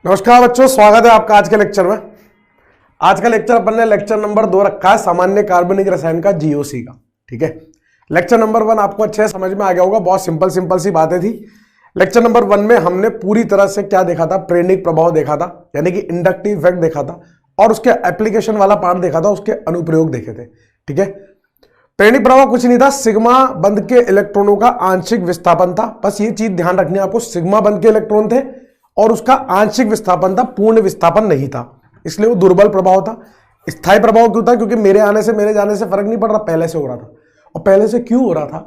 नमस्कार बच्चों, स्वागत है आपका आज के लेक्चर में। आज का लेक्चर अपन ने लेक्चर नंबर 2 रखा है सामान्य कार्बनिक रसायन का जीओसी का। ठीक है, लेक्चर नंबर 1 आपको अच्छे से समझ में आ गया होगा। बहुत सिंपल सी बातें थी। लेक्चर नंबर 1 में हमने पूरी तरह से क्या देखा था, प्रेरणिक प्रभाव देखा था, यानी कि इंडक्टिव इफेक्ट देखा था, और उसके एप्लीकेशन वाला पार्ट देखा था, उसके अनुप्रयोग देखे थे। ठीक है, प्रेरणिक प्रभाव कुछ नहीं था, सिग्मा बंध के इलेक्ट्रॉनों का आंशिक विस्थापन था। बस ये चीज ध्यान रखनी है आपको, सिग्मा बंध के इलेक्ट्रॉन थे और उसका आंशिक विस्थापन था, पूर्ण विस्थापन नहीं था, इसलिए वो दुर्बल प्रभाव था। स्थायी प्रभाव क्यों था? क्योंकि मेरे आने से मेरे जाने से फर्क नहीं पड़ रहा, पहले से हो रहा था। और पहले से क्यों हो रहा था?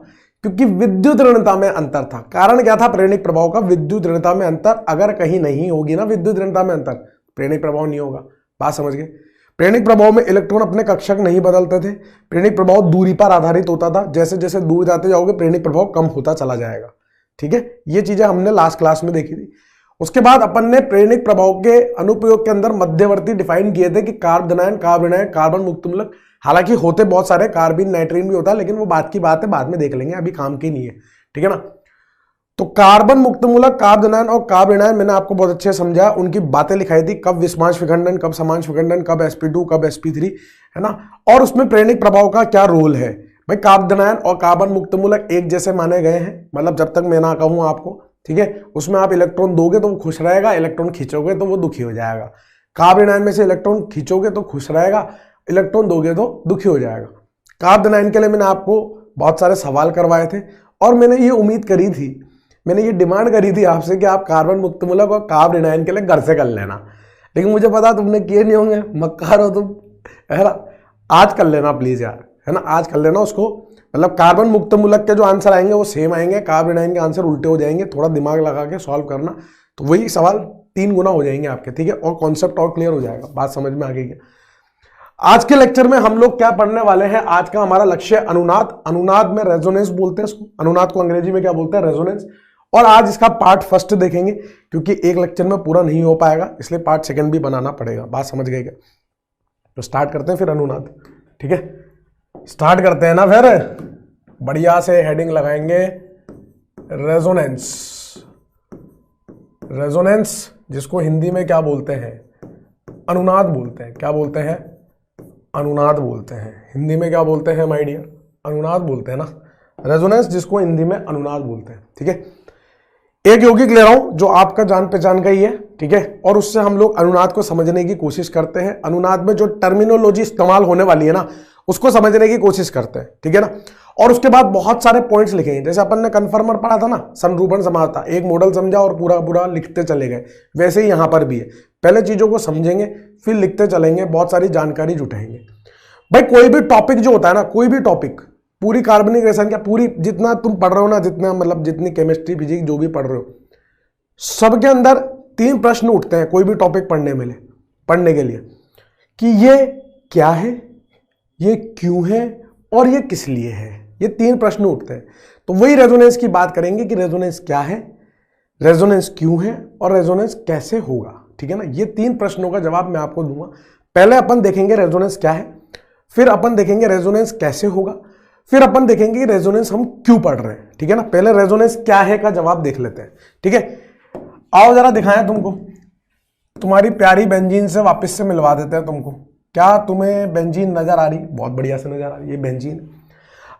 क्योंकि विद्युत ऋणता में अंतर था। कारण क्या था प्रेरणिक प्रभाव का? विद्युत ऋणता में अंतर। अगर कहीं नहीं होगी ना विद्युत ऋणता में अंतर, प्रेरणिक प्रभाव नहीं होगा। बात समझ गए? प्रेरणिक प्रभाव में इलेक्ट्रॉन अपने कक्षक नहीं बदलते थे। प्रेरणिक प्रभाव दूरी पर आधारित होता था। जैसे जैसे दूर जाते जाओगे प्रेरणिक प्रभाव कम होता चला जाएगा। ठीक है, ये चीजें हमने लास्ट क्लास में देखी थी। उसके बाद अपन ने प्रेरणिक प्रभाव के अनुप्रयोग के अंदर मध्यवर्ती डिफाइन किए थे कि कार्बोनायन, कार्बन मुक्त मूलक। हालांकि होते बहुत सारे, कार्बिन, नाइट्रीन भी होता है, लेकिन वो बात की बात है, बाद में देख लेंगे, अभी काम की नहीं है। ठीक है ना? तो कार्बन मुक्त मूलक, कार्बोनायन और कार्बोनायन मैंने आपको बहुत अच्छे से समझा, उनकी बातें लिखाई थी, कब विषमांश विखंडन, कब समांश विखंडन, कब sp2, कब sp3, है ना? और उसमें प्रेरणिक प्रभाव का क्या रोल है। भाई कार्बोनायन और कार्बन मुक्त मूलक एक जैसे माने गए हैं, मतलब जब तक मैं ना कहूं आपको। ठीक है, उसमें आप इलेक्ट्रॉन दोगे तो वो खुश रहेगा, इलेक्ट्रॉन खींचोगे तो वो दुखी हो जाएगा। कार्बोनायन में से इलेक्ट्रॉन खींचोगे तो खुश रहेगा, इलेक्ट्रॉन दोगे तो दुखी हो जाएगा। कार्बोनायन के लिए मैंने आपको बहुत सारे सवाल करवाए थे और मैंने ये उम्मीद करी थी, मैंने ये डिमांड करी थी आपसे कि आप कार्बन मुक्त मूलक और कार्बोनायन के लिए घर से कर लेना, लेकिन मुझे पता तुमने किए नहीं होंगे, मक्कार हो तुम, है ना? आज कर लेना प्लीज यार, है ना? आज कर लेना उसको। मतलब कार्बन मुक्त मूलक के जो आंसर आएंगे वो सेम आएंगे, कार्बोनायन के आंसर उल्टे हो जाएंगे। थोड़ा दिमाग लगा के सॉल्व करना, तो वही सवाल 3 गुना हो जाएंगे आपके। ठीक है, और कॉन्सेप्ट और क्लियर हो जाएगा। बात समझ में आ गई है? आज के लेक्चर में हम लोग क्या पढ़ने वाले हैं? आज का हमारा लक्ष्य है अनुनाद। अनुनाद में रेजोनेंस बोलते हैं इसको, अनुनाद को अंग्रेजी में क्या बोलते हैं? रेजोनेंस। और आज इसका पार्ट फर्स्ट देखेंगे, क्योंकि एक लेक्चर में पूरा नहीं हो पाएगा, इसलिए पार्ट सेकंड भी बनाना पड़ेगा। बात समझ गए क्या? तो स्टार्ट करते हैं फिर अनुनाद। ठीक है, स्टार्ट करते हैं ना फिर। बढ़िया से हेडिंग लगाएंगे, रेजोनेंस। रेजोनेंस जिसको हिंदी में क्या बोलते हैं? अनुनाद बोलते हैं। क्या बोलते हैं? अनुनाद बोलते हैं। हिंदी में क्या बोलते हैं माय डियर? अनुनाद बोलते हैं ना। रेजोनेंस जिसको हिंदी में अनुनाद बोलते हैं। ठीक है, एक यौगिक ले रहा हूं जो आपका जान पहचान का ही है। ठीक है, और उससे हम लोग अनुनाद को समझने की कोशिश करते हैं। अनुनाद में जो टर्मिनोलॉजी इस्तेमाल होने वाली है ना, उसको समझने की कोशिश करते हैं। ठीक है ना? और उसके बाद बहुत सारे पॉइंट्स लिखेंगे। जैसे अपन ने कन्फर्मर पढ़ा था ना, संरूपण समानता, एक मॉडल समझा और पूरा पूरा लिखते चले गए, वैसे ही यहां पर भी है। पहले चीजों को समझेंगे, फिर लिखते चलेंगे, बहुत सारी जानकारी जुटाएंगे। भाई कोई भी टॉपिक जो होता है ना, कोई भी टॉपिक, पूरी कार्बनिक रसायन क्या, पूरी जितना तुम पढ़ रहे हो ना, जितना मतलब जितनी केमिस्ट्री फिजिक्स जो भी पढ़ रहे हो, सबके अंदर 3 प्रश्न उठते हैं कोई भी टॉपिक पढ़ने के लिए, कि ये क्या है, ये क्यों है और ये किस लिए है। ये 3 प्रश्न उठते हैं। तो वही रेजोनेंस की बात करेंगे कि रेजोनेंस क्या है, रेजोनेंस क्यों है और रेजोनेंस कैसे होगा। ठीक है ना? ये 3 प्रश्नों का जवाब मैं आपको दूंगा। पहले अपन देखेंगे रेजोनेंस क्या है, फिर अपन देखेंगे रेजोनेंस कैसे होगा, फिर अपन देखेंगे कि रेजोनेंस हम क्यों पढ़ रहे हैं। ठीक है ना? पहले रेजोनेंस क्या है का जवाब देख लेते हैं। ठीक है, आओ जरा दिखाएं तुमको, तुम्हारी प्यारी बेंजीन से वापस से मिलवा देते हैं तुमको। क्या तुम्हें बेंजीन नजर आ रही? बहुत बढ़िया से नजर आ रही है बेंजीन।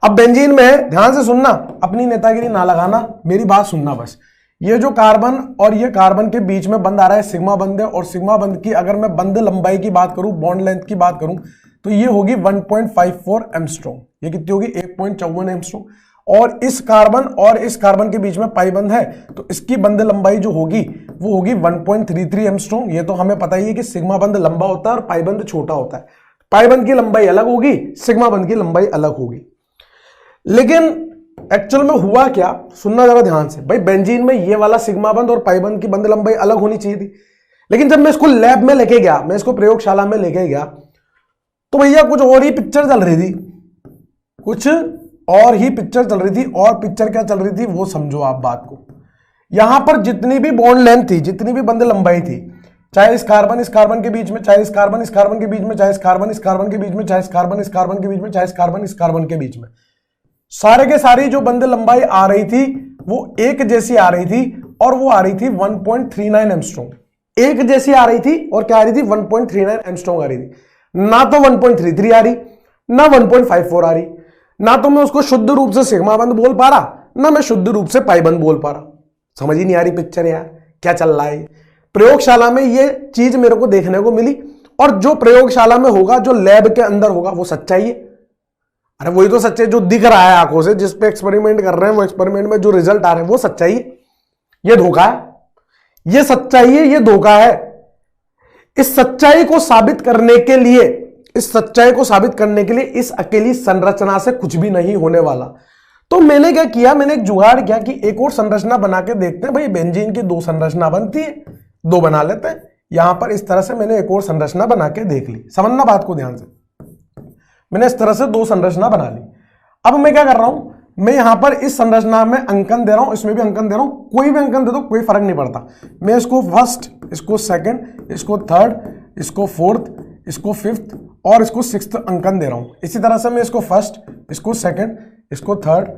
अब बेंजीन में ध्यान से सुनना, अपनी नेतागिरी ना लगाना, मेरी बात सुनना बस। ये जो कार्बन और ये कार्बन के बीच में बंध आ रहा है, सिग्मा बंध है, और सिग्मा बंध की अगर मैं बंध लंबाई की बात करूं, बॉन्ड लेंथ की बात करूं, तो ये होगी 1.54 एंगस्ट्रॉम। ये कितनी होगी? 1.54 एंगस्ट्रॉम। और इस कार्बन के बीच में पाई बंध है, तो इसकी बंध लंबाई जो होगी वो होगी 1.33 एंगस्ट्रॉम। ये तो हमें पता ही है कि सिग्मा बंध लंबा होता है और पाई बंध छोटा होता है। पाई बंध की लंबाई अलग होगी, सिग्मा बंध की लंबाई अलग होगी। लेकिन एक्चुअल में हुआ क्या, सुनना जरा ध्यान से। भाई बेंजीन में ये वाला सिग्मा बंध और पाई बंध की बंध लंबाई अलग होनी चाहिए थी, लेकिन जब मैं इसको लैब में लेके गया, मैं इसको प्रयोगशाला में लेके गया, तो भैया कुछ और ही पिक्चर चल रही थी, कुछ और ही पिक्चर चल रही थी। और पिक्चर क्या चल रही थी वो समझो आप बात को। यहां पर जितनी भी बॉन्ड लेंथ थी, जितनी भी बंध लंबाई थी, चाहे इस कार्बन के बीच में, चाहे इस कार्बन के बीच में, चाहे इस कार्बन के बीच में, चाहे इस कार्बन के बीच में, चाहे इस कार्बन के बीच में, सारे के सारी जो बंध लंबाई आ रही थी वो एक जैसी आ रही थी, और वो आ रही थी 1.39 एंगस्ट्रॉम। एक जैसी आ रही थी और क्या आ रही थी 1.39 एंगस्ट्रॉम आ रही थी, ना तो 1.33 आ रही ना 1.54 आ रही, ना तो मैं उसको शुद्ध रूप से सिग्मा बंद बोल पा रहा ना मैं शुद्ध रूप से पाई बंद बोल पा रहा। समझ ही नहीं आ रही पिक्चर यार, क्या चल रहा है। प्रयोगशाला में ये चीज मेरे को देखने को मिली, और जो प्रयोगशाला में होगा, जो लैब के अंदर होगा, वो सच्चाई है। अरे वही तो सच्चाई जो दिख रहा है आंखों से, जिस पे एक्सपेरिमेंट कर रहे हैं, वो एक्सपेरिमेंट में जो रिजल्ट आ रहे हैं वो सच्चाई है। ये धोखा है, ये सच्चाई है, ये धोखा है। इस सच्चाई को साबित करने के लिए, इस सच्चाई को साबित करने के लिए इस अकेली संरचना से कुछ भी नहीं होने वाला। तो मैंने क्या किया, मैंने एक जुगाड़ किया कि एक और संरचना बना के देखते हैं। भाई बेंजीन की 2 संरचना बनती है, 2 बना लेते हैं। यहां पर इस तरह से मैंने एक और संरचना बना के देख ली। समझना बात को ध्यान से, मैंने इस तरह से 2 संरचना बना ली। अब मैं क्या कर रहा हूं, मैं यहां पर इस संरचना में अंकन दे रहा हूं, इसमें भी अंकन दे रहा हूं। कोई भी अंकन दे दो, कोई फर्क नहीं पड़ता। मैं इसको फर्स्ट, इसको सेकंड, इसको थर्ड, इसको फोर्थ, इसको फिफ्थ और इसको सिक्स्थ अंकन दे रहा हूं। इसी तरह से मैं इसको फर्स्ट, इसको सेकंड, इसको थर्ड,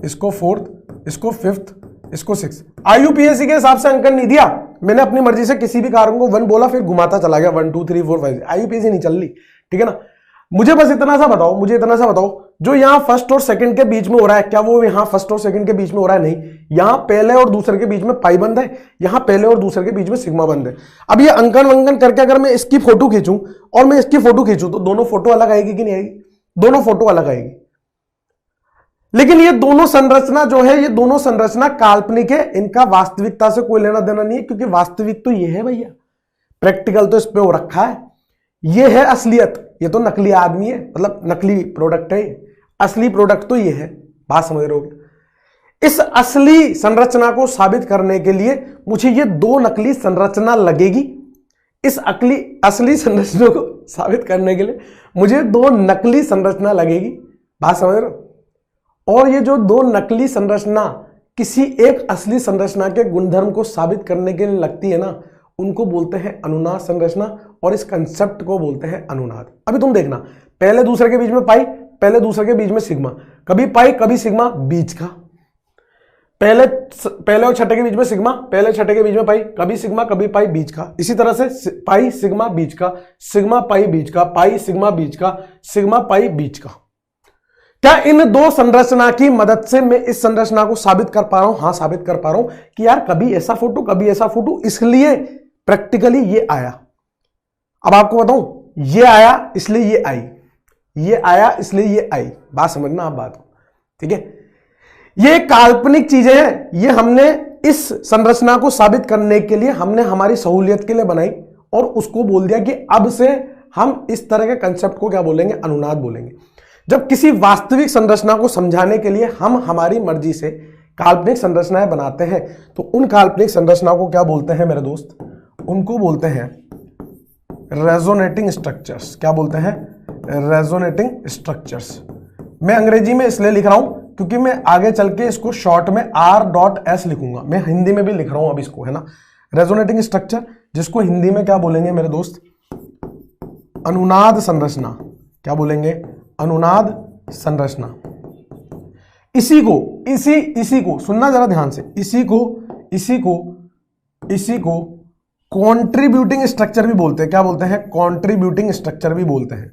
इसको फोर्थ, इसको फिफ्थ, इसको सिक्स्थ। आईयूपीएससी के हिसाब से अंकन नहीं दिया मैंने, अपनी मर्जी से किसी भी कारण को 1 बोला फिर घुमाता चला गया 1 2 3 4 5। आईयूपीएससी नहीं चल रही, ठीक है ना। मुझे बस इतना सा बताओ, मुझे इतना सा बताओ, जो यहां फर्स्ट और सेकंड के बीच में हो रहा है, क्या वो यहां फर्स्ट और सेकंड के बीच में हो रहा है? नहीं, यहां पहले और दूसरे के बीच में पाई बंद है, यहां पहले और दूसरे के बीच में सिग्मा बंद है। अब ये अंकन वंकन करके अगर मैं इसकी फोटो खींचूं और मैं इसकी फोटो खींचूं तो दोनों फोटो अलग आएगी कि नहीं आएगी? दोनों फोटो अलग आएगी। लेकिन ये दोनों संरचना जो है, ये दोनों संरचना काल्पनिक है, इनका वास्तविकता से कोई लेना देना नहीं है, क्योंकि वास्तविक तो ये है भैया, प्रैक्टिकल तो इस पे हो रखा है। ये है असलियत, ये तो नकली आदमी है, मतलब नकली प्रोडक्ट है। असली प्रोडक्ट तो ये है, बात समझ रहे हो? इस असली संरचना को साबित करने के लिए मुझे ये 2 नकली संरचना लगेगी। इस असली संरचना को साबित करने के लिए मुझे 2 नकली संरचना लगेगी, बात समझ रहे हो? और ये जो 2 नकली संरचना किसी एक असली संरचना के गुणधर्म को साबित करने के लिए लगती है ना, उनको बोलते हैं अनुनाद संरचना, और इस कंसेप्ट को बोलते हैं अनुनाद। अभी तुम देखना, पहले दूसरे के बीच में पाई, पहले दूसरे के बीच में सिग्मा, कभी पाई कभी सिग्मा, बीच का। पहले और छठे के बीच में सिग्मा, पहले छठे के बीच में पाई, कभी सिग्मा कभी पाई, बीच का। इसी तरह से पाई सिग्मा बीच का, सिग्मा पाई बीच का, पाई सिग्मा बीच का, सिग्मा पाई बीच का। क्या इन 2 संरचना की मदद से मैं इस संरचना को साबित कर पा रहा हूं? हाँ, साबित कर पा रहा हूं कि यार कभी ऐसा फोटो कभी ऐसा फोटो, इसलिए प्रैक्टिकली ये आया। अब आपको बताऊं, ये आया इसलिए ये आई, ये आया इसलिए ये आई। बात समझना आप बात को, ठीक है। ये काल्पनिक चीजें हैं, ये हमने इस संरचना को साबित करने के लिए हमने हमारी सहूलियत के लिए बनाई, और उसको बोल दिया कि अब से हम इस तरह के कंसेप्ट को क्या बोलेंगे? अनुनाद बोलेंगे। जब किसी वास्तविक संरचना को समझाने के लिए हम हमारी मर्जी से काल्पनिक संरचनाएं बनाते हैं, तो उन काल्पनिक संरचनाओं को क्या बोलते हैं मेरे दोस्त? उनको बोलते हैं रेजोनेटिंग स्ट्रक्चर्स। क्या बोलते हैं? Resonating structures. मैं अंग्रेजी में इसलिए लिख रहा हूं क्योंकि मैं आगे चल के इसको शॉर्ट में R.S लिखूंगा। मैं हिंदी में भी लिख रहा हूं अब इसको, है ना। रेजोनेटिंग स्ट्रक्चर, जिसको हिंदी में क्या बोलेंगे मेरे दोस्त? अनुनाद संरचना। क्या बोलेंगे? अनुनाद संरचना। इसी को सुनना जरा ध्यान से, इसी को कॉन्ट्रीब्यूटिंग स्ट्रक्चर भी बोलते हैं। क्या बोलते हैं? कॉन्ट्रीब्यूटिंग स्ट्रक्चर भी बोलते हैं।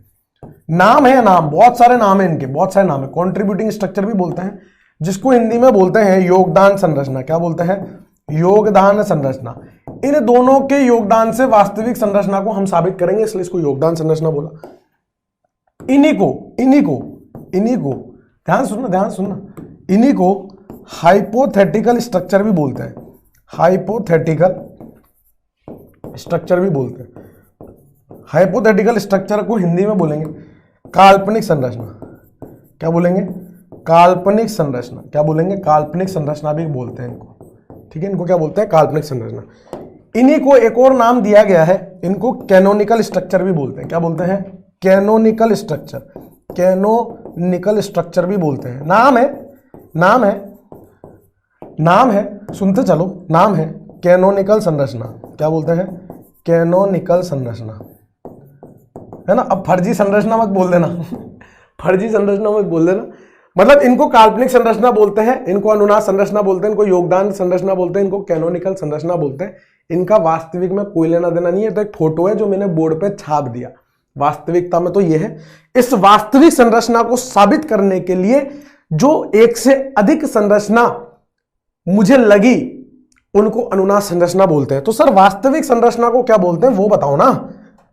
नाम है, नाम बहुत सारे नाम है इनके, बहुत सारे नाम है। कॉन्ट्रीब्यूटिंग स्ट्रक्चर भी बोलते हैं, जिसको हिंदी में बोलते हैं योगदान संरचना। क्या बोलते हैं? योगदान संरचना। इन दोनों के योगदान से वास्तविक संरचना को हम साबित करेंगे, इसलिए इसको योगदान संरचना बोला। इन्हीं को ध्यान सुनना, इन्हीं को हाइपोथेटिकल स्ट्रक्चर भी बोलते हैं। हाइपोथेटिकल स्ट्रक्चर भी बोलते हैं। हाइपोथेटिकल स्ट्रक्चर को हिंदी में बोलेंगे काल्पनिक संरचना। क्या बोलेंगे? काल्पनिक संरचना। क्या बोलेंगे? काल्पनिक संरचना भी बोलते हैं इनको, ठीक है। इनको क्या बोलते हैं? काल्पनिक संरचना। इन्हीं को एक और नाम दिया गया है, इनको कैनोनिकल स्ट्रक्चर भी बोलते हैं। क्या बोलते हैं? Canonical structure. कैनोनिकल स्ट्रक्चर भी बोलते हैं। नाम है, सुनते चलो, नाम है कैनोनिकल संरचना। क्या बोलते हैं? कैनोनिकल संरचना, है ना। अब फर्जी संरचना मत बोल देना फर्जी संरचना मत बोल देना। मतलब इनको काल्पनिक संरचना बोलते हैं, इनको अनुनाद संरचना बोलते हैं, इनको योगदान संरचना बोलते हैं, इनको कैनोनिकल संरचना बोलते हैं। इनका वास्तविक में कोई लेना देना नहीं है। तो एक फोटो है जो मैंने बोर्ड पे छाप दिया, वास्तविकता में तो ये है। इस वास्तविक संरचना को साबित करने के लिए जो एक से अधिक संरचना मुझे लगी उनको अनुनाद संरचना बोलते हैं। तो सर वास्तविक संरचना को क्या बोलते हैं वो बताओ ना,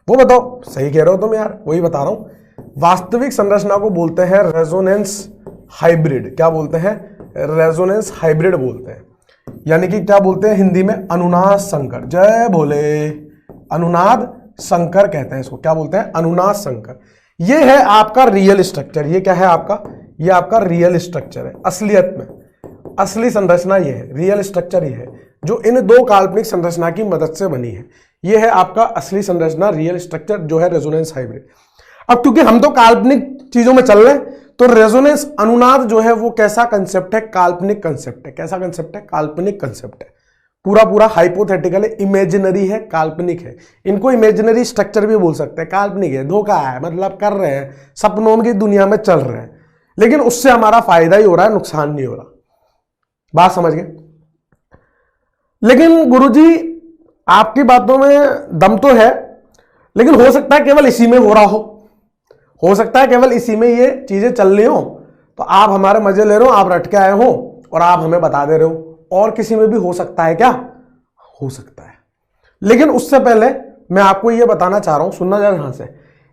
वो बताओ। सही कह रहे हो तुम यार, वही बता रहा हूं। वास्तविक संरचना को बोलते हैं रेजोनेंस हाइब्रिड। क्या बोलते हैं? रेजोनेंस हाइब्रिड बोलते हैं, यानी कि क्या बोलते हैं हिंदी में? अनुनाद संकर। जय भोले। अनुनाद संकर कहते हैं इसको। क्या बोलते हैं? अनुनाद संकर। ये है आपका रियल स्ट्रक्चर। ये क्या है आपका? ये आपका रियल स्ट्रक्चर है। असलियत में असली संरचना ये है, रियल स्ट्रक्चर ये है जो इन दो काल्पनिक संरचना की मदद से बनी है। ये है आपका असली संरचना, रियल स्ट्रक्चर जो है रेजोनेंस हाइब्रिड। अब क्योंकि हम तो काल्पनिक चीजों में चल रहे हैं, तो रेजोनेंस अनुनाद जो है वो कैसा कंसेप्ट है? काल्पनिक कंसेप्ट है। कैसा कंसेप्ट है? काल्पनिक कंसेप्ट है। पूरा पूरा हाइपोथेटिकल है, इमेजिनरी है, काल्पनिक है। इनको इमेजिनरी स्ट्रक्चर भी बोल सकते हैं। काल्पनिक है, धोखा है, मतलब कर रहे हैं, सपनों की दुनिया में चल रहे हैं, लेकिन उससे हमारा फायदा ही हो रहा है, नुकसान नहीं हो रहा। बात समझ गए? लेकिन गुरुजी आपकी बातों में दम तो है, लेकिन हो सकता है केवल इसी में हो रहा हो सकता है केवल इसी में ये चीजें चल रही हो, तो आप हमारे मजे ले रहे हो, आप रट के आए हो और आप हमें बता दे रहे हो। और किसी में भी हो सकता है क्या? हो सकता है। लेकिन उससे पहले मैं आपको यह बताना चाह रहा हूं, सुनना जरा ध्यान से।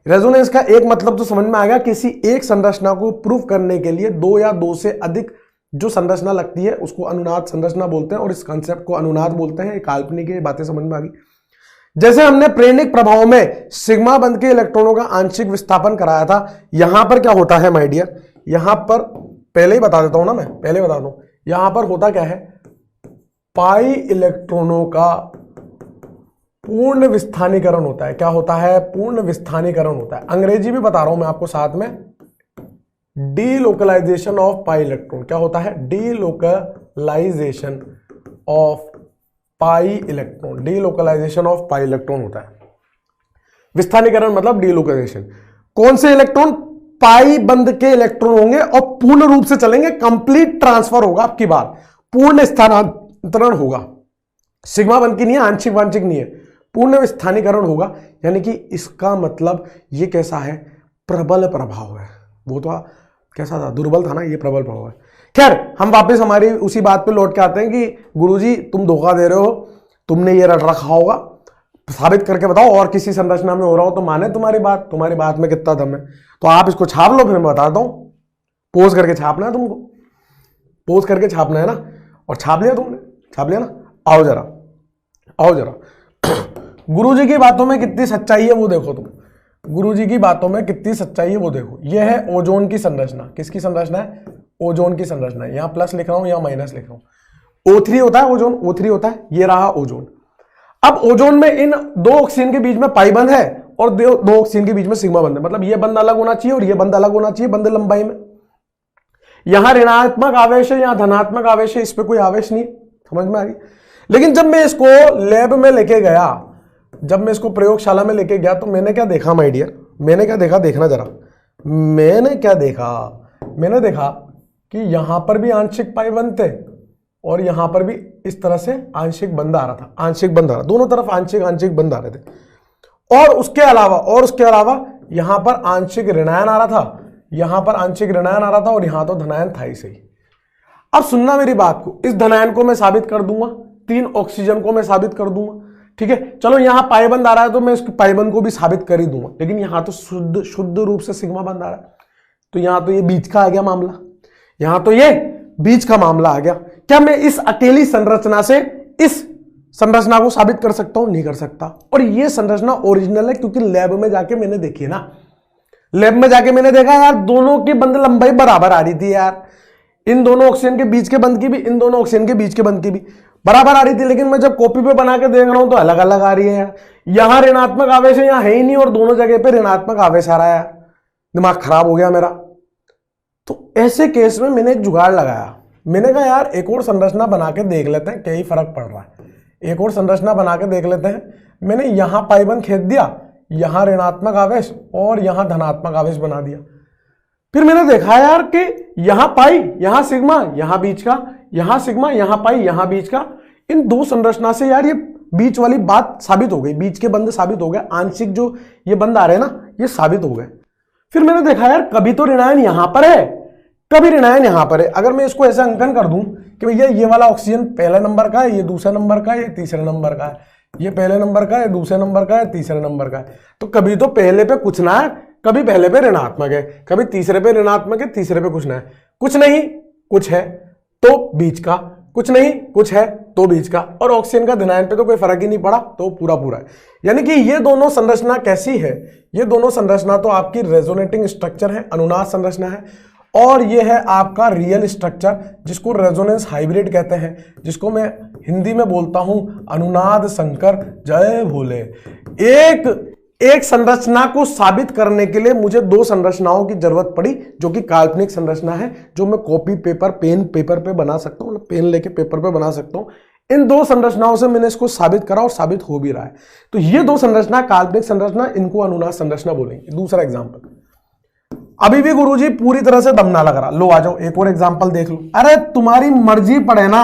रेजोनेंस का एक मतलब तो समझ में आ गया, किसी एक संरचना को प्रूव करने के लिए दो या दो से अधिक जो संरचना लगती है उसको अनुनाद संरचना बोलते हैं, और इस कंसेप्ट को अनुनाद बोलते हैं। काल्पनिक ये बातें समझ में आ गई। जैसे हमने प्रेरणिक प्रभाव में सिग्मा बंध के इलेक्ट्रॉनों का आंशिक विस्थापन कराया था, यहां पर क्या होता है माय डियर? यहां पर पहले ही बता देता हूं ना, मैं पहले बता दूं, यहां पर होता क्या है? पाई इलेक्ट्रॉनों का पूर्ण विस्थानीकरण होता है। क्या होता है? पूर्ण विस्थानीकरण होता है। अंग्रेजी भी बता रहा हूं मैं आपको साथ में, डीलोकलाइजेशन ऑफ पाई इलेक्ट्रॉन। क्या होता है? Delocalisation of pi electron. Delocalisation of pi electron होता है। विस्थानीकरण मतलब डीलोकलाइजेशन। कौन से इलेक्ट्रॉन? पाई बंध के इलेक्ट्रॉन होंगे और पूर्ण रूप से चलेंगे, कंप्लीट ट्रांसफर होगा, आपकी बात पूर्ण स्थानांतरण होगा। सिग्मा बंध की नहीं है, आंशिक वांशिक नहीं है, पूर्ण विस्थानीकरण होगा। यानी कि इसका मतलब ये कैसा है? प्रबल प्रभाव है। वो तो कैसा था? दुर्बल था ना, ये प्रबल प्रभाव है। खैर हम वापस हमारी उसी बात पे लौट के आते हैं कि गुरुजी तुम धोखा दे रहे हो, तुमने ये रट रखा होगा, साबित करके बताओ। और किसी संरचना में हो रहा हो तो माने तुम्हारी बात में कितना दम है। तो आप इसको छाप लो, फिर मैं बताता हूं। पोज करके छापना है तुमको, पोज करके छापना है ना। और छाप लिया तुमने? छाप लिया ना? आओ जरा गुरुजी की बातों में कितनी सच्चाई है वो देखो तुम। गुरुजी की बातों में कितनी सच्चाई है वो देखो। यह है ओजोन की संरचना। किसकी संरचना है? ओजोन की संरचना है। यहां प्लस लिख रहा हूं, यहां माइनस लिख रहा हूं। O3 होता है ओजोन, O3 होता है। ये रहा ओजोन। अब ओजोन में इन दो ऑक्सीजन के बीच में पाई बंध है और दो ऑक्सीजन के बीच में सिग्मा बंध है। मतलब ये बंध अलग होना चाहिए और ये बंध अलग होना चाहिए, बंध लंबाई में। यहां ऋणात्मक आवेश है, यहां धनात्मक आवेश है, इस पर कोई आवेश नहीं। समझ में आ गई? लेकिन जब मैं इसको लैब में लेके गया, जब मैं इसको प्रयोगशाला में लेके गया, तो मैंने क्या देखा माय डियर? मैंने क्या देखा? देखना जरा। मैंने क्या देखा? मैंने देखा कि यहां पर भी आंशिक पाई बंध थे और यहां पर भी इस तरह से आंशिक बंध आ रहा था। आंशिक बंध आ रहा, दोनों तरफ आंशिक बंध आ रहे थे। और उसके अलावा यहां पर आंशिक ऋणायन आ रहा था, यहां पर आंशिक ऋणायन आ रहा था, और यहां तो धनायन था ही सही। अब सुनना मेरी बात को, इस धनायन को मैं साबित कर दूंगा, 3 ऑक्सीजन को मैं साबित कर दूंगा। ठीक है, चलो यहां पाईबंद आ रहा है तो मैं इसके पाईबंद को भी साबित कर ही दूंगा। लेकिन यहां तो शुद्ध रूप से सिग्मा बंद आ रहा है, तो यहां तो ये बीच का आ गया मामला। यहां तो ये बीच का मामला आ गया। क्या मैं इस अकेली संरचना से इस संरचना को साबित कर सकता हूं? नहीं कर सकता। और ये संरचना ओरिजिनल है, क्योंकि लैब में जाके मैंने देखी ना। लैब में जाके मैंने देखा यार, दोनों की बंध लंबाई बराबर आ रही थी यार। इन दोनों ऑक्सीजन के बीच के बंध की भी, इन दोनों ऑक्सीजन के बीच के बंध की भी बराबर आ रही थी। लेकिन मैं जब कॉपी पे बना के देख रहा हूं तो अलग अलग आ रही है यार। यहां ऋणात्मक आवेश है, यहां है ही नहीं, और दोनों जगह पे ऋणात्मक आवेश आ रहा है यार। दिमाग खराब हो गया मेरा। तो ऐसे केस में मैंने एक जुगाड़ लगाया। मैंने कहा यार एक और संरचना बना के देख लेते हैं, क्या ही फर्क पड़ रहा है। एक और संरचना बना के देख लेते हैं। मैंने यहां पाईबंद खेद दिया, यहां ऋणात्मक आवेश और यहां धनात्मक आवेश बना दिया। फिर मैंने देखा यार कि यहां पाई, यहां सिग्मा, यहां बीच का, यहां सिग्मा, यहां पाई, यहां बीच का। इन दो संरचना से यार ये बीच वाली बात साबित हो गई, बीच के बंद साबित हो गए, आंशिक जो ये बंद आ रहे हैं ना ये साबित हो गए। फिर मैंने देखा यार कभी तो ऋणायन यहां पर है, कभी ऋणायन यहां पर है। अगर मैं इसको ऐसे अंकन कर दूं कि भैया ये वाला ऑक्सीजन पहले नंबर का है, ये दूसरे नंबर का है, ये तीसरे नंबर का है, ये पहले नंबर का है, दूसरे नंबर का है, तीसरे नंबर का है, तो कभी तो पहले पे कुछ ना है, कभी पहले पे ऋणात्मक है, कभी तीसरे पे ऋणात्मक है, तीसरे पे कुछ ना है, कुछ नहीं कुछ है तो बीच का, कुछ नहीं कुछ है तो बीच का, और ऑक्सीजन का धनायन पे तो कोई फर्क ही नहीं पड़ा तो पूरा पूरा है। यानी कि ये दोनों संरचना कैसी है, ये दोनों संरचना तो आपकी रेजोनेटिंग स्ट्रक्चर है, अनुनाद संरचना है, और ये है आपका रियल स्ट्रक्चर जिसको रेजोनेंस हाइब्रिड कहते हैं, जिसको मैं हिंदी में बोलता हूं अनुनाद संकर। जय भोले। एक संरचना को साबित करने के लिए मुझे दो संरचनाओं की जरूरत पड़ी, जो कि काल्पनिक संरचना है, जो मैं कॉपी पेपर पेन पेपर पे बना सकता हूं, पेन लेके पेपर पे बना सकता हूं। इन दो संरचनाओं से मैंने इसको साबित करा और साबित हो भी रहा है। तो ये दो संरचना काल्पनिक संरचना, इनको अनुनाद संरचना बोलेंगे। दूसरा एग्जाम्पल, अभी भी गुरुजी पूरी तरह से दम ना लग रहा, लो आ जाओ एक और एग्जांपल देख लो। अरे तुम्हारी मर्जी पड़े ना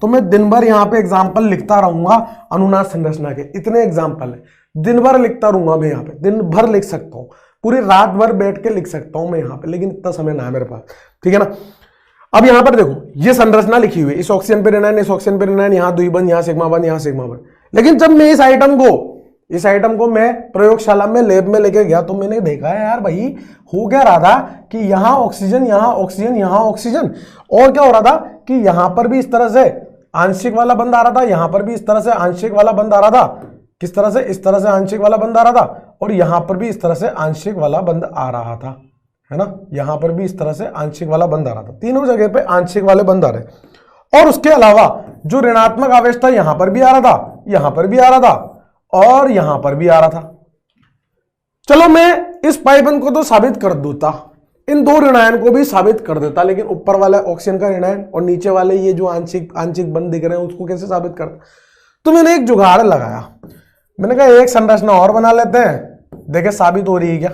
तो मैं दिन भर यहां पे एग्जांपल लिखता रहूंगा अनुनाद संरचना के, इतने एग्जांपल है, दिन भर लिखता रहूंगा मैं यहाँ पे, दिन भर लिख सकता हूँ, पूरी रात भर बैठ के लिख सकता हूं मैं यहाँ पे, लेकिन इतना समय ना है मेरे पास, ठीक है ना। अब यहां पर देखो ये संरचना लिखी हुई है, इस ऑक्सीजन पे ऋणायन, इस ऑक्सीजन पे ऋणायन, यहाँ द्विबंध, यहाँ सिग्मा बंध, यहाँ सिग्मा बंध। लेकिन जब मैं इस आइटम को मैं प्रयोगशाला में लैब में लेके गया तो मैंने देखा है यार भाई हो क्या रहा था कि यहाँ ऑक्सीजन, यहाँ ऑक्सीजन, यहाँ ऑक्सीजन, और क्या हो रहा था कि यहां पर भी इस तरह से आंशिक वाला बंद आ रहा था, यहां पर भी इस तरह से आंशिक वाला बंद आ रहा था, किस तरह से, इस तरह से आंशिक वाला बंद आ रहा था, और यहां पर भी इस तरह से आंशिक वाला बंद आ रहा था, है ना, यहां पर भी इस तरह से आंशिक वाला बंद आ रहा था, तीनों जगह पे आंशिक वाले बंद आ रहे। और उसके अलावा जो ऋणात्मक आवेश था यहां पर भी आ रहा था, यहां पर भी आ रहा था, और यहां पर भी आ रहा था। चलो मैं इस पाइबंद को तो साबित कर देता, इन दो ऋणायन को भी साबित कर देता, लेकिन ऊपर वाला ऑक्सीजन का ऋणायन और नीचे वाले ये जो आंशिक बंद दिख रहे हैं उसको कैसे साबित करता। तो मैंने एक जुगाड़ लगाया, मैंने कहा एक संरचना और बना लेते हैं, देखे साबित हो रही है क्या,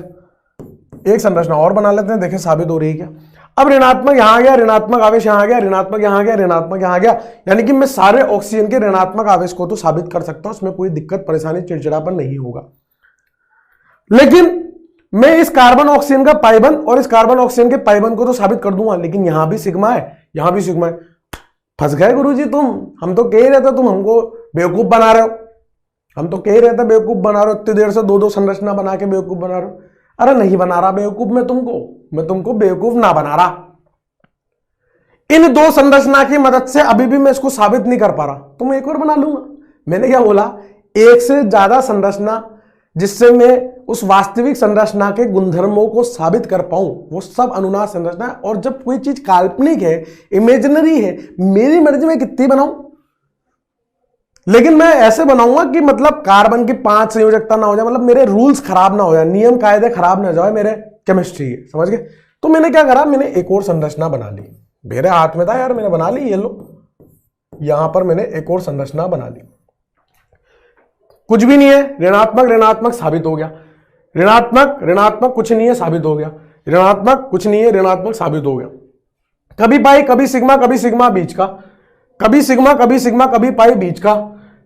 एक संरचना और बना लेते हैं, देखे साबित हो रही है क्या। अब ऋणात्मक यहां आ गया, ऋणात्मक आवेश यहां आ गया, ऋणात्मक यहां आ गया, ऋणात्मक यहां आ गया, यानी कि मैं सारे ऑक्सीजन के ऋणात्मक आवेश को तो साबित कर सकता हूं, उसमें कोई दिक्कत परेशानी चिड़चिड़ापन नहीं होगा। लेकिन मैं इस कार्बन ऑक्सीजन का पाइबंद और इस कार्बन ऑक्सीजन के पाइबंद को तो साबित कर दूंगा, लेकिन यहां भी सिग्मा है, यहां भी सिग्मा है। फंस गए गुरुजी तुम, हम तो कह ही रहे थे तुम हमको बेवकूफ बना रहे हो, हम तो कह ही रहे थे बेवकूफ बना रहे हो, इतनी देर से दो दो संरचना बना के बेवकूफ बना रहे हो। अरे नहीं बना रहा बेवकूफ मैं तुमको बेवकूफ ना बना रहा। इन दो संरचना की मदद से अभी भी मैं इसको साबित नहीं कर पा रहा, तो मैं एक और बना लूंगा। मैंने क्या बोला, एक से ज्यादा संरचना जिससे मैं उस वास्तविक संरचना के गुणधर्मों को साबित कर पाऊं, वो सब अनुनाद संरचना है। और जब कोई चीज काल्पनिक है, इमेजिनरी है, मेरी मर्जी में कितनी बनाऊं, लेकिन मैं ऐसे बनाऊंगा कि मतलब कार्बन की 5 संयोजकता ना हो जाए, मतलब मेरे रूल्स खराब ना हो जाए, नियम कायदे खराब ना हो जाए मेरे केमिस्ट्री के, समझ गए। तो मैंने क्या करा, मैंने एक और संरचना बना ली, मेरे हाथ में था यार, मैंने बना ली, ये लो यहां पर मैंने एक और संरचना बना ली। कुछ भी नहीं है, ऋणात्मक ऋणात्मक साबित हो गया, ऋणात्मक ऋणात्मक कुछ नहीं है साबित हो गया, ऋणात्मक कुछ नहीं है ऋणात्मक साबित हो गया। कभी पाई कभी सिग्मा बीच का, कभी सिग्मा कभी पाई बीच का,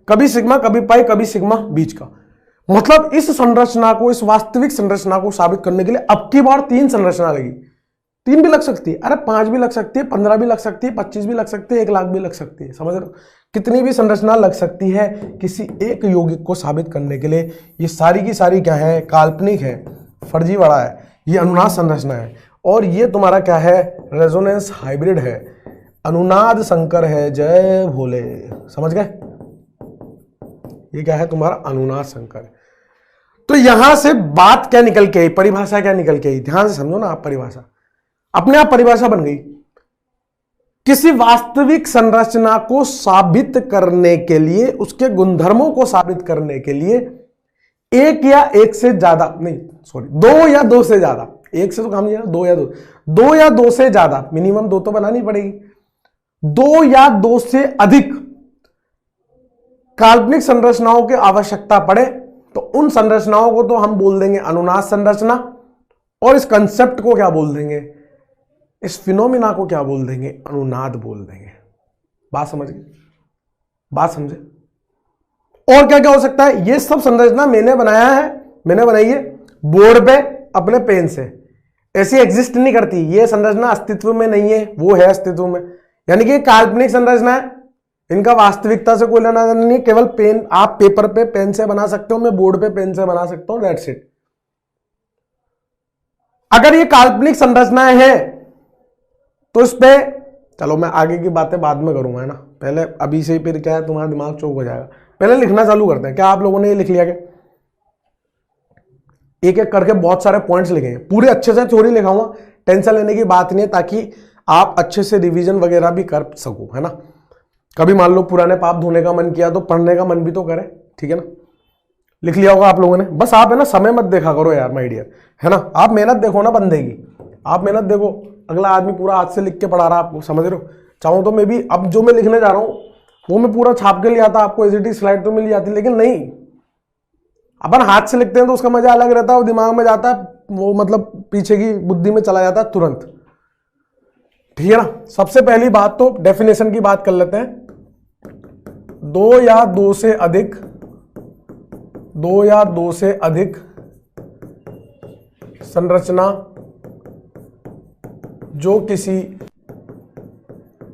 कभी सिग्मा कभी पाई कभी सिग्मा बीच का। मतलब इस संरचना को, इस वास्तविक संरचना को साबित करने के लिए अब की बार 3 संरचना लगी। 3 भी लग सकती है, अरे 5 भी लग सकती है, 15 भी लग सकती है, 25 भी लग सकती है, 1 लाख भी लग सकती है, समझ रहे हो। कितनी भी संरचना लग सकती है किसी एक यौगिक को साबित करने के लिए। ये सारी की सारी क्या है, काल्पनिक है, फर्जीवाड़ा है, ये अनुनाद संरचना है। और ये तुम्हारा क्या है, रेजोनेंस हाइब्रिड है, अनुनाद संकर है। जय भोले, समझ गए। ये क्या है तुम्हारा अनुनाद संकर। तो यहां से बात क्या निकल के आई, परिभाषा क्या निकल के आई, ध्यान से समझो ना आप। परिभाषा अपने आप परिभाषा बन गई। किसी वास्तविक संरचना को साबित करने के लिए, उसके गुणधर्मों को साबित करने के लिए एक या एक से ज्यादा नहीं, सॉरी 2 या 2 से ज्यादा, एक से तो काम नहीं है, 2 या 2 से ज्यादा, मिनिमम 2 तो बनानी पड़ेगी, 2 या 2 से अधिक काल्पनिक संरचनाओं की आवश्यकता पड़े तो उन संरचनाओं को तो हम बोल देंगे अनुनाद संरचना। और इस कंसेप्ट को क्या बोल देंगे, इस फिनोमिना को क्या बोल देंगे, अनुनाद बोल देंगे। बात समझ गए, बात समझे। और क्या क्या हो सकता है? ये सब संरचना मैंने बनाया है, मैंने बनाई है बोर्ड पे अपने पेन से, ऐसी एग्जिस्ट नहीं करती। ये संरचना अस्तित्व में नहीं है, वो है अस्तित्व में। यानी कि काल्पनिक संरचना है, इनका वास्तविकता से कोई लेना देना नहीं है। केवल पेन, आप पेपर पे पेन से बना सकते हो, मैं बोर्ड पे पेन से बना सकता हूं, दैट्स इट। अगर ये काल्पनिक संरचनाएं हैं तो इस पे चलो मैं आगे की बातें बाद में करूंगा, है ना। पहले अभी से ही फिर क्या है, तुम्हारा दिमाग चौक हो जाएगा। पहले लिखना चालू करते हैं। क्या आप लोगों ने ये लिख लिया? क्या एक एक करके बहुत सारे पॉइंट्स लिखेंगे, पूरे अच्छे से थ्योरी लिखाऊंगा, टेंशन लेने की बात नहीं है, ताकि आप अच्छे से रिवीजन वगैरह भी कर सको, है ना। कभी मान लो पुराने पाप धोने का मन किया तो पढ़ने का मन भी तो करे, ठीक है ना। लिख लिया होगा आप लोगों ने। बस आप है ना समय मत देखा करो यार माय डियर, है ना। आप मेहनत देखो ना बंदे की, आप मेहनत देखो। अगला आदमी पूरा हाथ से लिख के पढ़ा रहा आपको, समझ रहे हो। चाहूं तो मैं भी अब जो मैं लिखने जा रहा हूं वो मैं पूरा छाप के ले आता, आपको एजीटी स्लाइड तो मिल जाती, लेकिन नहीं, अपन हाथ से लिखते हैं तो उसका मजा अलग रहता है, वो दिमाग में जाता है, वो मतलब पीछे की बुद्धि में चला जाता है तुरंत, ठीक है ना। सबसे पहली बात तो डेफिनेशन की बात कर लेते हैं। दो या दो से अधिक संरचना जो किसी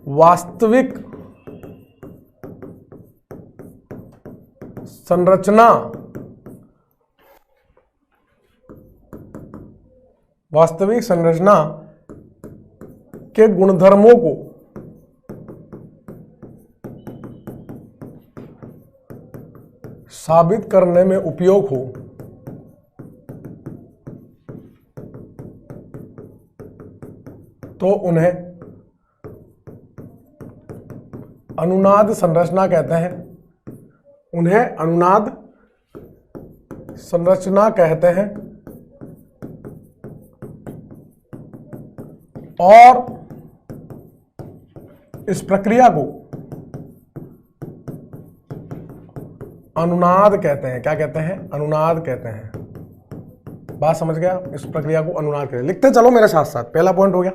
वास्तविक संरचना के गुणधर्मों को साबित करने में उपयोग हो, तो उन्हें अनुनाद संरचना कहते हैं। उन्हें अनुनाद संरचना कहते हैं। और इस प्रक्रिया को अनुनाद कहते हैं। क्या कहते हैं? अनुनाद कहते हैं। बात समझ गया? इस प्रक्रिया को अनुनाद कहते हैं। लिखते चलो मेरे साथ साथ। पहला पॉइंट हो गया।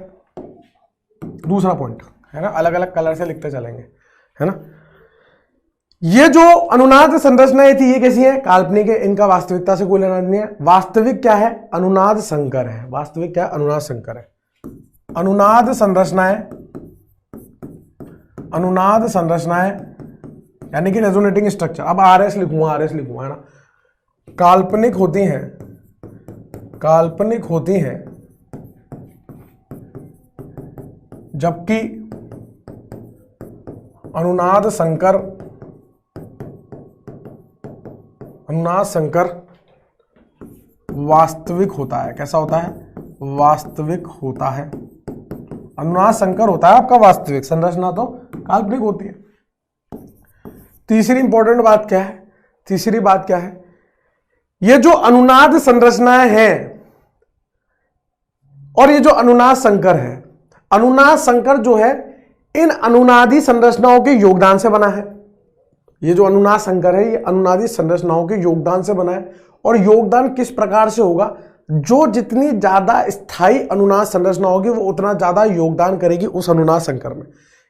दूसरा पॉइंट है ना, अलग अलग कलर से लिखते चलेंगे, है ना। ये जो अनुनाद संरचनाएं थी ये कैसी है? काल्पनिक है, इनका वास्तविकता से कोई लेना नहीं है। वास्तविक क्या है? अनुनाद संकर है। वास्तविक क्या है? अनुनाद संकर है। अनुनाद संरचनाएं यानी कि रेजोनेटिंग स्ट्रक्चर। अब आरएस लिखूंगा, है ना। काल्पनिक होती हैं जबकि अनुनाद संकर वास्तविक होता है। कैसा होता है? वास्तविक होता है। अनुनाद संकर होता है आपका वास्तविक, संरचना तो काल्पनिक होती है। तीसरी इंपॉर्टेंट बात क्या है? तीसरी बात क्या है? ये जो अनुनाद संरचनाएं हैं और ये जो अनुनाद संकर है, अनुनाद संकर जो है इन अनुनादी संरचनाओं के योगदान से बना है। ये जो अनुनाद संकर है ये अनुनादी संरचनाओं के योगदान से बना है। और योगदान किस प्रकार से होगा? जो जितनी ज्यादा स्थायी अनुनाद संरचना होगी वो उतना ज्यादा योगदान करेगी उस अनुनाद संकर में।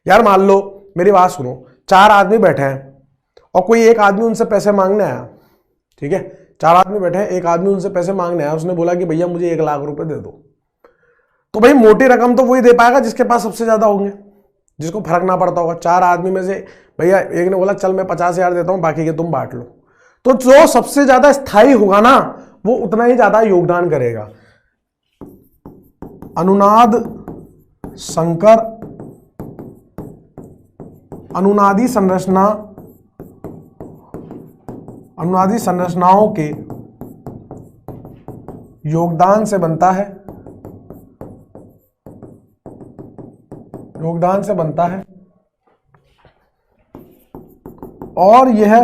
यार मान लो, मेरी बात सुनो, 4 आदमी बैठे हैं और कोई एक आदमी उनसे पैसे मांगने आया, ठीक है। 4 आदमी बैठे हैं, एक आदमी उनसे पैसे मांगने आया, उसने बोला कि भैया मुझे 1 लाख रुपए दे दो। तो भाई मोटी रकम तो वही दे पाएगा जिसके पास सबसे ज्यादा होंगे, जिसको फर्क ना पड़ता होगा। 4 आदमी में से भैया एक ने बोला चल मैं 50,000 देता हूं, बाकी के तुम बांट लो। तो जो सबसे ज्यादा स्थायी होगा ना वो उतना ही ज्यादा योगदान करेगा। अनुनाद संकर अनुनादी संरचनाओं के योगदान से बनता है। और यह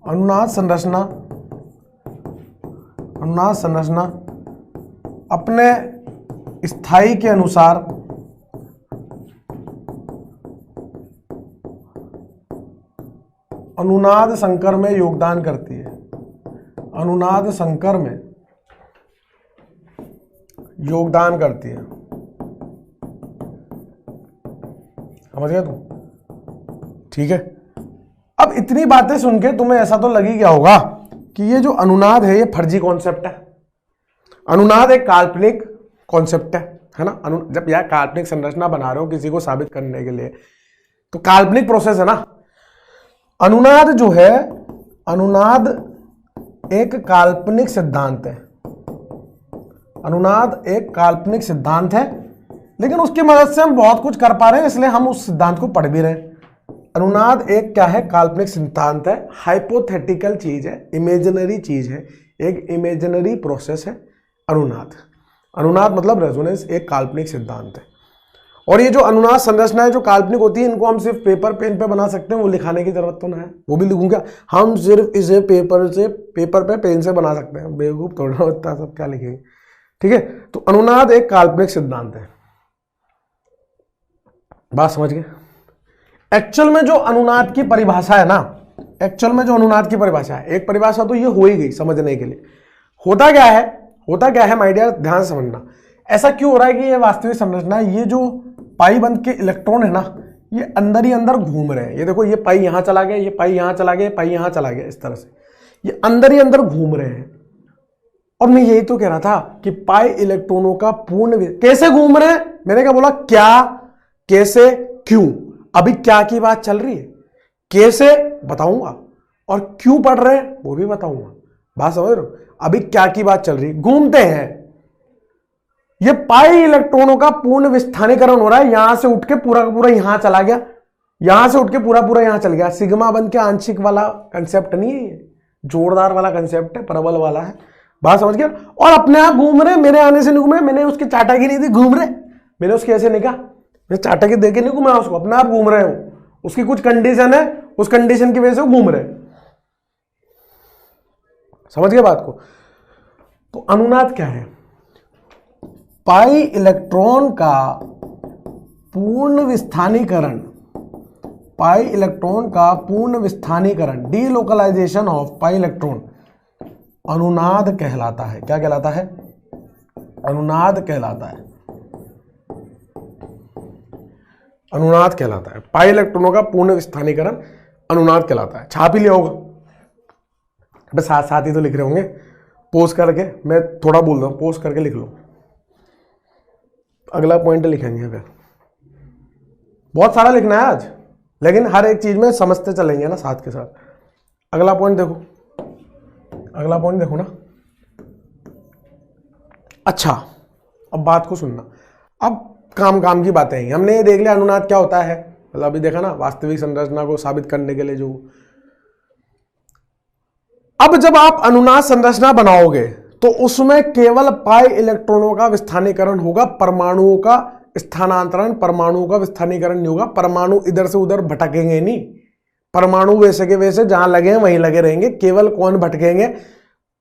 अनुनाद संरचना अपने स्थायी के अनुसार अनुनाद संकर में योगदान करती है। अनुनाद संकर में योगदान करती है। समझ गए तुम? ठीक है। अब इतनी बातें सुन के तुम्हें ऐसा तो लग ही गया होगा कि ये जो अनुनाद है ये फर्जी कॉन्सेप्ट है। अनुनाद एक काल्पनिक कॉन्सेप्ट है ना। जब यह काल्पनिक संरचना बना रहे हो किसी को साबित करने के लिए तो काल्पनिक प्रोसेस है ना। अनुनाद जो है, अनुनाद एक काल्पनिक सिद्धांत है। अनुनाद एक काल्पनिक सिद्धांत है, लेकिन उसकी मदद से हम बहुत कुछ कर पा रहे हैं, इसलिए हम उस सिद्धांत को पढ़ भी रहे हैं। अनुनाद एक क्या है? काल्पनिक सिद्धांत है, हाइपोथेटिकल चीज है, इमेजिनरी चीज है, एक इमेजिनरी प्रोसेस है अनुनाद। अनुनाद मतलब रेजोनेंस एक काल्पनिक सिद्धांत है। और ये जो अनुनाद संरचना है जो काल्पनिक होती है, इनको हम सिर्फ पेपर पेन पे बना सकते हैं, वो लिखाने की जरूरत तो ना है। वो भी लिखूंगा, हम सिर्फ इसे पेपर पे पेन से बना सकते हैं। बेवकूफ थोड़ा होता है, सब क्या लिखेंगे। ठीक है, तो अनुनाद एक काल्पनिक सिद्धांत है। बात समझ गए? एक्चुअल में जो अनुनाद की परिभाषा है ना, एक्चुअल में जो अनुनाद की परिभाषा है, एक परिभाषा तो ये हो ही गई समझने के लिए। होता क्या है, होता क्या है माय डियर, ध्यान से समझना। ऐसा क्यों हो रहा है कि ये वास्तविक संरचना है, ये जो पाई बंद के इलेक्ट्रॉन है ना, ये अंदर ही अंदर घूम रहे हैं। ये देखो, ये पाई यहां चला गया, ये पाई यहां चला गया, ये पाई यहां चला गया, इस तरह से ये अंदर ही अंदर घूम रहे हैं। और मैं यही तो कह रहा था कि पाई इलेक्ट्रॉनों का पूर्ण कैसे घूम रहे हैं। मैंने क्या बोला? क्या, कैसे, क्यों। अभी क्या की बात चल रही है, कैसे बताऊंगा, और क्यों पढ़ रहे हैं वो भी बताऊंगा। बात समझ रहे हो? अभी क्या की बात चल रही है, घूमते हैं। ये पाई इलेक्ट्रॉनों का पूर्ण विस्थानीकरण हो रहा है। यहां से उठ के पूरा का पूरा यहां चला गया, यहां से उठ के पूरा पूरा यहां चल गया। सिग्मा बंद के आंशिक वाला कंसेप्ट नहीं है, ये जोरदार वाला कंसेप्ट है, प्रबल वाला है। बात समझ गया? और अपने आप घूम रहे, मेरे आने से नहीं घूम रहे, मैंने उसकी चाटा की नहीं थी, घूम रहे। मैंने उसकी ऐसे नहीं कहा, मैं चाटा की देके नहीं घूमा उसको, अपने आप घूम रहे हो। उसकी कुछ कंडीशन है, उस कंडीशन की वजह से वो घूम रहे। समझ गए बात को? तो अनुनाद क्या है? पाई इलेक्ट्रॉन का पूर्ण विस्थानीकरण, पाई इलेक्ट्रॉन का पूर्ण विस्थानीकरण, डीलोकलाइजेशन ऑफ पाई इलेक्ट्रॉन अनुनाद कहलाता है। क्या कहलाता है? अनुनाद कहलाता है। अनुनाद कहलाता है। पाई इलेक्ट्रॉनों का पूर्ण विस्थानीकरण अनुनाद कहलाता है। छाप ही लिया होगा, बस साथ साथ ही तो लिख रहे होंगे। पोज करके मैं थोड़ा बोल रहा हूं, पोज करके लिख लो। अगला पॉइंट लिखेंगे, फिर बहुत सारा लिखना है आज, लेकिन हर एक चीज में समझते चलेंगे ना साथ के साथ। अगला पॉइंट देखो, अगला पॉइंट देखो ना। अच्छा, अब बात को सुनना। अब काम काम की बातें हैं। हमने ये देख लिया अनुनाद क्या होता है, मतलब अभी देखा ना वास्तविक संरचना को साबित करने के लिए जो। अब जब आप अनुनाद संरचना बनाओगे तो उसमें केवल पाई इलेक्ट्रॉनों का विस्थानीकरण होगा, परमाणुओं का स्थानांतरण, परमाणुओं का विस्थानीकरण नहीं होगा। परमाणु इधर से उधर भटकेंगे नहीं, परमाणु वैसे के वैसे जहां लगे हैं वहीं लगे रहेंगे। केवल कौन भटकेंगे?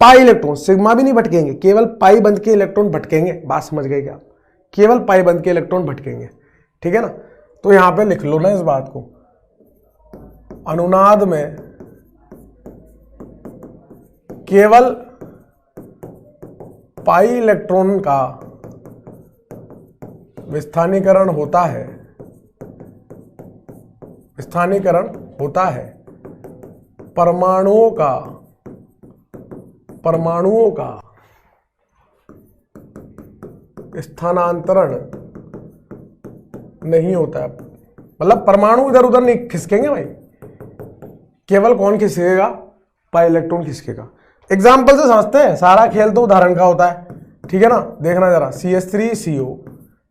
Pi electron. सिग्मा भी नहीं भटकेंगे, केवल पाई बंद के इलेक्ट्रॉन भटकेंगे। बात समझ गए क्या? केवल पाई बंद के इलेक्ट्रॉन भटकेंगे। ठीक है ना? तो यहां पे लिख लो ना इस बात को। अनुनाद में केवल पाई इलेक्ट्रॉन का विस्थानीकरण होता है, विस्थानीकरण होता है। परमाणुओं का स्थानांतरण नहीं होता है। मतलब परमाणु इधर उधर नहीं खिसकेंगे भाई, केवल कौन खिसकेगा? Pi electron खिसकेगा। एग्जाम्पल से समझते हैं, सारा खेल तो उदाहरण का होता है। ठीक है ना? देखना जरा, CH3CO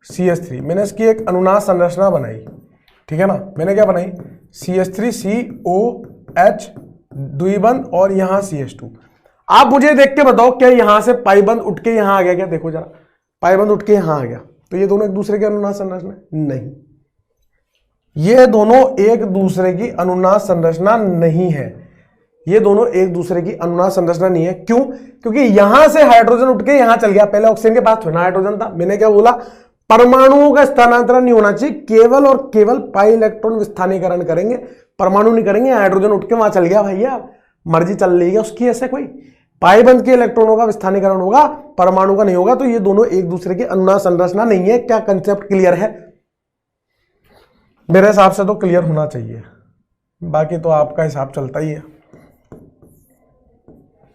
CH3, मैंने इसकी एक अनुनाद संरचना बनाई। ठीक है ना? मैंने क्या बनाई? CH3COH द्विबंध और यहां CH2। आप मुझे देख के बताओ क्या यहां से पाई बंद उठ के यहां आ गया क्या? देखो जरा, पाई बंद उठ के यहां आ गया, तो ये दोनों एक दूसरे की अनुनाद संरचना नहीं। ये दोनों एक दूसरे की अनुनाद संरचना नहीं है। ये दोनों एक दूसरे की अनुनाद संरचना नहीं है। क्यों? क्योंकि यहां से हाइड्रोजन उठ के यहां चल गया, पहले ऑक्सीजन के पास थोड़ा हाइड्रोजन था। मैंने क्या बोला? परमाणुओं का स्थानांतरण नहीं होना चाहिए, केवल और केवल पाई इलेक्ट्रॉन विस्थानीकरण करेंगे, परमाणु नहीं करेंगे। हाइड्रोजन उठ के वहां चल गया भैया, मर्जी चल रही है उसकी, ऐसे कोई पाई बंद के इलेक्ट्रॉनों का विस्थानीकरण होगा, परमाणु का नहीं होगा। तो ये दोनों एक दूसरे की अनुनाद संरचना नहीं है। क्या कंसेप्ट क्लियर है? मेरे हिसाब से तो क्लियर होना चाहिए। बाकी तो आपका हिसाब चलता ही है।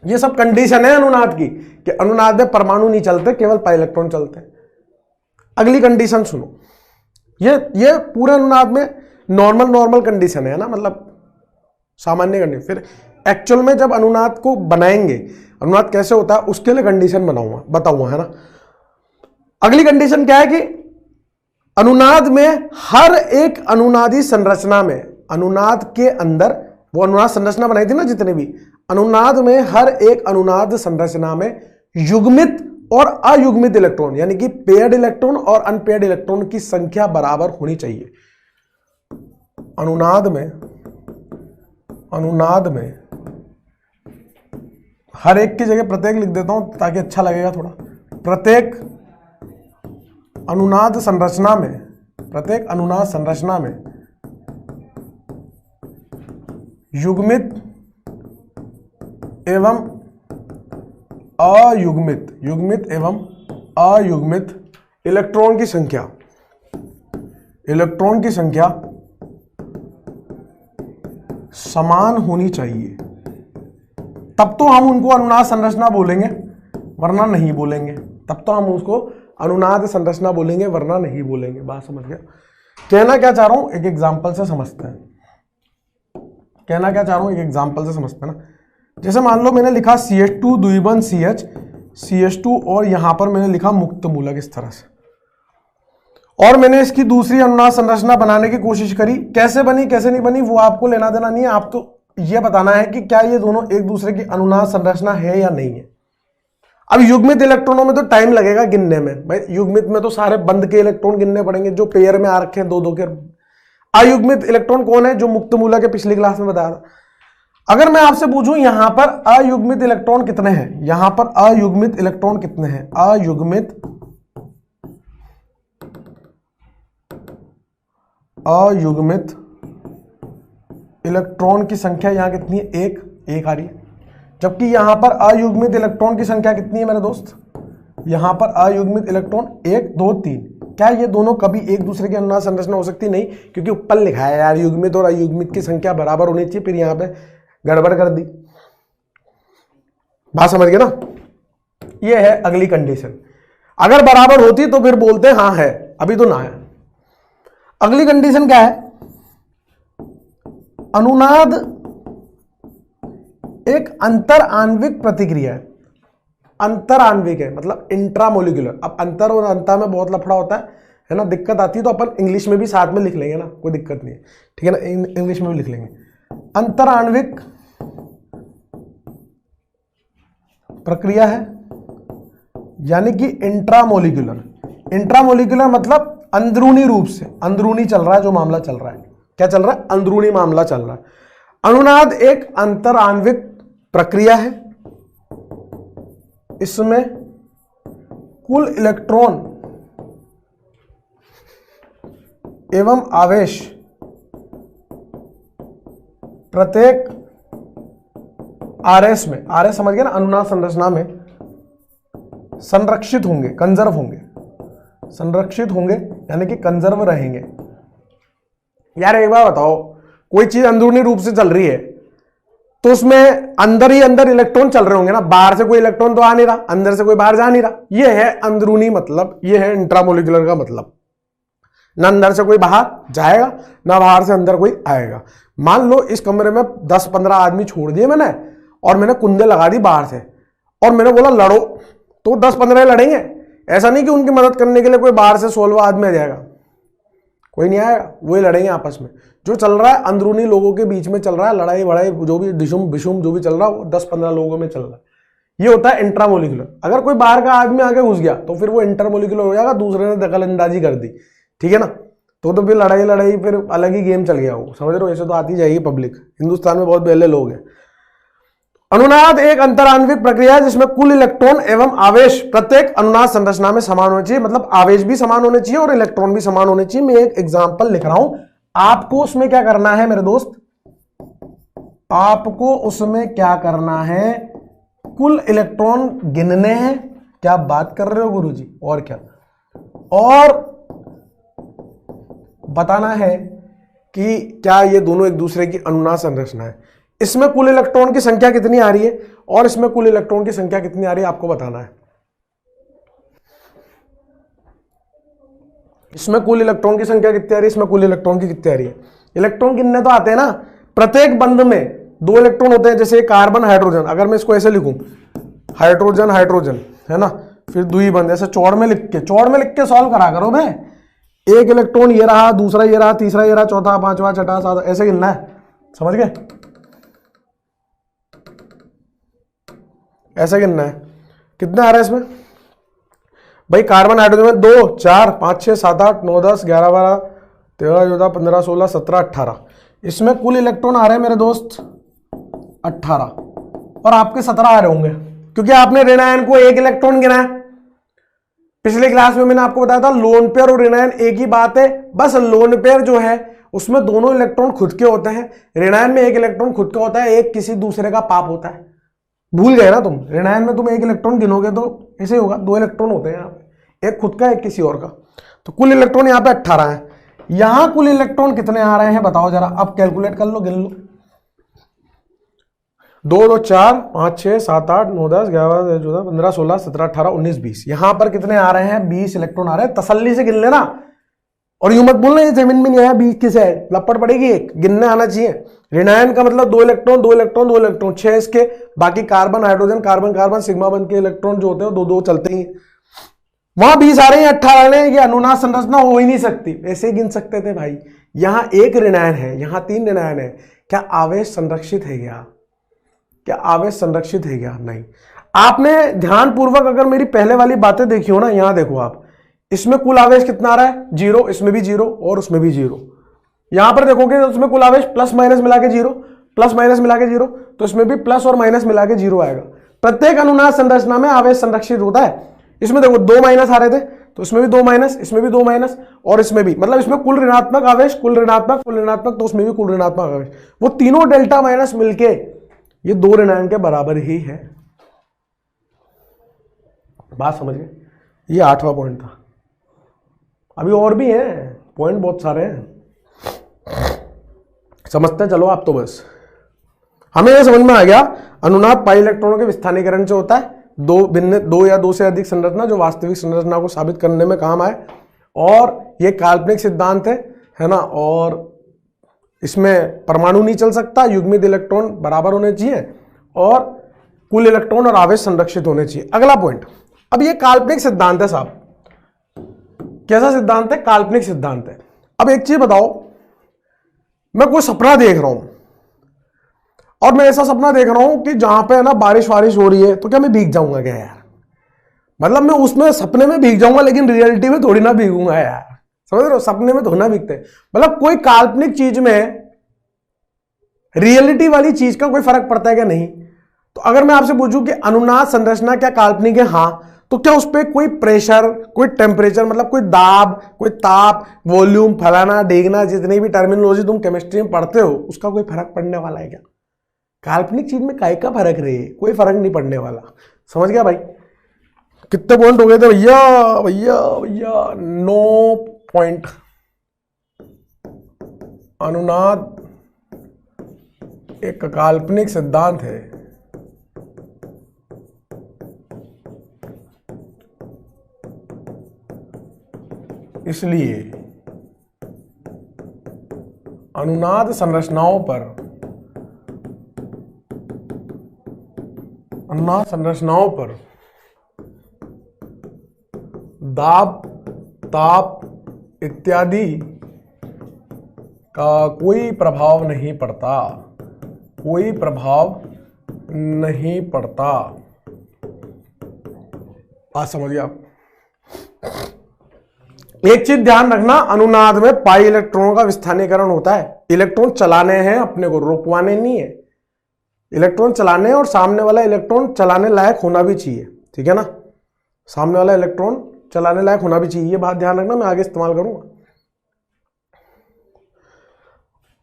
ये सब कंडीशन है अनुनाद की कि अनुनाद में परमाणु नहीं चलते, केवल पाई इलेक्ट्रॉन चलते हैं। अगली कंडीशन सुनो, ये पूरे अनुनाद में नॉर्मल कंडीशन है ना, मतलब सामान्य कंडीशन। फिर एक्चुअल में जब अनुनाद को बनाएंगे, अनुनाद कैसे होता है उसके लिए कंडीशन बताऊंगा, है ना। अगली कंडीशन क्या है कि अनुनाद में हर एक अनुनादी संरचना में, अनुनाद के अंदर वो अनुनाद संरचना बनाई थी ना जितने भी, अनुनाद में हर एक अनुनाद संरचना में युग्मित और अयुग्मित इलेक्ट्रॉन यानी कि पेयर्ड इलेक्ट्रॉन और अनपेयर्ड इलेक्ट्रॉन की संख्या बराबर होनी चाहिए। अनुनाद में हर एक की जगह प्रत्येक लिख देता हूं ताकि अच्छा लगेगा थोड़ा। प्रत्येक अनुनाद संरचना में युग्मित एवं अयुग्मित इलेक्ट्रॉन की संख्या समान होनी चाहिए, तब तो हम उनको अनुनाद संरचना बोलेंगे वरना नहीं बोलेंगे। अनुनाद संरचना बोलेंगे वरना नहीं बोलेंगे। बात समझ गया? कहना क्या चाह रहा हूं एक एग्जांपल से समझते हैं। ना, जैसे मान लो मैंने लिखा CH2 द्विबंध CH CH2 और यहां पर मैंने लिखा मुक्त मूलक इस तरह से, और मैंने इसकी दूसरी अनुनाद संरचना बनाने की कोशिश करी। कैसे बनी कैसे नहीं बनी वो आपको लेना देना नहीं है, आप तो ये बताना है कि क्या ये दोनों एक दूसरे की अनुनाद संरचना है या नहीं है। अब युग्मित इलेक्ट्रॉनों में तो टाइम लगेगा गिनने में भाई, युग्मित में तो सारे बंद के इलेक्ट्रॉन गिनने पड़ेंगे जो पेयर में आ रखे हैं, दो के। अयुग्मित इलेक्ट्रॉन कौन है? जो मुक्त मूलक के पिछली क्लास में बताया था। अगर मैं आपसे पूछूं यहां पर अयुग्मित इलेक्ट्रॉन कितने हैं, यहां पर अयुग्मित इलेक्ट्रॉन कितने हैं, अयुग्मित इलेक्ट्रॉन की संख्या यहां कितनी है? एक आ रही है। जबकि यहां पर अयुग्मित इलेक्ट्रॉन की संख्या कितनी है मेरे दोस्त? यहां पर अयुग्मित इलेक्ट्रॉन 1 2 3। क्या ये दोनों कभी एक दूसरे की अनुनाद संरचना हो सकती? नहीं, क्योंकि ऊपर लिखा है यार युग्मित और अयुग्मित की संख्या बराबर होनी चाहिए, फिर यहां पे गड़बड़ कर दी। बात समझ गए ना? ये है अगली कंडीशन। अगर बराबर होती तो फिर बोलते हाँ है, अभी तो ना है। अगली कंडीशन क्या है? अनुनाद एक अंतर आणविक प्रतिक्रिया है। अंतर आणविक है मतलब इंट्रामोलिकुलर। अब अंतर और अंता में बहुत लफड़ा होता है ना, दिक्कत आती है तो अपन इंग्लिश में भी साथ में लिख लेंगे ना, कोई दिक्कत नहीं है, ठीक है ना, इंग्लिश में भी लिख लेंगे। अंतर आणविक प्रक्रिया है यानी कि इंट्रामोलिकुलर। इंट्रामोलिकुलर मतलब अंदरूनी रूप से, अंदरूनी चल रहा है जो मामला चल रहा है। क्या चल रहा है? अंदरूनी मामला चल रहा है। अनुनाद एक अंतर आणविक प्रक्रिया है, इसमें कुल इलेक्ट्रॉन एवं आवेश प्रत्येक आरएस में, आरएस समझ गए ना, अनुनाद संरचना में संरक्षित होंगे, कंजर्व होंगे, संरक्षित होंगे यानी कि कंजर्व रहेंगे। यार एक बार बताओ, कोई चीज अंदरूनी रूप से चल रही है तो उसमें अंदर ही अंदर इलेक्ट्रॉन चल रहे होंगे ना, बाहर से कोई इलेक्ट्रॉन तो आ नहीं रहा, अंदर से कोई बाहर जा नहीं रहा। ये है अंदरूनी मतलब, ये है इंट्रामोलिकुलर का मतलब। ना अंदर से कोई बाहर जाएगा ना बाहर से अंदर कोई आएगा। मान लो इस कमरे में 10-15 आदमी छोड़ दिए मैंने और मैंने कुंडे लगा दी बाहर से और मैंने बोला लड़ो, तो 10-15 लड़ेंगे। ऐसा नहीं कि उनकी मदद करने के लिए कोई बाहर से 16वां आदमी आ जाएगा, कोई नहीं आएगा, वही लड़ेंगे आपस में। जो चल रहा है अंदरूनी लोगों के बीच में चल रहा है, लड़ाई वड़ाई जो भी डिशुम बिशुम जो भी चल रहा है वो 10-15 लोगों में चल रहा है। ये होता है इंट्रामोलिकुलर। अगर कोई बाहर का आदमी आके घुस गया तो फिर वो इंटरमोलिकुलर हो जाएगा, दूसरे ने दखल अंदाजी कर दी, ठीक है ना, तो फिर लड़ाई फिर अलग ही गेम चल गया वो, समझ रहे हो। ऐसे तो आती जाएगी पब्लिक, हिंदुस्तान में बहुत पहले लोग हैं। अनुनाद एक अंतरान्विक प्रक्रिया है जिसमें कुल इलेक्ट्रॉन एवं आवेश प्रत्येक अनुनाद संरचना में समान होने चाहिए, मतलब आवेश भी समान होने चाहिए और इलेक्ट्रॉन भी समान होने चाहिए। मैं एक एग्जांपल लिख रहा हूं, आपको उसमें क्या करना है मेरे दोस्त, आपको उसमें क्या करना है, कुल इलेक्ट्रॉन गिनने हैं। क्या बात कर रहे हो गुरुजी, और क्या, और बताना है कि क्या ये दोनों एक दूसरे की अनुनाद संरचना है। इसमें कुल इलेक्ट्रॉन की संख्या कितनी आ रही है और इसमें कुल इलेक्ट्रॉन की संख्या कितनी आ रही है आपको बताना है। इसमें कुल इलेक्ट्रॉन की संख्या कितनी आ रही है, इसमें कुल इलेक्ट्रॉन की कितनी आ रही है। इलेक्ट्रॉन कितने तो आते हैं ना, प्रत्येक बंध में 2 इलेक्ट्रॉन होते हैं, जैसे कार्बन हाइड्रोजन, अगर मैं इसको ऐसे लिखूं हाइड्रोजन हाइड्रोजन है ना, फिर द्वि बंध, ऐसे चौड़ में लिख के सॉल्व करा करो भाई। एक इलेक्ट्रॉन ये रहा, दूसरा ये रहा, तीसरा ये रहा, चौथा, पांचवा, छठा, सातवां, ऐसे गिनना है, समझ गए, ऐसे गिनना है। कितने आ रहा है इसमें भाई, कार्बन हाइड्रोजन में 2 4 5 6 7 8 9 10 11 12 13 14 15 16 17 18, इसमें कुल इलेक्ट्रॉन आ रहे हैं मेरे दोस्त 18 और आपके 17 आ रहे होंगे, क्योंकि आपने ऋणायन को एक इलेक्ट्रॉन गिना है। पिछले क्लास में मैंने आपको बताया था लोन पेयर और ऋणायन एक ही बात है, बस लोन पेयर जो है उसमें दोनों इलेक्ट्रॉन खुद के होते हैं, ऋणायन में एक इलेक्ट्रॉन खुद का होता है, एक किसी दूसरे का पाप होता है। भूल गए ना तुम, ऋणायन में तुम एक इलेक्ट्रॉन गिनोगे तो ऐसे होगा, 2 इलेक्ट्रॉन होते हैं यहाँ पे, एक खुद का एक किसी और का। तो कुल इलेक्ट्रॉन यहाँ पे 18 है। यहां कुल इलेक्ट्रॉन कितने आ रहे हैं बताओ जरा, अब कैलकुलेट कर लो, गिन लो। 2 2 4 5 6 7 8 9 10 11 14 15 16 17 18 19 20, यहां पर कितने आ रहे हैं, 20 इलेक्ट्रॉन आ रहे हैं। तसल्ली से गिन लेना और यूं मत बोलना ये जमीन में नहीं आया, 20 किसे है, लपड़ पड़ेगी, एक गिनने आना चाहिए। ऋणायन का मतलब 2 इलेक्ट्रॉन 2 इलेक्ट्रॉन 2 इलेक्ट्रॉन, 6 इसके, बाकी carbon hydrogen carbon carbon sigma बंध के इलेक्ट्रॉन जो होते हैं 2 2 चलते ही। वहां 20 आ रहे हैं, 18 आ रहे हैं, ये अनुनाद संरचना हो ही नहीं सकती, ऐसे ही गिन सकते थे भाई। यहां एक ऋणायन है, यहां 3 ऋणायन है, क्या आवेश संरक्षित है क्या, क्या आवेश संरक्षित है क्या, नहीं। आपने ध्यानपूर्वक अगर मेरी पहले वाली बातें देखी हो ना, यहां देखो आप, इसमें कुल आवेश कितना आ रहा है 0, इसमें भी 0 और उसमें भी 0। यहां पर देखोगे तो उसमें कुल आवेश प्लस माइनस मिला के 0, प्लस माइनस मिला के 0, तो इसमें भी प्लस और माइनस मिला के 0 आएगा। प्रत्येक अनुनाद संरचना में आवेश संरक्षित होता है। इसमें देखो 2 माइनस आ रहे थे, तो इसमें भी 2 माइनस, इसमें भी 2 माइनस और इसमें भी, मतलब इसमें कुल ऋणात्मक आवेश, कुल ऋणात्मक, कुल ऋणात्मक, तो उसमें भी कुल ऋणात्मक आवेश, वो तीनों डेल्टा माइनस मिलके ये 2 ऋणायन के बराबर ही है। बात समझ गए, ये 8वां पॉइंट था। अभी और भी हैं पॉइंट, बहुत सारे हैं, समझते चलो आप। तो बस हमें यह समझ में आ गया, अनुनाद पाई इलेक्ट्रॉनों के विस्थानीकरण से होता है, 2 या 2 से अधिक संरचना जो वास्तविक संरचना को साबित करने में काम आए, और ये काल्पनिक सिद्धांत है ना, और इसमें परमाणु नहीं चल सकता, युग्मित इलेक्ट्रॉन बराबर होने चाहिए और कुल इलेक्ट्रॉन और आवेश संरक्षित होने चाहिए। अगला पॉइंट, अब ये काल्पनिक सिद्धांत है साहब, कैसा सिद्धांत है, काल्पनिक सिद्धांत है। अब एक चीज बताओ, मैं कोई सपना देख रहा हूं और मैं ऐसा सपना देख रहा हूं कि जहां पे है ना बारिश वारिश हो रही है, तो क्या मैं भीग जाऊंगा क्या यार, मतलब मैं उसमें सपने में भीग जाऊंगा, लेकिन रियलिटी में थोड़ी ना भीगूंगा यार, समझ रहे हो, सपने में थोड़ी ना भीगते, मतलब कोई काल्पनिक चीज में रियलिटी वाली चीज का कोई फर्क पड़ता है क्या, नहीं। तो अगर मैं आपसे पूछूं कि अनुनाद संरचना क्या काल्पनिक है, हाँ, तो क्या उस पर कोई प्रेशर, कोई टेम्परेचर, मतलब कोई दाब, कोई ताप, वॉल्यूम, फलाना ढीगना, जितनी भी टर्मिनोलॉजी तुम केमिस्ट्री में पढ़ते हो, उसका कोई फर्क पड़ने वाला है क्या। काल्पनिक चीज में काय का फर्क रहे, कोई फर्क नहीं पड़ने वाला। समझ गया भाई, कितने पॉइंट हो गए थे भैया भैया भैया, 9 पॉइंट। अनुनाद एक काल्पनिक सिद्धांत है, इसलिए अनुनाद संरचनाओं पर दाब, ताप इत्यादि का कोई प्रभाव नहीं पड़ता, कोई प्रभाव नहीं पड़ता। आज समझिए आप। एक चीज ध्यान रखना, अनुनाद में पाई इलेक्ट्रॉनों का विस्थानीकरण होता है। इलेक्ट्रॉन चलाने हैं, अपने को रोकवाने नहीं है। इलेक्ट्रॉन चलाने और सामने वाला इलेक्ट्रॉन चलाने लायक होना भी चाहिए, ठीक है ना, सामने वाला इलेक्ट्रॉन चलाने लायक होना भी चाहिए, ये बात ध्यान रखना, मैं आगे इस्तेमाल करूंगा।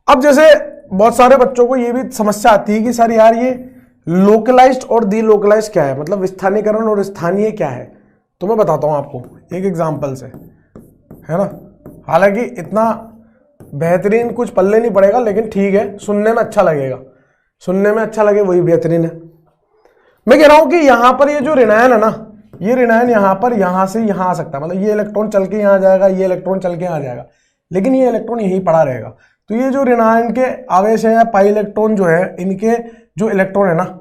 अब जैसे बहुत सारे बच्चों को ये भी समस्या आती है कि सर यार ये लोकलाइज्ड और डी लोकलाइज्ड क्या है, मतलब विस्थानीकरण और स्थानीय क्या है। तो मैं बताता हूं आपको एक एग्जांपल से, है ना, हालांकि इतना बेहतरीन कुछ पल्ले नहीं पड़ेगा, लेकिन ठीक है, सुनने में अच्छा लगेगा, सुनने में अच्छा लगे वही बेहतरीन है। मैं कह रहा हूं कि यहां पर ये जो ऋणायन है ना, ये ऋणायन यहां पर यहां से यहां आ सकता है, मतलब ये इलेक्ट्रॉन चल के यहां जाएगा, ये इलेक्ट्रॉन चल के यहां जाएगा, लेकिन ये इलेक्ट्रॉन यहीं पड़ा रहेगा। तो ये जो ऋणायन के आवेश है या पाई इलेक्ट्रॉन जो है, इनके जो इलेक्ट्रॉन है ना,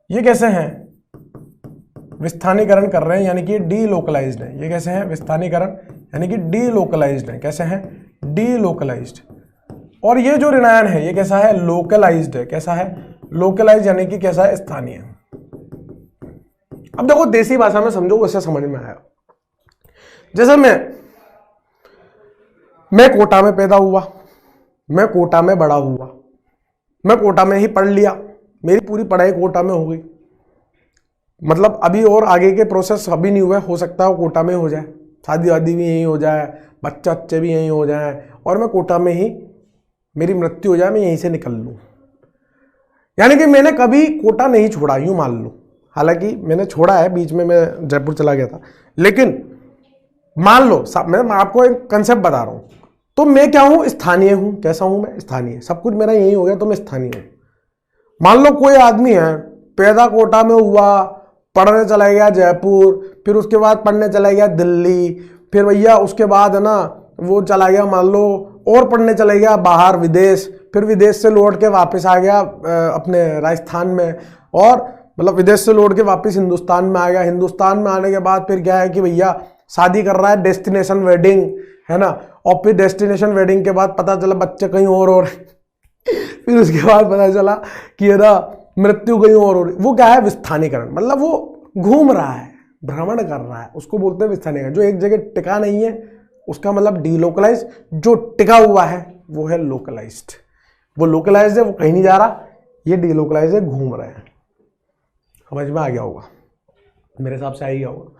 ये कैसे हैं, विस्थानीकरण कर रहे हैं, यानी कि डीलोकलाइज्ड है। ये कैसे हैं, विस्थानीकरण यानी कि डीलोकलाइज्ड है। कैसे हैं, डीलोकलाइज्ड। और ये जो ऋणायन है ये कैसा है, लोकलाइज्ड है। कैसा है, लोकलाइज्ड यानी कि कैसा है, स्थानीय। अब देखो देसी भाषा में समझो, वैसे समझ में आया। जैसे मैं कोटा में पैदा हुआ, मैं कोटा में बड़ा हुआ, मैं कोटा में ही पढ़ लिया, मेरी पूरी पढ़ाई कोटा में हो गई, मतलब अभी और आगे के प्रोसेस अभी नहीं हुआ, हो सकता है वो कोटा में हो जाए, शादी वादी भी यहीं हो जाए, बच्चे भी यहीं हो जाए, और मैं कोटा में ही मेरी मृत्यु हो जाए, मैं यहीं से निकल लूँ। यानी कि मैंने कभी कोटा नहीं छोड़ा, यूँ मान लो। हालांकि मैंने छोड़ा है, बीच में मैं जयपुर चला गया था, लेकिन मान लो मैं आपको एक कंसेप्ट बता रहा हूँ। तो मैं क्या हूँ, स्थानीय हूँ। कैसा हूँ मैं, स्थानीय। सब कुछ मेरा यही हो गया तो मैं स्थानीय हूँ। मान लो कोई आदमी है, पैदा कोटा में हुआ, पढ़ने चला गया जयपुर, फिर उसके बाद पढ़ने चला गया दिल्ली, फिर भैया उसके बाद है ना वो चला गया मान लो और पढ़ने चला गया बाहर विदेश, फिर विदेश से लौट के वापस आ गया अपने राजस्थान में, और मतलब विदेश से लौट के वापस हिंदुस्तान में आ गया। हिंदुस्तान में आने के बाद फिर क्या है कि भैया शादी कर रहा है, डेस्टिनेशन वेडिंग है ना, और फिर डेस्टिनेशन वेडिंग के बाद पता चला बच्चे कहीं और फिर उसके बाद पता चला कि है ना मृत्यु कहीं और हो रही। वो क्या है, विस्थानीकरण। मतलब वो घूम रहा है, भ्रमण कर रहा है, उसको बोलते हैं विस्थानीकरण। जो एक जगह टिका नहीं है उसका मतलब डीलोकलाइज, जो टिका हुआ है वो है लोकलाइज्ड। वो लोकलाइज्ड है, वो कहीं नहीं जा रहा, ये डीलोकलाइज है, घूम रहे हैं। समझ में आ गया होगा, मेरे हिसाब से आ ही गया होगा।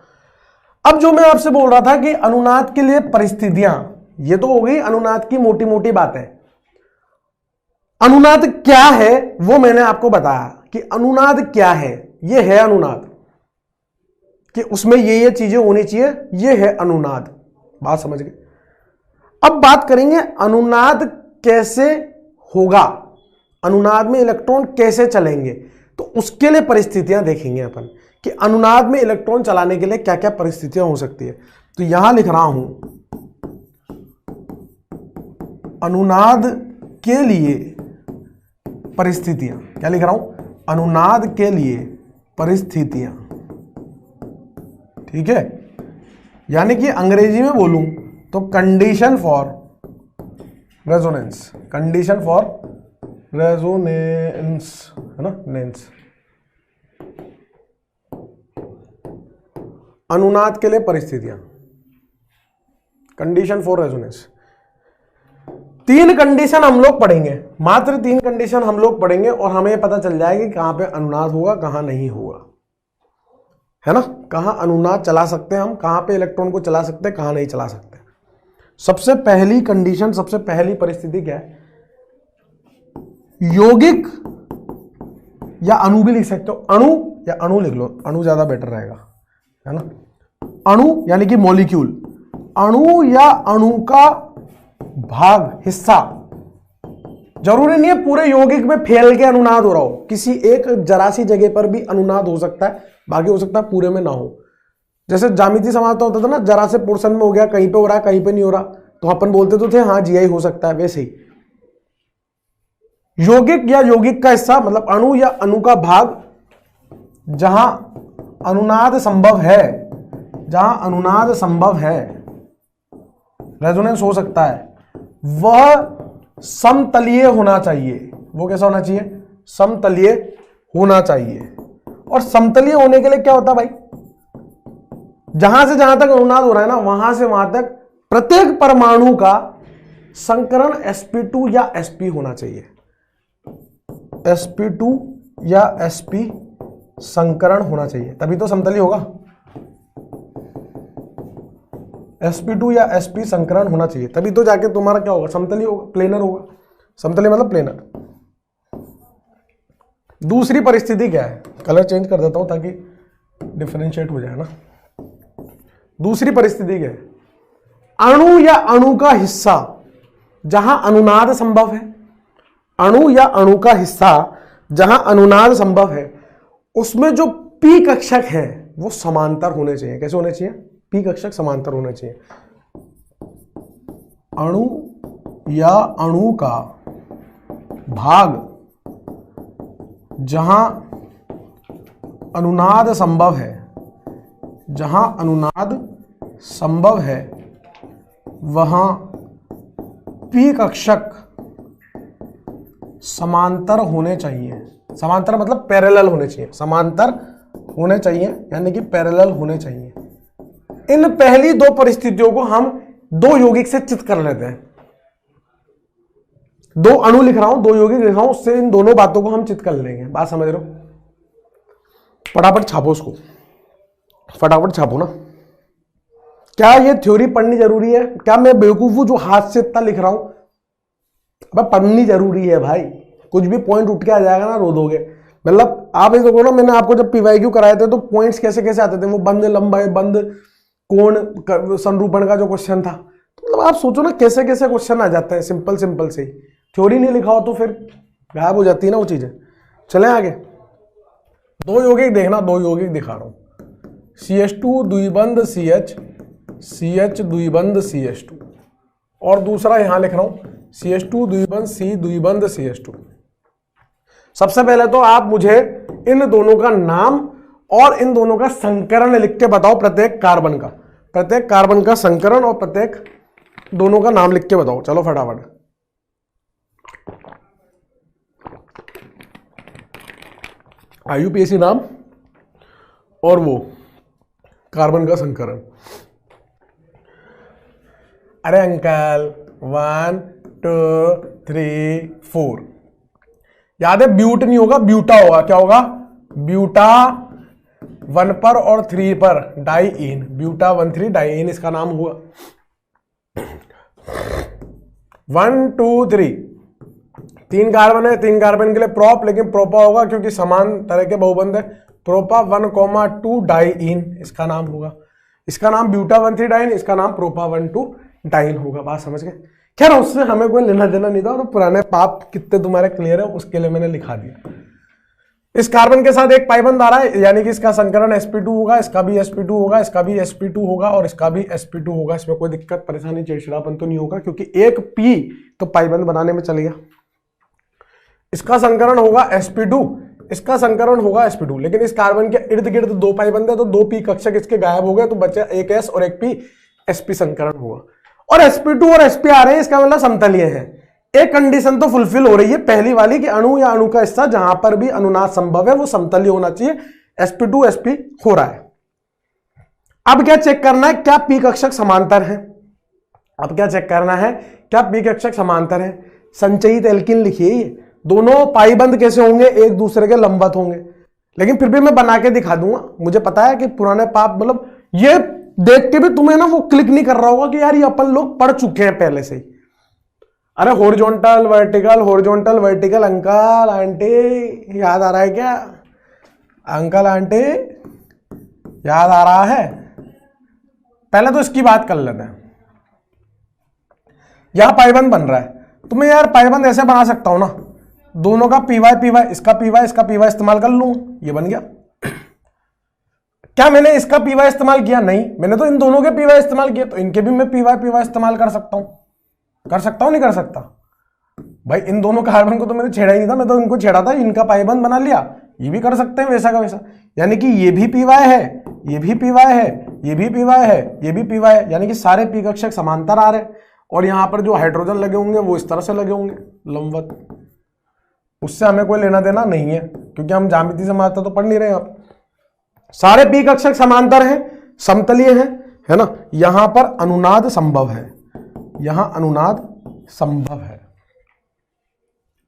अब जो मैं आपसे बोल रहा था कि अनुनाद के लिए परिस्थितियां, ये तो हो गई अनुनाद की मोटी मोटी बातें। अनुनाद क्या है वो मैंने आपको बताया कि अनुनाद क्या है। ये है अनुनाद, कि उसमें ये चीजें होनी चाहिए, ये है अनुनाद। बात समझ गए। अब बात करेंगे अनुनाद कैसे होगा, अनुनाद में इलेक्ट्रॉन कैसे चलेंगे। तो उसके लिए परिस्थितियां देखेंगे अपन कि अनुनाद में इलेक्ट्रॉन चलाने के लिए क्या क्या परिस्थितियां हो सकती है। तो यहां लिख रहा हूं अनुनाद के लिए परिस्थितियां। क्या लिख रहा हूं, अनुनाद के लिए परिस्थितियां। ठीक है, यानी कि अंग्रेजी में बोलूं तो condition for resonance, condition for resonance है ना, नेंस। अनुनाद के लिए परिस्थितियां, कंडीशन फॉर रेजोनेंस। 3 कंडीशन हम लोग पढ़ेंगे, मात्र 3 कंडीशन हम लोग पढ़ेंगे, और हमें पता चल जाएगा कि कहां पे अनुनाद होगा, कहां नहीं होगा, है ना। कहां अनुनाद चला सकते हैं हम, कहां पे इलेक्ट्रॉन को चला सकते हैं, कहां नहीं चला सकते। सबसे पहली कंडीशन, सबसे पहली परिस्थिति क्या है, यौगिक या अणु भी लिख सकते हो, अणु या अणु लिख लो, अणु ज्यादा बेटर रहेगा, है ना। अणु यानी कि मॉलिक्यूल, अणु या अणु का भाग, हिस्सा। जरूरी नहीं है पूरे यौगिक में फैल के अनुनाद हो रहा हो, किसी एक जरा सी जगह पर भी अनुनाद हो सकता है, बाकी हो सकता है पूरे में ना हो। जैसे ज्यामिति समानता होता था ना, जरा से पोर्शन में हो गया, कहीं पे हो रहा है कहीं पे नहीं हो रहा, तो अपन बोलते तो थे हाँ जीआई हो सकता है। वैसे ही यौगिक या यौगिक का हिस्सा मतलब अणु या अणु का भाग, जहां अनुनाद संभव है, जहां अनुनाद संभव है, रेजोनेंस हो सकता है, वह समतलीय होना चाहिए। वो कैसा होना चाहिए, समतलीय होना चाहिए। और समतलीय होने के लिए क्या होता है भाई, जहां से जहां तक अनुनाद हो रहा है ना, वहां से वहां तक प्रत्येक परमाणु का संकरण sp2 या sp होना चाहिए, sp2 या sp संकरण होना चाहिए, तभी तो समतलीय होगा। sp2 या sp संकरण होना चाहिए, तभी तो जाके तुम्हारा क्या होगा, समतलीय होगा, प्लेनर होगा। समतलीय मतलब प्लेनर। दूसरी परिस्थिति क्या है, कलर चेंज कर देता हूं ताकि डिफरेंशिएट हो जाए ना। दूसरी परिस्थिति क्या है, अणु या अणु का हिस्सा जहां अनुनाद संभव है, अणु या अणु का हिस्सा जहां अनुनाद संभव है, उसमें जो पी कक्षक है वो समांतर होने चाहिए। कैसे होने चाहिए? पी कक्षक समांतर होने चाहिए। अणु या अणु का भाग जहां अनुनाद संभव है, जहां अनुनाद संभव है, वहां पी कक्षक समांतर होने चाहिए। समांतर मतलब पैरेलल होने चाहिए, समांतर होने चाहिए यानी कि पैरेलल होने चाहिए। इन पहली दो परिस्थितियों को हम दो यौगिक से चित कर लेते हैं। दो अणु लिख रहा हूं, दो यौगिक लिख रहा हूं, उससे इन दोनों बातों को हम चित कर लेंगे। बात समझ रहे हो? फटाफट छापो उसको, फटाफट छापो ना। क्या ये थ्योरी पढ़नी जरूरी है? क्या मैं बेवकूफ हूं जो हाथ से इतना लिख रहा हूं? अब पढ़नी जरूरी है भाई, कुछ भी पॉइंट उठ के आ जाएगा ना रो दोगे। मतलब आप ये देखो ना, मैंने आपको जब पीवाईक्यू कराए थे तो पॉइंट्स कैसे कैसे आते थे, वो बंद लंबाई, बंद कोण, संरूपण का जो क्वेश्चन था, तो मतलब आप सोचो ना कैसे कैसे क्वेश्चन आ जाते हैं सिंपल सिंपल से। थ्योरी नहीं लिखा हो तो फिर गायब हो जाती है ना वो चीजें। चलें आगे। दो यौगिक देखना, दो यौगिक दिखा रहा हूं। CH2 द्विबंध CH, CH द्विबंध CH2, और दूसरा यहां लिख रहा हूं CH2 द्विबंध C द्विबंध CH2। सबसे पहले तो आप मुझे इन दोनों का नाम और इन दोनों का संकरण लिख के बताओ, प्रत्येक कार्बन का, प्रत्येक कार्बन का संकरण और प्रत्येक दोनों का नाम लिख के बताओ। चलो फटाफट। IUPAC नाम और वो कार्बन का संकरण। अरे अंकल 1 2 3 4 याद है? ब्यूट नहीं होगा, ब्यूटा होगा। क्या होगा? ब्यूटा 1 पर और 3 पर डाइईन, ब्यूटा 1,3 डाइईन इसका नाम हुआ। 1 2 3 तीन कार्बन है, तीन कार्बन के लिए प्रोप, लेकिन प्रोपा होगा क्योंकि समान तरह के बहुबंध है। प्रोपा 1,2 डाइईन इसका नाम होगा। इसका नाम ब्यूटा 1,3 डाइईन, इसका नाम प्रोपा 1,2 डाइईन होगा। बात समझ गए? खैर उससे हमें कोई लेना देना नहीं था, और पुराने पाप कितने तुम्हारे क्लियर है उसके लिए मैंने लिखा दिया। इस कार्बन के साथ एक पाइबंद आ रहा है, यानी कि इसका संकरण sp2 होगा, इसका भी sp2 होगा, इसका भी sp2 होगा और इसका भी sp2 होगा। इसमें कोई दिक्कत परेशानी चिड़चिड़ापन तो नहीं होगा क्योंकि एक p तो पाइबंद बनाने में चल गया। इसका संकरण होगा sp2, इसका संकरण होगा sp2, लेकिन इस कार्बन के इर्द गिर्द दो पाइबंद है तो दो p कक्षक इसके गायब हो गए, तो बचे एक s और एक p, sp संकरण होगा। और sp2 और sp आ रहे हैं, इसका मतलब समतलीय है। एक कंडीशन तो फुलफिल हो रही है पहली वाली कि अणु या अणु का हिस्सा जहां पर भी अनुनाद संभव है वो समतलीय होना चाहिए। sp2 sp हो रहा है। अब क्या चेक करना है? क्या p कक्षक समांतर है? अब क्या चेक करना है? क्या p कक्षक समांतर है? संचयित एल्किन लिखिए। दोनों पाइबंद कैसे होंगे? एक दूसरे के लंबवत होंगे, लेकिन फिर भी मैं बना के दिखा दूंगा। मुझे पता है कि पुराने पाप, मतलब ये देख के भी तुम्हें ना वो क्लिक नहीं कर रहा होगा कि यार ये अपन लोग पढ़ चुके हैं पहले से ही। अरे horizontal vertical, horizontal vertical, uncle aunty याद आ रहा है क्या? अंकल आंटी याद आ रहा है? पहले तो इसकी बात कर लेते हैं। यहां पाइबंद बन रहा है, तो मैं यार पाइबंद ऐसे बना सकता हूं ना, दोनों का पी वाई, इसका पी वाई इस्तेमाल कर लूं, ये बन गया। क्या मैंने इसका पी वाई इस्तेमाल किया? नहीं, मैंने तो इन दोनों के पी वाई इस्तेमाल किए, तो इनके भी मैं पी वाई इस्तेमाल कर सकता हूं। कर सकता हूं नहीं कर सकता? भाई इन दोनों कार्बन को तो मैंने छेड़ा ही नहीं था, मैं तो इनको छेड़ा था, इनका पाइबंद बना लिया। ये भी कर सकते हैं वैसा का वैसा, यानी कि ये भी पी वाई है, ये भी पी वाई है, ये भी पी वाई है, ये भी पी वाई है, यानी कि सारे पी कक्षक समांतर आ रहे हैं। और यहां पर जो हाइड्रोजन लगे होंगे वो इस तरह से लगे होंगे लंबवत। उससे हमें कोई लेना देना नहीं है क्योंकि हम ज्यामिति से मात्रा तो पढ़ नहीं रहे आप। सारे पी कक्षक समांतर हैं, समतलीय हैं, है ना। यहां पर अनुनाद संभव है, यहां अनुनाद संभव है।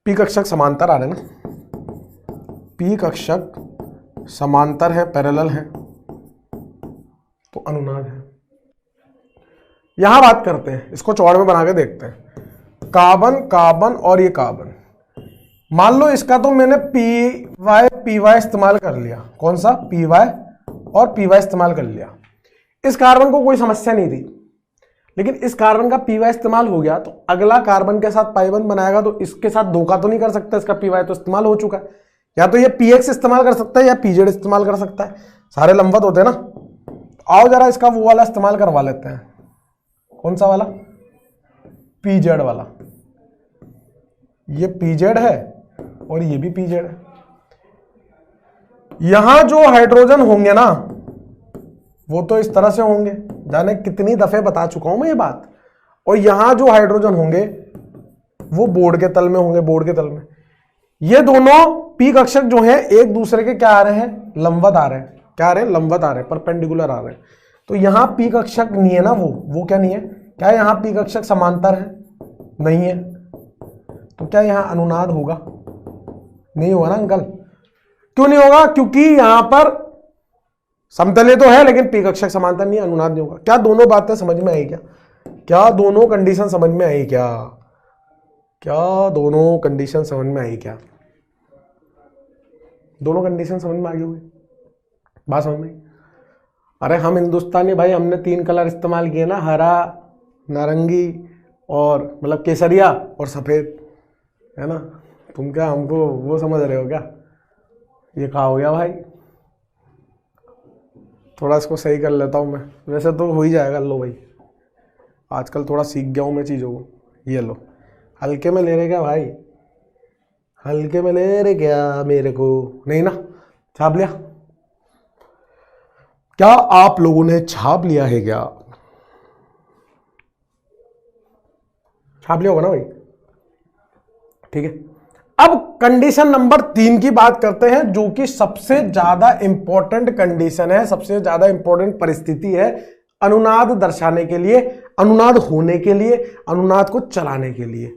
पी कक्षक समांतर आ रहे ना, पी कक्षक समांतर है, पैरेलल है, तो अनुनाद है। यहां बात करते हैं, इसको चौड़ में बना के देखते हैं। कार्बन कार्बन और ये कार्बन, मान लो इसका तो मैंने पी वाई इस्तेमाल कर लिया। कौन सा? पी वाई और पी वाई इस्तेमाल कर लिया। इस कार्बन को कोई समस्या नहीं थी, लेकिन इस कार्बन का पी वाई इस्तेमाल हो गया तो अगला कार्बन के साथ पाई बंद बनाएगा तो इसके साथ धोखा तो नहीं कर सकता, इसका पी वाई तो इस्तेमाल हो चुका है। या तो ये पी एक्स इस्तेमाल कर सकता है या पी जेड इस्तेमाल कर सकता है, सारे लंबवत होते हैं ना। आओ जरा इसका वो वाला इस्तेमाल करवा लेते हैं। कौन सा वाला? पी जेड वाला। ये पी जेड है और ये भी पी जेड है। यहां जो हाइड्रोजन होंगे ना वो तो इस तरह से होंगे, जाने कितनी दफे बता चुका हूं मैं ये बात। और यहां जो हाइड्रोजन होंगे वो बोर्ड के तल में होंगे, बोर्ड के तल में। ये दोनों पी कक्षक जो हैं एक दूसरे के क्या आ रहे हैं? लंबवत आ रहे हैं। क्या आ रहे हैं? लंबवत आ रहे हैं, परपेंडिकुलर आ रहे हैं। तो यहां पी कक्षक नहीं है ना, वो क्या नहीं है? क्या यहां पी कक्षक समांतर है? नहीं है। तो क्या यहां अनुनाद होगा? नहीं होगा ना अंकल। क्यों नहीं होगा? क्योंकि यहां पर समतलीय तो है लेकिन पी कक्षक समांतर नहीं, अनुनाद नहीं होगा। क्या दोनों बातें समझ में आई? क्या दोनों कंडीशन समझ में आई? क्या दोनों कंडीशन समझ में आई? क्या दोनों कंडीशन समझ में आ गई होगी? बात समझ में? अरे हम हिंदुस्तानी भाई, हमने 3 कलर इस्तेमाल किए ना, हरा, नारंगी और मतलब केसरिया और सफेद, है ना। तुम क्या हमको वो समझ रहे हो क्या? ये कहा हो गया भाई। थोड़ा इसको सही कर लेता हूँ मैं, वैसे तो हो ही जाएगा। लो भाई, आजकल थोड़ा सीख गया हूँ मैं चीज़ों को। ये लो, हल्के में ले रहे क्या भाई? हल्के में ले रहे क्या? मेरे को नहीं ना छाप लिया? क्या आप लोगों ने छाप लिया है? क्या छाप लिया होगा ना भाई? ठीक है। अब कंडीशन नंबर 3 की बात करते हैं, जो कि सबसे ज्यादा इंपॉर्टेंट कंडीशन है, सबसे ज्यादा इंपॉर्टेंट परिस्थिति है अनुनाद दर्शाने के लिए, अनुनाद होने के लिए, अनुनाद को चलाने के लिए।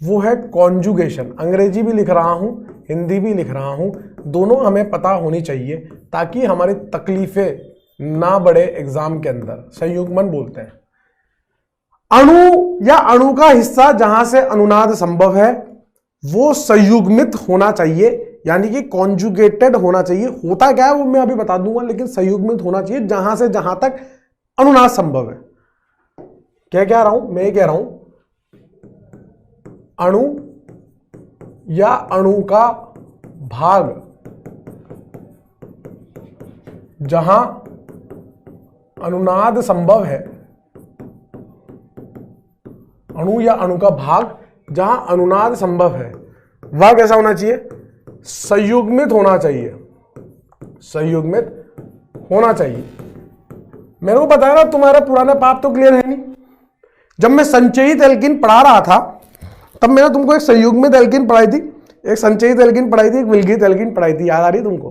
वो है कॉन्जुगेशन। अंग्रेजी भी लिख रहा हूं, हिंदी भी लिख रहा हूं, दोनों हमें पता होनी चाहिए ताकि हमारी तकलीफें ना बढ़े एग्जाम के अंदर। संयुग्मन बोलते हैं। अणु या अणु का हिस्सा जहां से अनुनाद संभव है वो संयुग्मित होना चाहिए, यानी कि कॉन्जुगेटेड होना चाहिए। होता क्या है वो मैं अभी बता दूंगा, लेकिन संयुग्मित होना चाहिए जहां से जहां तक अनुनाद संभव है। क्या कह रहा हूं मैं? ये कह रहा हूं अणु या अणु का भाग जहां अनुनाद संभव है, अणु या अणु का भाग जहां अनुनाद संभव है, वह कैसा होना चाहिए? संयुग्मित होना चाहिए। संयुग्मित होना चाहिए। मेरे को पता है ना, तुम्हारे पुराने पाप तो क्लियर है नहीं। जब मैं संचयित एल्कीन पढ़ा रहा था तब मैंने तुमको एक संयुग्मित एल्कीन पढ़ाई थी, एक संचयित एल्कीन पढ़ाई थी, एक विलगित एल्कीन पढ़ाई थी। याद आ रही तुमको?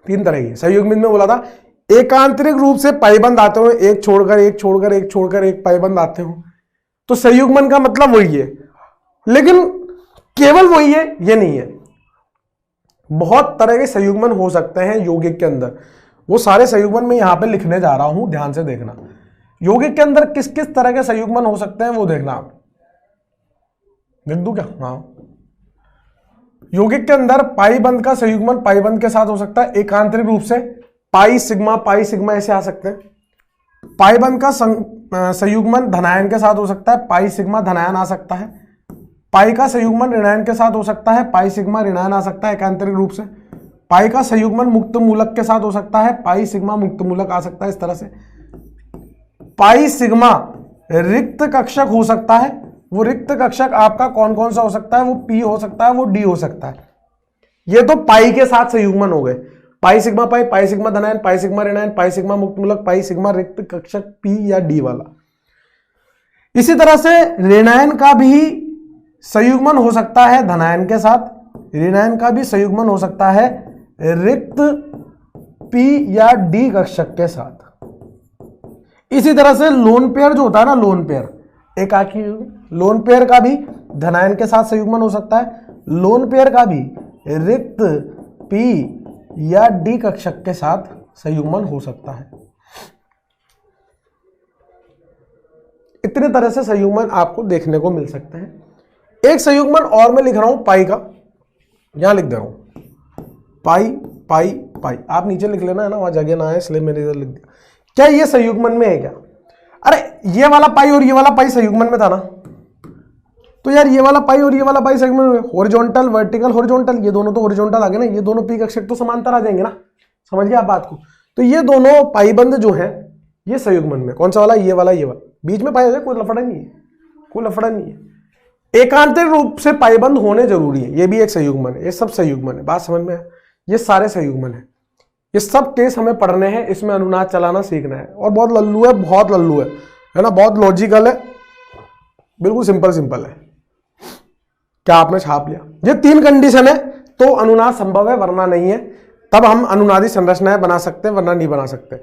3 तरह की। संयुग्मित में बोला था एकांतरिक रूप से पाइबंद आते हो, एक छोड़कर एक छोड़कर एक छोड़कर एक पाइबंद आते हो, तो संयुग्मन का मतलब वही है। लेकिन केवल वही है ये नहीं है, बहुत तरह के संयुग्मन हो सकते हैं यौगिक के अंदर। वो सारे संयुग्मन मैं यहां पे लिखने जा रहा हूं, ध्यान से देखना। यौगिक के अंदर किस किस तरह के संयुग्मन हो सकते हैं वो देखना आप। लिख दूं क्या? हाँ। यौगिक के अंदर पाई बंद का संयुग्मन पाई बंद के साथ हो सकता है एकांतरिक रूप से, पाई सिग्मा ऐसे आ सकते हैं। पाई बंद का संयुग्मन धनायन के साथ हो सकता है, पाई सिग्मा धनायन आ सकता है। पाई का संयुग्मन ऋणायन के साथ हो सकता है, पाई सिग्मा ऋणायन आ सकता है एकांतरिक रूप से। पाई का संयुग्मन मुक्त मूलक के साथ हो सकता है, पाई सिग्मा मुक्त मूलक आ सकता है इस तरह से। पाई सिग्मा रिक्त कक्षक हो सकता है, वो रिक्त कक्षक आपका कौन कौन सा हो सकता है? वो पी हो सकता है, वो डी हो सकता है। ये तो पाई के साथ संयुग्मन हो गए। Pi sigma pi, pi sigma धनायन, पाई सिग्मा ऋणायन, पाई सिग्मा मुक्त मूलक, पाई सिग्मा रिक्त कक्षक पी या डी वाला। इसी तरह से ऋणायन का भी संयुग्मन हो सकता है धनायन के साथ, ऋणायन का भी संयुग्मन हो सकता है रिक्त पी या डी कक्षक के साथ। इसी तरह से लोन पेयर जो होता है ना, लोन पेयर एकाकी, लोन पेयर का भी धनायन के साथ संयुग्मन हो सकता है, लोन पेयर का भी रिक्त पी या डी कक्षक के साथ संयुग्मन हो सकता है। इतने तरह से संयुग्मन आपको देखने को मिल सकते हैं। एक संयुग्मन और मैं लिख रहा हूं पाई का, यहां लिख दे रहा हूं पाई पाई पाई। आप नीचे लिख लेना, है ना, वहां जगह ना है इसलिए मैंने इधर लिख दिया। क्या ये संयुग्मन में है क्या? अरे ये वाला पाई और ये वाला पाई संयुग्मन में था ना, तो यार ये वाला पाई और ये वाला पाई संयुग्मन में, हॉरिजॉन्टल वर्टिकल हॉरिजॉन्टल, ये दोनों तो हॉरिजॉन्टल आ गए ना, ये दोनों पी कक्षक तो समांतर आ जाएंगे ना, समझ गए आप बात को। तो ये दोनों पाईबंद जो है ये संयुग्मन में, कौन सा वाला, ये वाला, ये वाला बीच में पाया जाए, कोई लफड़ा नहीं है, कोई लफड़ा नहीं है। एकांतर रूप से पाईबंद होने जरूरी है, ये भी एक संयुग्मन है, ये सब संयुग्मन है, बात समझ में है, ये सारे संयुग्मन है, ये सब केस हमें पढ़ने हैं, इसमें अनुनाद चलाना सीखना है। और बहुत लल्लू है, बहुत लल्लू है ना, बहुत लॉजिकल है, बिल्कुल सिंपल सिंपल है। क्या आपने छाप लिया? ये 3 कंडीशन है तो अनुनाद संभव है, वरना नहीं है। तब हम अनुनादी संरचनाएं बना सकते हैं, वरना नहीं बना सकते।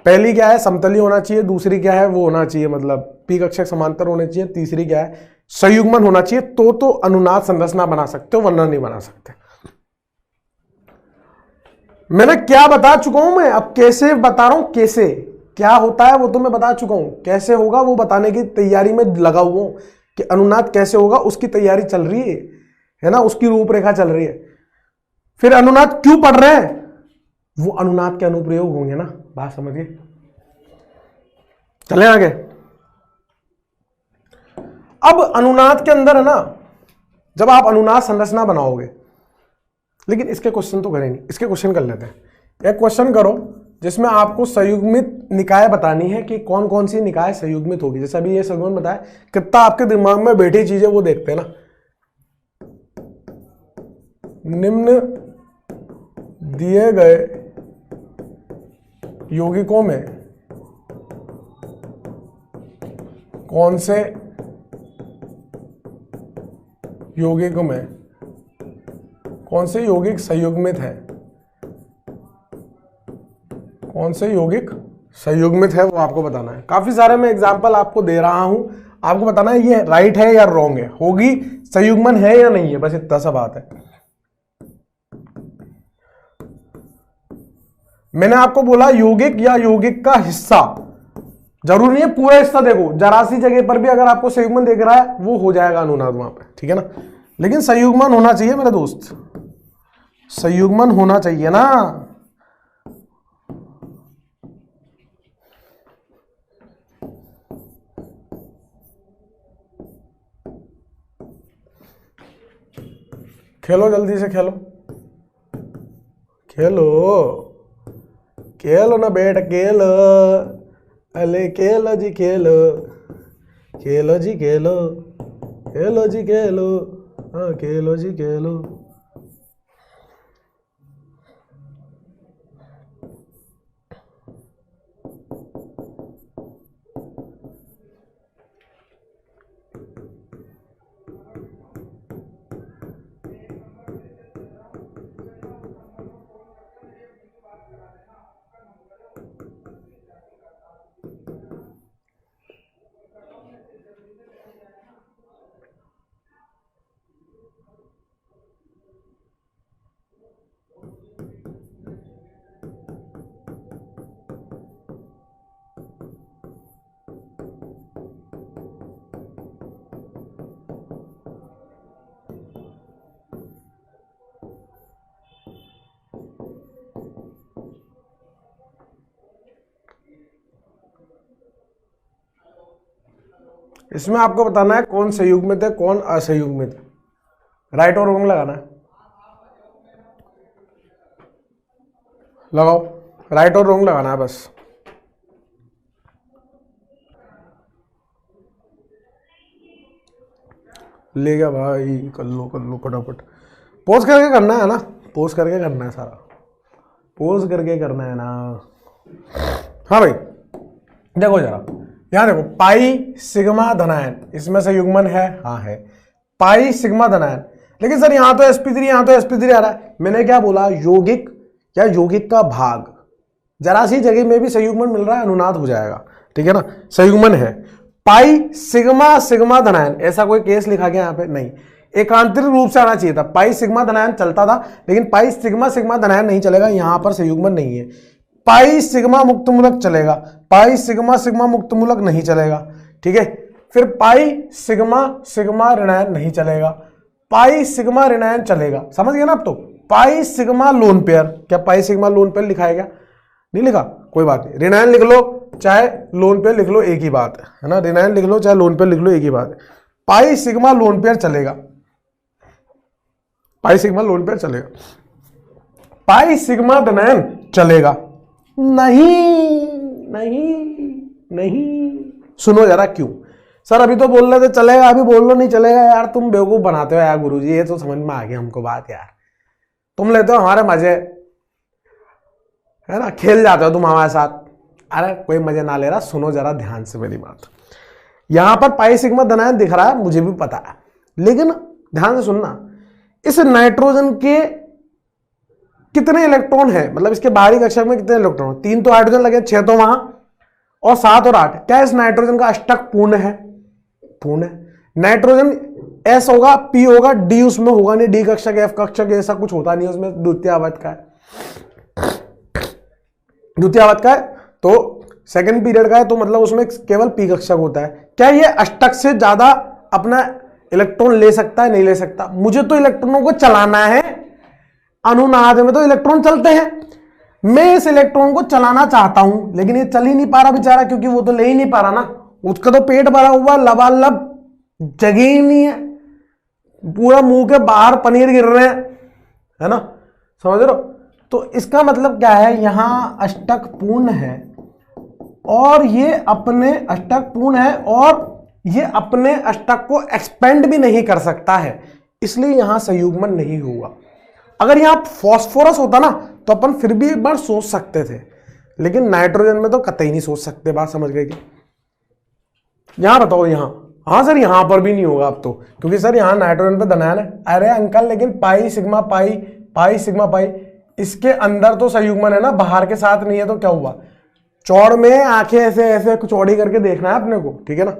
पहली क्या है, समतली होना चाहिए, दूसरी क्या है, वो होना चाहिए मतलब पी कक्षक समांतर होने चाहिए, तीसरी क्या है, संयुग्मन होना चाहिए, तो अनुनाद संरचना बना सकते हो, वरना नहीं बना सकते। मैंने क्या बता चुका हूं, मैं अब कैसे बता रहा हूं, कैसे क्या होता है वो तो मैं बता चुका हूं, कैसे होगा वो बताने की तैयारी में लगा हुआ हूं कि अनुनाद कैसे होगा उसकी तैयारी चल रही है ना, उसकी रूपरेखा चल रही है। फिर अनुनाद क्यों पढ़ रहे हैं, वो अनुनाद के अनुप्रयोग होंगे ना, बात समझिए। चलें आगे। अब अनुनाद के अंदर है ना, जब आप अनुनाद संरचना बनाओगे, लेकिन इसके क्वेश्चन तो करेंगे, इसके क्वेश्चन कर लेते हैं। एक क्वेश्चन करो जिसमें आपको संयुग्मित निकाय बतानी है कि कौन कौन सी निकाय संयुग्मित होगी। जैसे अभी ये संयुग्मन बताया, कितना आपके दिमाग में बैठी चीजें वो देखते हैं ना। निम्न दिए गए यौगिकों में कौन से यौगिकों में कौन से यौगिक संयुग्मित है, कौन से यौगिक संयुग्मित है वो आपको बताना है। काफी सारे मैं एग्जांपल आपको दे रहा हूं, आपको बताना है ये राइट है या रॉन्ग है, होगी संयुग्मन है या नहीं है, बस इतना सा बात है। मैंने आपको बोला यौगिक या यौगिक का हिस्सा, जरूरी नहीं है पूरा हिस्सा देखो, जरा सी जगह पर भी अगर आपको संयुग्मन देख रहा है वो हो जाएगा अनुनाद वहां पे, ठीक है ना। लेकिन संयुग्मन होना चाहिए मेरे दोस्त, संयुग्मन होना चाहिए ना। खेलो जल्दी से, खेलो खेलो खेलो ना बेटा, खेलो, अले खेलो जी खेलो, खेलो जी खेलो, खेलो जी खेलो, हाँ खेलो जी खेलो। इसमें आपको बताना है कौन संयुग्मित है कौन असंयुग्मित है, राइट और रॉन्ग लगाना है। लगाओ, राइट और रॉन्ग लगाना है बस। ले गया भाई, कर लो फटाफट, पोज करके करना है ना, पोज करके करना है सारा, पोज करके करना है ना। हाँ भाई देखो जरा, यहां देखो पाई सिग्मा धनायन, इसमें संयुग्मन है, हाँ है, पाई सिग्मा धनायन। लेकिन सर यहां तो sp3 यहां तो sp3 आ रहा है। मैंने क्या बोला, यौगिक या यौगिक का भाग, जरा सी जगह में भी संयुग्मन मिल रहा है, अनुनाद हो जाएगा, ठीक है ना। संयुग्मन है, पाई सिग्मा सिग्मा धनायन, ऐसा कोई केस लिखा गया यहाँ पे नहीं, एकांतरिक रूप से आना चाहिए था। पाई सिग्मा धनायन चलता था, लेकिन पाई सिग्मा सिग्मा धनायन नहीं चलेगा, यहां पर संयुग्मन नहीं है। पाई सिग्मा मुक्त मूलक चलेगा, पाई सिग्मा सिग्मा मुक्त मूलक नहीं चलेगा, ठीक है। फिर पाई सिग्मा सिग्मा ऋणायन नहीं चलेगा, पाई सिग्मा ऋणायन चलेगा, समझ गए ना आप। तो पाई सिग्मा लोन पेयर, क्या पाई सिग्मा लोन पेयर लिखा है क्या, नहीं लिखा, कोई बात नहीं, ऋणायन लिख लो चाहे लोन पे लिख लो, एक ही बात है ना, ऋणायन लिख लो चाहे लोन पे लिख लो, एक ही बात है। पाई सिग्मा लोन पेयर चलेगा, पाई सिग्मा लोन पेयर चलेगा, पाई सिग्मा धनायन चलेगा नहीं, नहीं नहीं। सुनो जरा क्यों सर, अभी तो बोल रहे थे चलेगा, अभी बोल लो नहीं चलेगा। यार तुम बेवकूफ बनाते हो यार गुरुजी, ये तो समझ में आ गया हमको बात यार, तुम लेते हो हमारे मजे, है ना, खेल जाते हो तुम हमारे साथ। अरे कोई मजे ना ले रहा, सुनो जरा ध्यान से मेरी बात। यहां पर पाई सिग्मा धनायन दिख रहा है, मुझे भी पता है, लेकिन ध्यान से सुनना, इस नाइट्रोजन के कितने इलेक्ट्रॉन है, मतलब इसके बाहरी कक्षक में कितने इलेक्ट्रॉन, 3 तो हाइड्रोजन लगे, 6 तो वहां, और 7 और 8, क्या इस नाइट्रोजन का अष्टक पूर्ण है? पूर्ण है। नाइट्रोजन एस होगा, पी होगा, डी उसमें होगा नहीं, डी कक्षक एफ कक्षक ऐसा कुछ होता नहीं उसमें, द्वितीय अवध का है, द्वितीय अवध का है, तो सेकंड पीरियड का है, तो मतलब उसमें केवल पी कक्षक होता है। क्या ये अष्टक से ज्यादा अपना इलेक्ट्रॉन ले सकता है? नहीं ले सकता। मुझे तो इलेक्ट्रॉनों को चलाना है, अनुनाद में तो इलेक्ट्रॉन चलते हैं, मैं इस इलेक्ट्रॉन को चलाना चाहता हूं, लेकिन ये चल ही नहीं पा रहा बेचारा, क्योंकि वो तो ले ही नहीं पा रहा ना, उसका तो पेट भरा हुआ, लबालब जगह ही नहीं है, पूरा मुंह के बाहर पनीर गिर रहे हैं, है ना, समझ रहे हो? तो इसका मतलब क्या है, यहां अष्टक पूर्ण है और ये अपने अष्टक पूर्ण है और ये अपने अष्टक को एक्सपेंड भी नहीं कर सकता है, इसलिए यहां संयुग्मन नहीं हुआ। अगर यहां फास्फोरस होता ना तो अपन फिर भी एक बार सोच सकते थे, लेकिन नाइट्रोजन में तो कतई नहीं सोच सकते। बात समझ गए कि? यहां बताओ, यहां, हाँ सर यहां पर भी नहीं होगा अब तो, क्योंकि सर यहां नाइट्रोजन पे धनायन है। अरे अंकल लेकिन पाई सिग्मा पाई, पाई सिग्मा पाई, इसके अंदर तो संयुग्मन है ना, बाहर के साथ नहीं है, तो क्या हुआ? चौड़ में आंखें ऐसे ऐसे चौड़ी करके देखना है अपने को, ठीक है ना।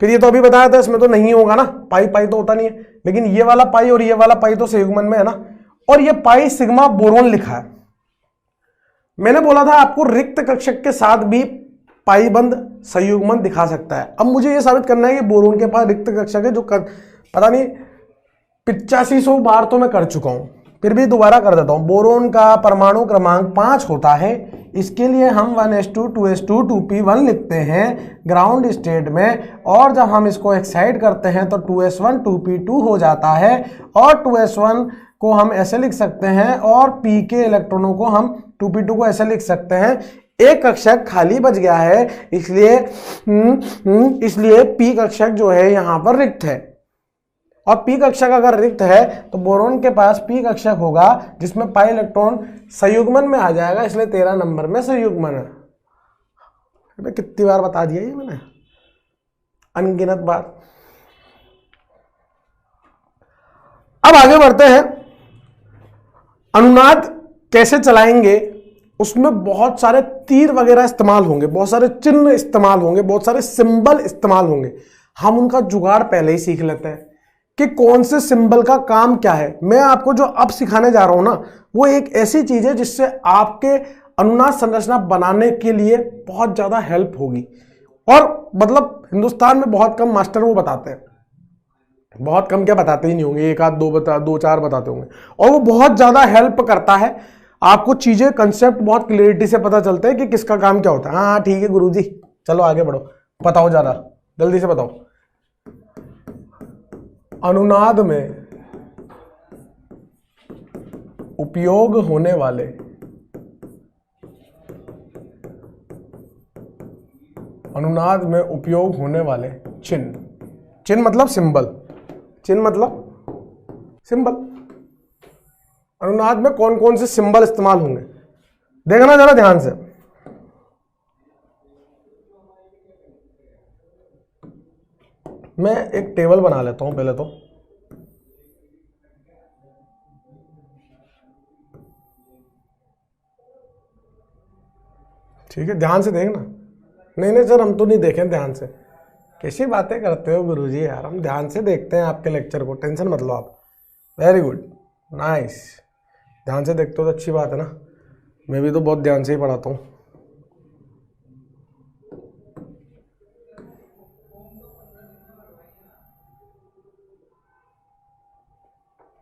फिर ये तो अभी बताया था इसमें तो नहीं होगा ना, पाई पाई तो होता नहीं है, लेकिन ये वाला पाई और ये वाला पाई तो संयुग्मन में है ना। और ये पाई सिग्मा बोरोन लिखा है, मैंने बोला था आपको रिक्त कक्षक के साथ भी पाई बंद संयुग्मन दिखा सकता है। अब मुझे ये साबित करना है कि बोरोन के पास रिक्त कक्षक है, जो पता नहीं 8500 बार तो मैं कर चुका हूं, फिर भी दोबारा कर देता हूं। बोरोन का परमाणु क्रमांक 5 होता है, इसके लिए हम 1s2 2s2 2p1 लिखते हैं ग्राउंड स्टेट में, और जब हम इसको एक्साइट करते हैं तो 2s1 2p2 हो जाता है, और 2s1 को हम ऐसे लिख सकते हैं और p के इलेक्ट्रॉनों को हम 2p2 को ऐसे लिख सकते हैं। एक कक्षक खाली बच गया है, इसलिए p कक्षक जो है यहां पर रिक्त है, और पी कक्षक अगर रिक्त है तो बोरोन के पास पी कक्षक होगा जिसमें पाई इलेक्ट्रॉन संयुग्मन में आ जाएगा, इसलिए 13 नंबर में संयुग्मन है। कितनी बार बता दिया ये मैंने, अनगिनत बार। अब आगे बढ़ते हैं, अनुनाद कैसे चलाएंगे, उसमें बहुत सारे तीर वगैरह इस्तेमाल होंगे, बहुत सारे चिन्ह इस्तेमाल होंगे, बहुत सारे सिंबल इस्तेमाल होंगे। हम उनका जुगाड़ पहले ही सीख लेते हैं कि कौन से सिंबल का काम क्या है। मैं आपको जो अब सिखाने जा रहा हूं ना, वो एक ऐसी चीज है जिससे आपके अनुनाद संरचना बनाने के लिए बहुत ज्यादा हेल्प होगी, और मतलब हिंदुस्तान में बहुत कम मास्टर वो बताते हैं, बहुत कम क्या बताते ही नहीं होंगे, एक आध दो चार बताते होंगे, और वो बहुत ज्यादा हेल्प करता है आपको, चीजें कंसेप्ट बहुत क्लियरिटी से पता चलते हैं कि किसका काम क्या होता है। हाँ ठीक है गुरुजी, चलो आगे बढ़ो, बताओ ज्यादा जल्दी से बताओ। अनुनाद में उपयोग होने वाले चिन्ह, चिन्ह मतलब सिंबल, चिन्ह मतलब सिंबल, अनुनाद में कौन कौन से सिंबल इस्तेमाल होंगे, देखना जरा ध्यान से। मैं एक टेबल बना लेता हूं पहले तो, ठीक है, ध्यान से देखना। नहीं सर हम तो नहीं देखें ध्यान से, कैसी बातें करते हो गुरुजी यार, हम ध्यान से देखते हैं आपके लेक्चर को, टेंशन मत लो आप। वेरी गुड, नाइस, ध्यान से देखते हो तो अच्छी बात है ना, मैं भी तो बहुत ध्यान से ही पढ़ाता हूँ।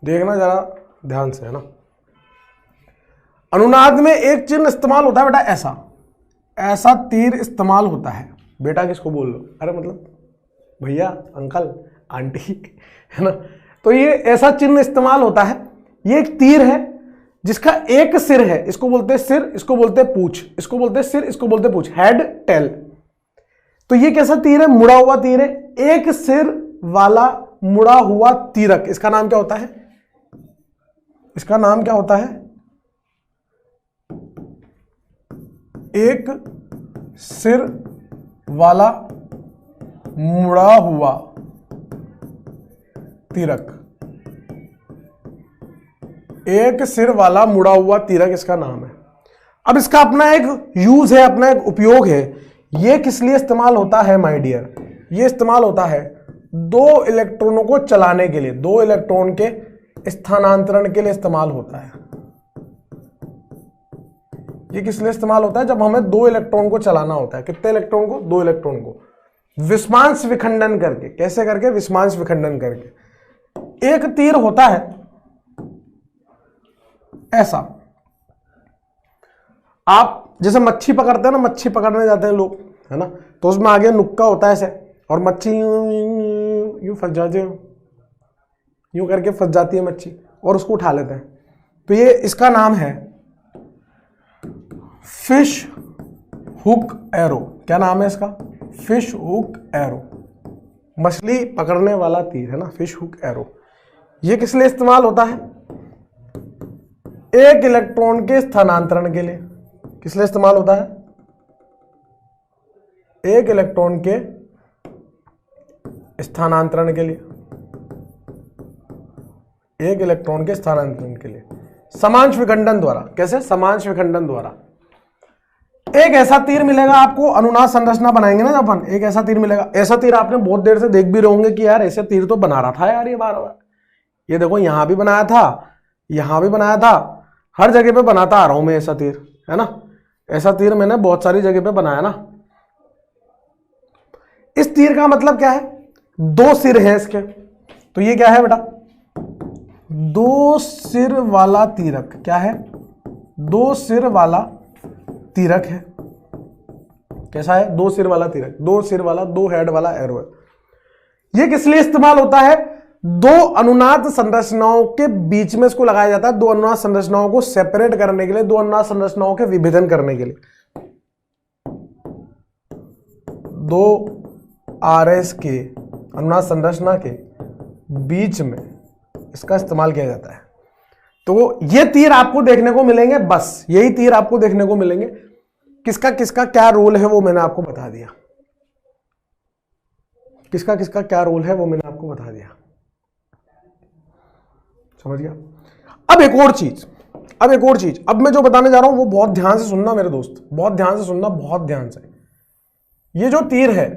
देखना जरा ध्यान से, है ना। अनुनाद में एक चिन्ह इस्तेमाल होता है बेटा, ऐसा ऐसा तीर इस्तेमाल होता है। बेटा किसको बोल लो, अरे मतलब भैया, अंकल, आंटी, है ना। तो ये ऐसा चिन्ह इस्तेमाल होता है। ये एक तीर है जिसका एक सिर है, इसको बोलते हैं सिर, इसको बोलते हैं पूंछ, इसको बोलते हैं सिर, इसको बोलते हैं पूंछ, हेड टेल। तो ये कैसा तीर है, मुड़ा हुआ तीर है, एक सिर वाला मुड़ा हुआ तीरक। इसका नाम क्या होता है, इसका नाम क्या होता है, एक सिर वाला मुड़ा हुआ तीरक। एक सिर वाला मुड़ा हुआ तीरक इसका नाम है। अब इसका अपना एक यूज है, अपना एक उपयोग है। ये किस लिए इस्तेमाल होता है माय डियर, ये इस्तेमाल होता है दो इलेक्ट्रॉनों को चलाने के लिए, दो इलेक्ट्रॉन के स्थानांतरण के लिए इस्तेमाल होता है। ये किस लिए इस्तेमाल होता है, जब हमें दो इलेक्ट्रॉन को चलाना होता है। कितने इलेक्ट्रॉन को, दो इलेक्ट्रॉन को, विस्मांश विखंडन करके। कैसे करके, विस्मांश विखंडन करके। एक तीर होता है ऐसा, आप जैसे मच्छी पकड़ते हैं ना, मच्छी पकड़ने जाते हैं लोग, है ना, तो उसमें आगे नुक्का होता है ऐसे, और मच्छी यूं फंस जाती है, यूं करके फंस जाती है मच्छी, और उसको उठा लेते हैं। तो ये इसका नाम है फिश हुक एरो। क्या नाम है इसका, फिश हुक एरो, मछली पकड़ने वाला तीर, है ना, फिश हुक एरो। ये किस लिए इस्तेमाल होता है, एक इलेक्ट्रॉन के स्थानांतरण के लिए। किस लिए इस्तेमाल होता है, एक इलेक्ट्रॉन के स्थानांतरण के लिए, एक इलेक्ट्रॉन के स्थानांतरण के लिए, समांश विखंडन द्वारा। कैसे, समांश विखंडन द्वारा। एक ऐसा तीर मिलेगा आपको, अनुनाद संरचना बनाएंगे ना जब अपन, एक ऐसा तीर मिलेगा। ऐसा तीर आपने बहुत देर से देख भी रहे होंगे कि यार ऐसे तीर तो बना रहा था यार ये बार बार। ये देखो यहां भी बनाया था, यहां भी बनाया था, हर जगह पे बनाता आ रहा हूं मैं ऐसा तीर, है ना। ऐसा तीर मैंने बहुत सारी जगह पे बनाया ना। इस तीर का मतलब क्या है, दो सिर है इसके। तो ये क्या है बेटा, दो सिर वाला तीरक। क्या है, दो सिर वाला तीरक है। कैसा है, दो सिर वाला तीरक, दो सिर वाला, दो हेड वाला एरो है। ये किस लिए इस्तेमाल होता है, दो अनुनाद संरचनाओं के बीच में इसको लगाया जाता है, दो अनुनाद संरचनाओं को सेपरेट करने के लिए, दो अनुनाद संरचनाओं के विभेदन करने के लिए। दो आरएस के अनुनाद संरचना के बीच में इसका इस्तेमाल किया जाता है। तो ये तीर आपको देखने को मिलेंगे, बस यही तीर आपको देखने को मिलेंगे। किसका किसका क्या रोल है वो मैंने आपको बता दिया, किसका किसका क्या रोल है वो मैंने आपको बता दिया, समझ गया। अब एक और चीज, अब मैं जो बताने जा रहा हूं वो बहुत ध्यान से सुनना मेरे दोस्त, बहुत ध्यान से सुनना, बहुत ध्यान से। ये जो तीर है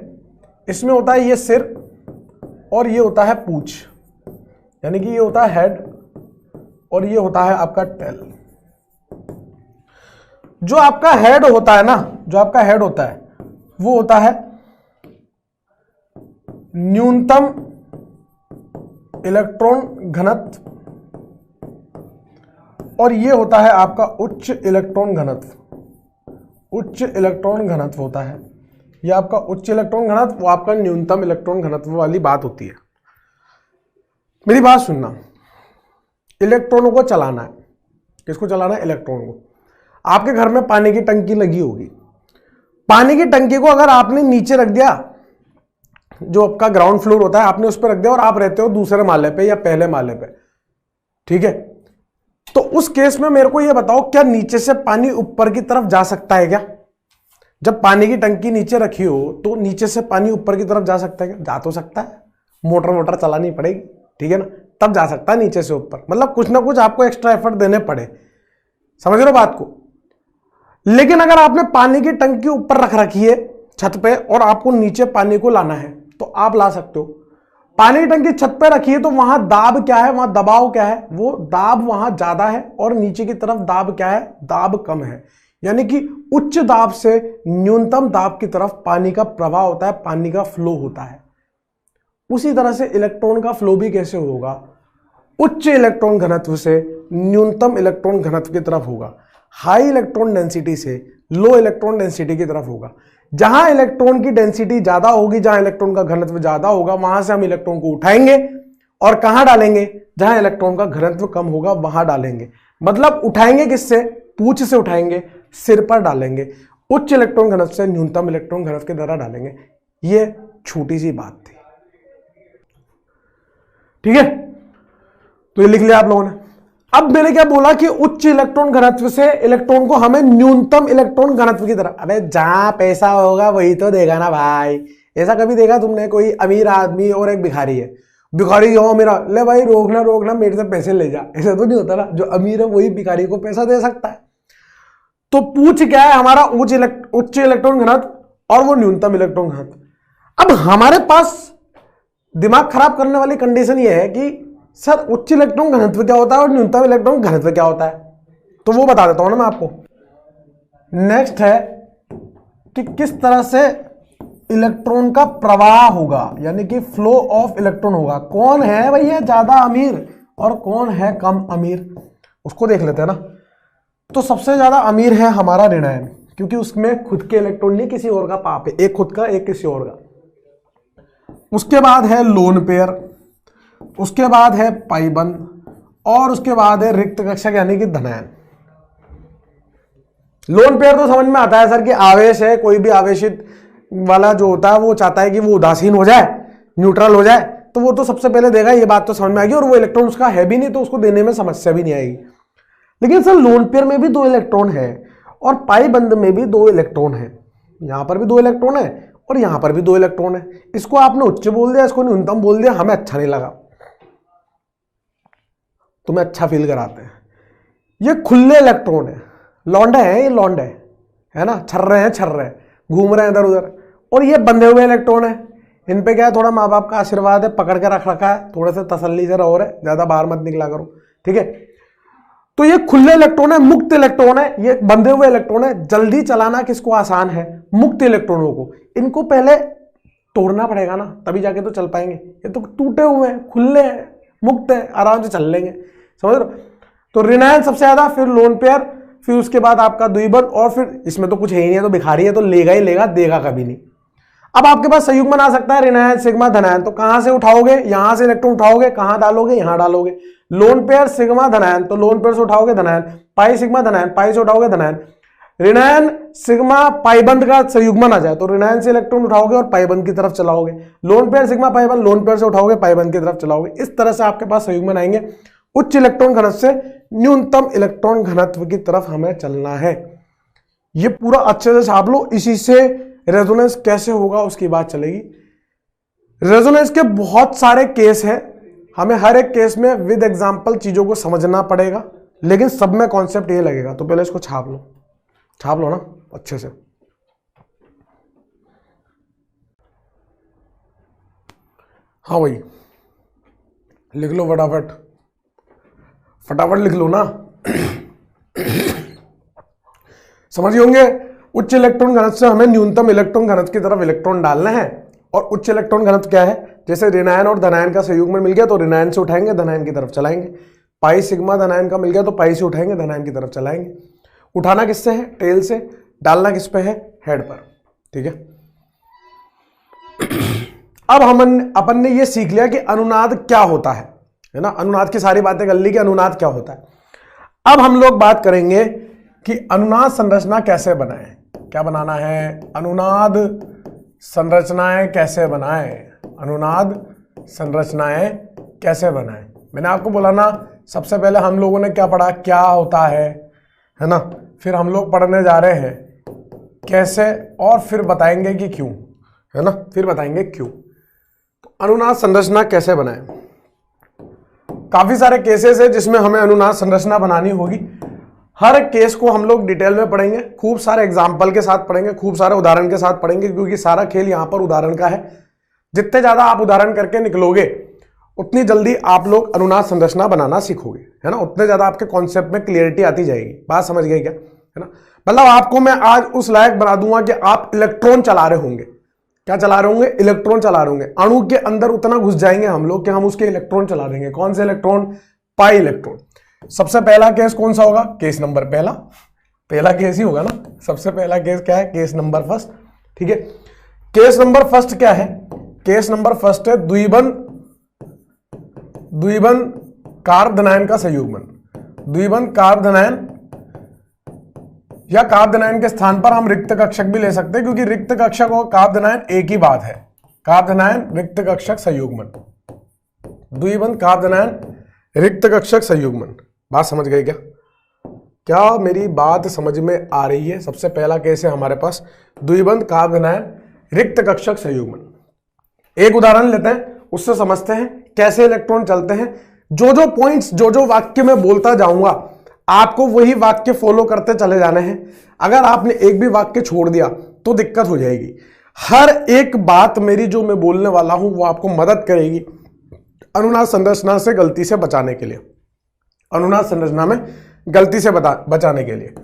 इसमें होता है ये सिर और ये होता है पूंछ, यानी कि ये होता है हेड और ये होता है आपका टेल। जो आपका हेड होता है ना, जो आपका हेड होता है वो होता है न्यूनतम इलेक्ट्रॉन घनत्व, और ये होता है आपका उच्च इलेक्ट्रॉन घनत्व। उच्च इलेक्ट्रॉन घनत्व होता है, ये आपका उच्च इलेक्ट्रॉन घनत्व, वो आपका न्यूनतम इलेक्ट्रॉन घनत्व वाली बात होती है। मेरी बात सुनना, इलेक्ट्रॉनों को चलाना है, किसको चलाना है, इलेक्ट्रॉन को। आपके घर में पानी की टंकी लगी होगी, पानी की टंकी को अगर आपने नीचे रख दिया, जो आपका ग्राउंड फ्लोर होता है आपने उस पर रख दिया, और आप रहते हो दूसरे माले पे या पहले माले पे, ठीक है, तो उस केस में मेरे को यह बताओ, क्या नीचे से पानी ऊपर की तरफ जा सकता है क्या? जब पानी की टंकी नीचे रखी हो तो नीचे से पानी ऊपर की तरफ जा सकता है क्या? जा तो सकता है, मोटर वोटर चलानी पड़ेगी, ठीक है ना, तब जा सकता है नीचे से ऊपर। मतलब कुछ ना कुछ आपको एक्स्ट्रा एफर्ट देने पड़े, समझ रहे हो बात को। लेकिन अगर आपने पानी की टंकी ऊपर रख रखी है छत पे और आपको नीचे पानी को लाना है तो आप ला सकते हो। पानी की टंकी छत पे रखी है तो वहां दाब क्या है, वहां दबाव क्या है, वो दाब वहां ज्यादा है, और नीचे की तरफ दाब क्या है, दाब कम है। यानी कि उच्च दाब से न्यूनतम दाब की तरफ पानी का प्रवाह होता है, पानी का फ्लो होता है। उसी तरह से इलेक्ट्रॉन का फ्लो भी कैसे होगा, उच्च इलेक्ट्रॉन घनत्व से न्यूनतम इलेक्ट्रॉन घनत्व की तरफ होगा। हाई इलेक्ट्रॉन डेंसिटी से लो इलेक्ट्रॉन डेंसिटी की तरफ होगा। जहां इलेक्ट्रॉन की डेंसिटी ज्यादा होगी, जहां इलेक्ट्रॉन का घनत्व ज्यादा होगा, वहां से हम इलेक्ट्रॉन को उठाएंगे और कहां डालेंगे, जहां इलेक्ट्रॉन का घनत्व कम होगा वहां डालेंगे। मतलब उठाएंगे किससे, पूंछ से उठाएंगे, सिर पर डालेंगे, उच्च इलेक्ट्रॉन घनत्व से न्यूनतम इलेक्ट्रॉन घनत्व के द्वारा डालेंगे। ये छोटी सी बात थी, ठीक है। तो ये लिख लिया आप लोगों ने। अब मैंने क्या बोला कि उच्च इलेक्ट्रॉन घनत्व से इलेक्ट्रॉन को हमें न्यूनतम इलेक्ट्रॉन घनत्व की तरह, अबे जहां पैसा होगा वही तो देगा ना भाई। ऐसा कभी देखा तुमने, कोई अमीर आदमी और एक भिखारी है, भिखारी हो मेरा, ले भाई रोकना मेरे से पैसे ले जा, ऐसा तो नहीं होता ना। जो अमीर है वही भिखारी को पैसा दे सकता है। तो पूछ क्या है हमारा, उच्च इलेक्ट्रॉन घनत्व और वो न्यूनतम इलेक्ट्रॉन घनत्व। अब हमारे पास दिमाग खराब करने वाली कंडीशन ये है कि सर उच्च इलेक्ट्रॉन घनत्व क्या होता है और न्यूनतम इलेक्ट्रॉन घनत्व क्या होता है, तो वो बता देता हूं ना मैं आपको। नेक्स्ट है कि किस तरह से इलेक्ट्रॉन का प्रवाह होगा, यानी कि फ्लो ऑफ इलेक्ट्रॉन होगा। कौन है भैया ज्यादा अमीर और कौन है कम अमीर, उसको देख लेते हैं ना। तो सबसे ज्यादा अमीर है हमारा ऋणायन, क्योंकि उसमें खुद के इलेक्ट्रॉन नहीं किसी और का पाप है, एक खुद का एक किसी और का। उसके बाद है लोन पेयर, उसके बाद है पाइबंद और उसके बाद है रिक्त कक्षक यानी कि धनायन। लोन पेयर तो समझ में आता है सर कि आवेश है, कोई भी आवेशित वाला जो होता है वो चाहता है कि वो उदासीन हो जाए, न्यूट्रल हो जाए, तो वो तो सबसे पहले देगा, ये बात तो समझ में आएगी। और वो इलेक्ट्रॉन उसका है भी नहीं तो उसको देने में समस्या भी नहीं आएगी। लेकिन सर लोन पेयर में भी 2 इलेक्ट्रॉन है और पाइबंद में भी 2 इलेक्ट्रॉन है, यहां पर भी 2 इलेक्ट्रॉन है और यहां पर भी 2 इलेक्ट्रॉन है। इसको आपने उच्च बोल दिया, इसको न्यूनतम बोल दिया, हमें अच्छा नहीं लगा, तुम्हें अच्छा फील कराते हैं। ये खुले इलेक्ट्रॉन है, लौंडे हैं, ये लौंडे है ना, छर रहे हैं, घूम रहे हैं इधर उधर। और ये बंधे हुए इलेक्ट्रॉन है, इन पे क्या है, थोड़ा माँ बाप का आशीर्वाद है, पकड़ के रख रखा है, थोड़े से तसल्ली से रहो, ज्यादा बाहर मत निकला करो, ठीक है। तो ये खुले इलेक्ट्रॉन है, मुक्त इलेक्ट्रॉन है, ये बंधे हुए इलेक्ट्रॉन है। जल्दी चलाना किसको आसान है, मुक्त इलेक्ट्रॉनों को। इनको पहले तोड़ना पड़ेगा ना, तभी जाके तो चल पाएंगे। ये तो टूटे हुए हैं, खुले हैं, मुक्त है, आराम से चल लेंगे, समझ रहे हो। तो ऋणायन सबसे ज्यादा, फिर लोन पेयर, फिर उसके बाद आपका द्विबंध, और फिर इसमें तो कुछ है ही नहीं है, तो भिखारी है तो लेगा ही लेगा, देगा कभी नहीं। अब आपके पास संयुग्मन आ सकता है ऋणायन सिग्मा धनायन, तो कहां से उठाओगे, यहां से इलेक्ट्रॉन उठाओगे, कहां डालोगे, यहां डालोगे। लोन पेयर सिग्मा धनायन, तो लोन पेयर से उठाओगे धनायन, पाई सिग्मा धनायन, पाई से उठाओगे धनायन। ऋणायन सिग्मा पाइबंध का संयुग्मन आ जाए तो ऋणायन से इलेक्ट्रॉन उठाओगे और पाइबंध की तरफ चलाओगे। लोन पेयर सिग्मा पाइबंध, लोन पेयर से उठाओगे पाइबंध की तरफ चलाओगे। इस तरह से आपके पास संयुग्मन आएंगे। उच्च इलेक्ट्रॉन घनत्व से न्यूनतम इलेक्ट्रॉन घनत्व की तरफ हमें चलना है। ये पूरा अच्छे से छाप लो, इसी से रेजोनेंस कैसे होगा उसकी बात चलेगी। रेजोनेंस के बहुत सारे केस हैं, हमें हर एक केस में विद एग्जांपल चीजों को समझना पड़ेगा, लेकिन सब में कॉन्सेप्ट ये लगेगा। तो पहले इसको छाप लो ना अच्छे से। हाँ भाई लिख लो फटाफट लिख लो ना। समझ गए होंगे। उच्च इलेक्ट्रॉन घनत्व से हमें न्यूनतम इलेक्ट्रॉन घनत्व की तरफ इलेक्ट्रॉन डालना है। और उच्च इलेक्ट्रॉन घनत्व क्या है, जैसे ऋणायन और धनायन का संयुग्मन मिल गया तो ऋणायन से उठाएंगे, धनायन की तरफ चलाएंगे। पाई सिग्मा धनायन का मिल गया तो पाई से उठाएंगे, धनायन की तरफ चलाएंगे। उठाना किससे है, टेल से, डालना किस पे है, हेड पर, ठीक है। अब अपन ने ये सीख लिया कि अनुनाद क्या होता है ना, अनुनाद की सारी बातें कर ली कि अनुनाद क्या होता है। अब हम लोग बात करेंगे कि अनुनाद संरचना कैसे बनाएं। क्या बनाना है, अनुनाद संरचनाएं कैसे बनाएं, अनुनाद संरचनाएं कैसे बनाएं। मैंने आपको बोला ना, सबसे पहले हम लोगों ने क्या पढ़ा, क्या होता है ना, फिर हम लोग पढ़ने जा रहे हैं कैसे, और फिर बताएंगे कि क्यों, है ना, फिर बताएंगे क्यों। तो अनुनाद संरचना कैसे बनाएं, काफी सारे केसेस है जिसमें हमें अनुनाद संरचना बनानी होगी। हर केस को हम लोग डिटेल में पढ़ेंगे, खूब सारे एग्जाम्पल के साथ पढ़ेंगे, खूब सारे उदाहरण के साथ पढ़ेंगे, क्योंकि सारा खेल यहां पर उदाहरण का है। जितने ज्यादा आप उदाहरण करके निकलोगे उतनी जल्दी आप लोग अनुनाद संरचना बनाना सीखोगे, है ना, उतने ज्यादा आपके कॉन्सेप्ट में क्लियरिटी आती जाएगी। बात समझ गए क्या, है ना। मतलब आपको मैं आज उस लायक बना दूंगा कि आप इलेक्ट्रॉन चला रहे होंगे। क्या चला रहे होंगे, इलेक्ट्रॉन चला रहे होंगे। अणु के अंदर उतना घुस जाएंगे हम लोग कि हम उसके इलेक्ट्रॉन चला देंगे। कौन से इलेक्ट्रॉन, पाई इलेक्ट्रॉन। सबसे पहला केस कौन सा होगा, केस नंबर पहला, पहला केस ही होगा ना, सबसे पहला केस क्या है, केस नंबर फर्स्ट। ठीक है, केस नंबर फर्स्ट क्या है, केस नंबर फर्स्ट है द्विबंध कार्बधनायन का संयुग्मन। द्विबंध कार्बधनायन या कार्बधनायन के स्थान पर हम रिक्त कक्षक भी ले सकते हैं, क्योंकि रिक्त कक्षक और कार्बधनायन एक ही बात है। कार्बधनायन रिक्त कक्षक संयुग्मन, द्विबंध कार्बधनायन रिक्त कक्षक संयुग्मन। बात समझ गए क्या? क्या मेरी बात समझ में आ रही है? सबसे पहला केस है हमारे पास द्विबंध कार्बधनायन रिक्त कक्षक संयुग्मन। एक उदाहरण लेते हैं, उससे समझते हैं कैसे इलेक्ट्रॉन चलते हैं। जो जो पॉइंट्स, जो जो वाक्य मैं बोलता जाऊंगा, आपको वही वाक्य फॉलो करते चले जाने हैं। अगर आपने एक भी वाक्य छोड़ दिया तो दिक्कत हो जाएगी। हर एक बात मेरी जो मैं बोलने वाला हूं वो आपको मदद करेगी अनुनाद संरचना से गलती से बचाने के लिए, अनुनाद संरचना में गलती से बचाने के लिए।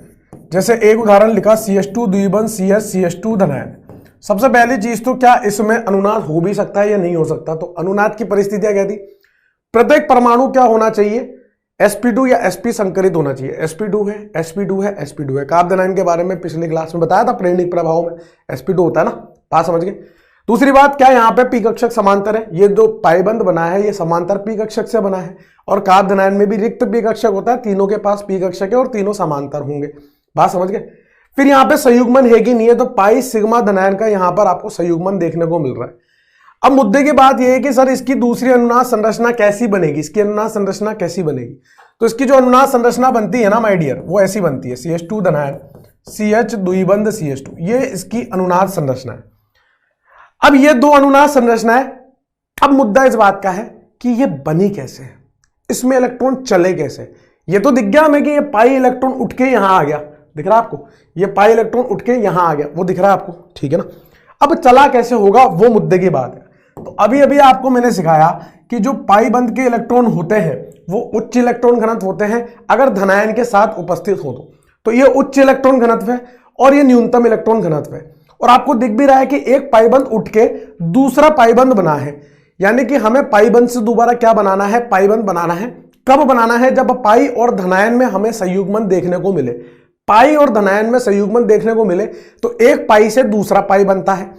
जैसे एक उदाहरण लिखा CH2 द्विबंध CH2 धनायन। सबसे पहली चीज तो क्या इसमें अनुनाद हो भी सकता है या नहीं हो सकता? तो अनुनाद की परिस्थितियां क्या थी? प्रत्येक परमाणु क्या होना चाहिए, sp2 या sp संकरित होना चाहिए। sp2 है, sp2 है, sp2 है। कार्बधनायन के बारे में पिछली क्लास में बताया था, प्रेरणिक प्रभाव में sp2 होता है ना, बात समझ गए। दूसरी बात क्या, यहाँ पे पी कक्षक समांतर है, ये जो पाइबंध बना है ये समांतर पी कक्षक से बना है। और कार्बधनायन में भी रिक्त पी कक्षक होता है, तीनों के पास पी कक्षक है और तीनों समांतर होंगे। बात समझ गए। फिर यहाँ पे संयुग्मन है कि नहीं है, तो पाई सिग्मा धनायन का यहाँ पर आपको संयुग्मन देखने को मिल रहा है। अब मुद्दे की बात यह है कि सर इसकी दूसरी अनुनाद संरचना कैसी बनेगी, इसकी अनुनाद संरचना कैसी बनेगी? तो इसकी जो अनुनाद संरचना बनती है ना माय डियर, वो ऐसी बनती है, CH2 धनायन CH द्विबंध CH2, ये इसकी अनुनाद संरचना है। अब ये दो अनुनाद संरचना है। अब मुद्दा इस बात का है कि ये बनी कैसे है, इसमें इलेक्ट्रॉन चले कैसे। ये तो दिख गया हमें कि ये पाई इलेक्ट्रॉन उठ के यहां आ गया, दिख रहा है आपको, ये पाई इलेक्ट्रॉन उठ के यहां आ गया, वो दिख रहा है आपको, ठीक है ना। अब चला कैसे होगा वो मुद्दे की बात है। तो अभी अभी आपको मैंने सिखाया कि जो पाई बंध के इलेक्ट्रॉन होते हैं वो उच्च इलेक्ट्रॉन घनत्व होते हैं अगर धनायन के साथ उपस्थित हो तो ये उच्च इलेक्ट्रॉन घनत्व है और ये न्यूनतम इलेक्ट्रॉन घनत्व है। और आपको दिख भी रहा है कि एक पाइबंध उठ के दूसरा पाइबंध बना है, यानी कि हमें पाइबंध से दोबारा क्या बनाना है, पाइबंध बनाना है। कब बनाना है? जब पाई और धनायन में हमें संयुग्मन देखने को मिले। पाई और धनायन में संयुग्मन देखने को मिले तो एक पाई से दूसरा पाई बनता है।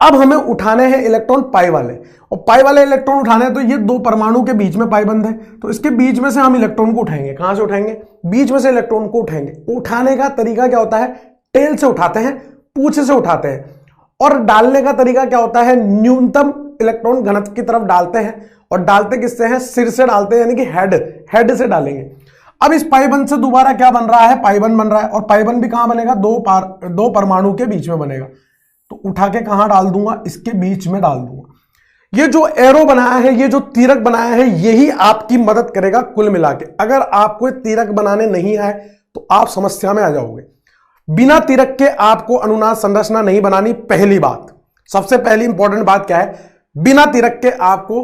अब हमें उठाने हैं इलेक्ट्रॉन पाई वाले, और पाई वाले इलेक्ट्रॉन उठाने हैं तो ये दो परमाणु के बीच में पाइबंध है, तो इसके बीच में से हम इलेक्ट्रॉन को उठाएंगे। कहां से उठाएंगे? बीच में से इलेक्ट्रॉन को उठाएंगे। उठाने का तरीका क्या होता है? टेल से उठाते हैं, पूंछ से उठाते हैं। और डालने का तरीका क्या होता है? न्यूनतम इलेक्ट्रॉन घनत्व की तरफ डालते हैं। और डालते किससे हैं? सिर से डालते हैं, यानी कि हेड से डालेंगे। अब इस पाइबंध से दोबारा क्या बन रहा है? पाइबंध बन रहा है। और पाइबंध भी कहां बनेगा? दो परमाणु के बीच में बनेगा। तो उठा के कहां डाल दूंगा? इसके बीच में डाल दूंगा। ये जो एरो बनाया है, ये जो तीरक बनाया है, यही आपकी मदद करेगा कुल मिला के। अगर आपको तीरक बनाने नहीं आए तो आप समस्या में आ जाओगे। बिना तीरक के आपको अनुनाद संरचना नहीं बनानी। पहली बात, सबसे पहली इंपॉर्टेंट बात क्या है? बिना तीरक के आपको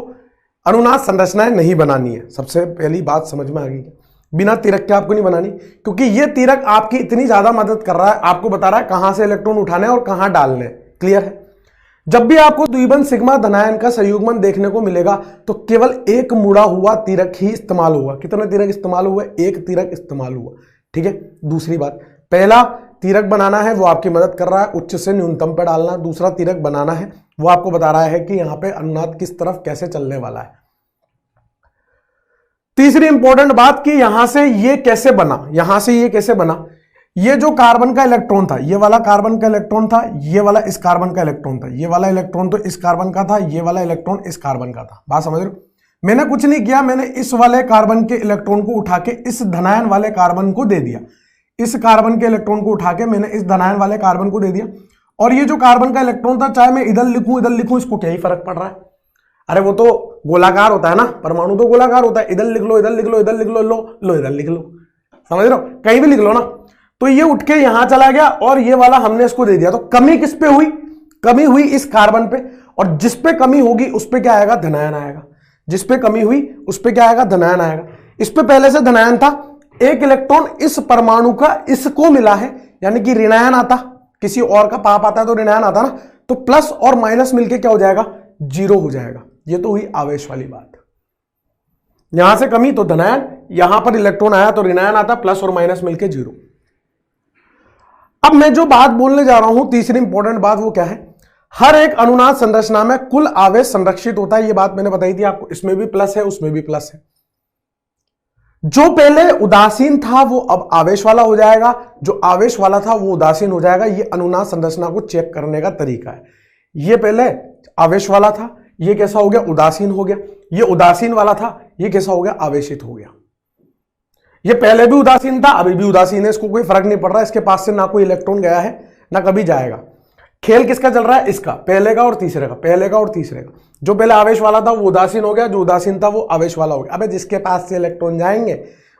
अनुनाद संरचनाएं नहीं बनानी है। सबसे पहली बात समझ में आ गई? बिना तीरक के आपको नहीं बनानी, क्योंकि ये तीरक आपकी इतनी ज्यादा मदद कर रहा है, आपको बता रहा है कहां से इलेक्ट्रॉन उठाने और कहां डालने। क्लियर है? जब भी आपको द्विबंध सिग्मा धनायन का संयुग्मन देखने को मिलेगा तो केवल एक मुड़ा हुआ तीरक ही इस्तेमाल होगा। कितने तीरक इस्तेमाल हुए? एक तीरक इस्तेमाल हुआ। ठीक है। दूसरी बात, पहला तीरक बनाना है वो आपकी मदद कर रहा है, उच्च से न्यूनतम पर डालना। दूसरा तीरक बनाना है वो आपको बता रहा है कि यहां पे अनुनाद किस तरफ कैसे चलने वाला है। तीसरी इंपॉर्टेंट बात कि यहां से ये कैसे बना, यहां से ये कैसे बना। ये जो कार्बन का इलेक्ट्रॉन था, ये वाला कार्बन का इलेक्ट्रॉन था, ये वाला इस कार्बन का इलेक्ट्रॉन था, ये वाला इलेक्ट्रॉन तो इस कार्बन का था, ये वाला इलेक्ट्रॉन इस कार्बन का था। बात समझ रहे हो? मैंने कुछ नहीं किया, मैंने इस वाले कार्बन के इलेक्ट्रॉन को उठा के इस धनायन वाले कार्बन को दे दिया। इस कार्बन के इलेक्ट्रॉन को उठा के मैंने इस धनायन वाले कार्बन को दे दिया। और ये जो कार्बन का इलेक्ट्रॉन था, चाहे मैं इधर लिखूं, इसको क्या ही फर्क पड़ रहा है? अरे वो तो गोलाकार होता है ना, परमाणु तो गोलाकार होता है। इधर लिख लो, इधर लिख लो, इधर लिख लो, लो इधर लिख लो। समझ रहे हो? कहीं भी लिख लो ना। तो ये उठ के यहां चला गया और ये वाला हमने इसको दे दिया। तो कमी किस पे हुई? कमी हुई इस कार्बन पे। और जिस पे कमी होगी उस पे क्या आएगा? धनायन आएगा। जिस पे कमी हुई उस पे क्या आएगा? धनायन आएगा। इस पे पहले से धनायन था, एक इलेक्ट्रॉन इस परमाणु का इसको मिला है, यानी कि ऋणायन आता। किसी और का पाप आता है तो ऋणायन आता ना, तो प्लस और माइनस मिलके क्या हो जाएगा? 0 हो जाएगा। ये तो हुई आवेश वाली बात। यहां से कमी तो धनायन, यहां पर इलेक्ट्रॉन आया तो ऋणायन आता, प्लस और माइनस मिलके 0। अब मैं जो बात बोलने जा रहा हूं, तीसरी इंपॉर्टेंट बात, वो क्या है, हर एक अनुनाद संरचना में कुल आवेश संरक्षित होता है। ये बात मैंने बताई थी आपको, इसमें भी प्लस है उसमें भी प्लस है। जो पहले उदासीन था वो अब आवेश वाला हो जाएगा, जो आवेश वाला था वो उदासीन हो जाएगा। ये अनुनाद संरचना को चेक करने का तरीका है। ये पहले आवेश वाला था, ये कैसा हो गया, उदासीन हो गया। ये उदासीन वाला था, ये कैसा हो गया, आवेशित हो गया। ये पहले भी उदासीन था, अभी भी उदासीन है, इसको कोई फर्क नहीं पड़ रहा, इसके पास से ना कोई इलेक्ट्रॉन गया है ना कभी जाएगा। खेल किसका चल रहा है, इसका, पहले का और तीसरे का, पहले का और तीसरे का। जो पहले आवेश वाला था वो उदासीन हो गया, जो उदासीन था वो आवेश वाला हो गया। अबे जिसके पास से इलेक्ट्रॉन जाएंगे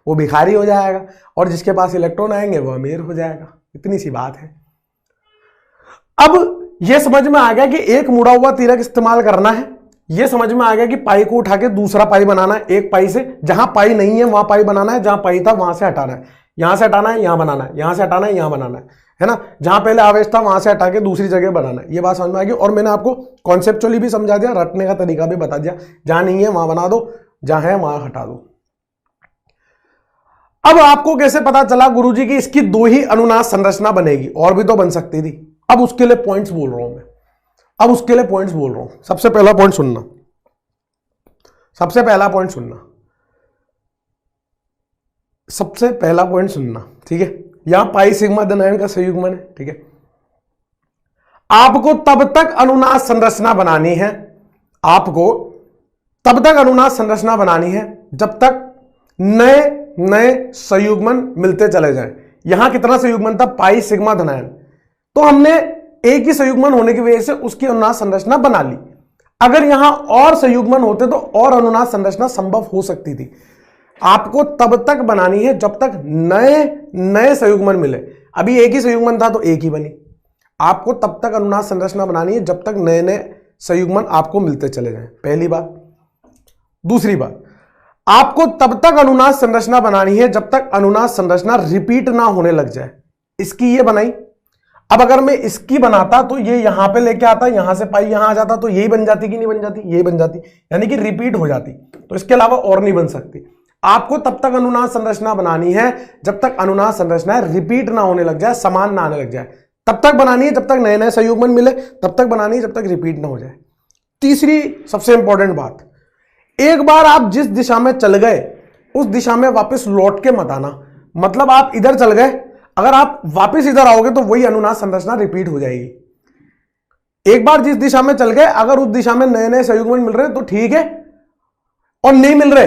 वो भिखारी हो जाएगा, और जिसके पास इलेक्ट्रॉन आएंगे वो अमीर हो जाएगा। इतनी सी बात है। अब ये समझ में आ गया कि एक मुड़ा हुआ तीरक इस्तेमाल करना है। ये समझ में आ गया कि पाई को उठा के दूसरा पाई बनाना है, एक पाई से, जहां पाई नहीं है वहां पाई बनाना है, जहां पाई था वहां से हटाना है, यहां से हटाना है, यहां बनाना है, यहां से हटाना है, यहां बनाना है ना। जहां पहले आवेश था वहां से हटा के दूसरी जगह बनाना है। ये बात समझ में आ गई। और मैंने आपको कॉन्सेप्चुअली भी समझा दिया, रटने का तरीका भी बता दिया। जहां नहीं है वहां बना दो, जहां है वहां हटा दो। अब आपको कैसे पता चला गुरुजी की इसकी दो ही अनुनाद संरचना बनेगी, और भी तो बन सकती थी। अब उसके लिए पॉइंट्स बोल रहा हूं मैं, अब उसके लिए पॉइंट्स बोल रहा हूं। सबसे पहला पॉइंट सुनना, सबसे पहला पॉइंट सुनना, सबसे पहला पॉइंट सुनना, ठीक है। यहां पाई सिग्मा धनायन का संयुग्मन है, ठीक है। आपको तब तक अनुनाद संरचना बनानी है, आपको तब तक अनुनाद संरचना बनानी है जब तक नए नए संयुग्मन मिलते चले जाएं। यहां कितना संयुग्मन था, पाई सिग्मा धनायन, तो हमने एक ही संयुग्मन होने की वजह से उसकी अनुनाद संरचना बना ली। अगर यहां और संयुग्मन होते तो और अनुनाद संरचना संभव हो सकती थी। आपको तब तक बनानी है जब तक नए नए संयुग्मन मिले। अभी एक ही संयुग्मन था तो एक ही बनी। आपको तब तक अनुनाद संरचना बनानी है जब तक नए नए संयुग्मन आपको मिलते चले जाएं, पहली बात। दूसरी बात, आपको तब तक अनुनाद संरचना बनानी है जब तक अनुनाद संरचना रिपीट ना होने लग जाए। इसकी ये बनाई। अब अगर मैं इसकी बनाता तो ये यहां पे लेके आता, यहां से पाई यहां आ जाता, तो यही बन जाती कि नहीं बन जाती, यही बन जाती, यानी कि रिपीट हो जाती। तो इसके अलावा और नहीं बन सकती। आपको तब तक अनुनाद संरचना बनानी है जब तक अनुनाद संरचना रिपीट ना होने लग जाए, समान ना आने लग जाए। तब तक बनानी है जब तक नए नए संयुग्मन मिले, तब तक बनानी है जब तक रिपीट ना हो जाए। तीसरी सबसे इंपॉर्टेंट बात, एक बार आप जिस दिशा में चल गए उस दिशा में वापस लौट के मत आना। मतलब आप इधर चल गए, अगर आप वापस इधर आओगे तो वही अनुनाद संरचना रिपीट हो जाएगी। एक बार जिस दिशा में चल गए, अगर उस दिशा में नए नए संयुग्मन मिल रहे हैं तो ठीक है, और नहीं मिल रहे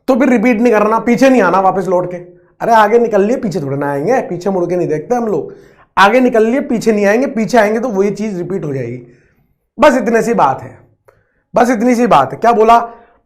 तो फिर रिपीट नहीं करना, पीछे नहीं आना वापस लौट के। अरे आगे निकल लिए, पीछे थोड़े ना आएंगे, पीछे मुड़ के नहीं देखते हम लोग। आगे निकल लिए, पीछे नहीं आएंगे, पीछे आएंगे तो वही चीज रिपीट हो जाएगी। बस इतनी सी बात है, बस इतनी सी बात है। क्या बोला,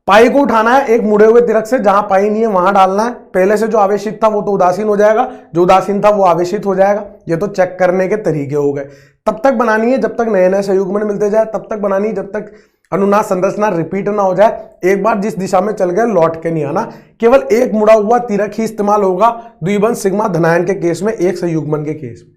पाई को उठाना है एक मुड़े हुए तिरक से, जहां पाई नहीं है वहां डालना है। पहले से जो आवेशित था वो तो उदासीन हो जाएगा, जो उदासीन था वो आवेशित हो जाएगा। ये तो चेक करने के तरीके हो गए। तब तक बनानी है जब तक नए नए संयुग्मन मिलते जाए, तब तक बनानी है जब तक अनुनाद संरचना रिपीट ना हो जाए। एक बार जिस दिशा में चल गए लौट के नहीं आना। केवल एक मुड़ा हुआ तिरक ही इस्तेमाल होगा द्विबंध सिग्मा धनायन के केस में, एक संयुग्मन के केस में।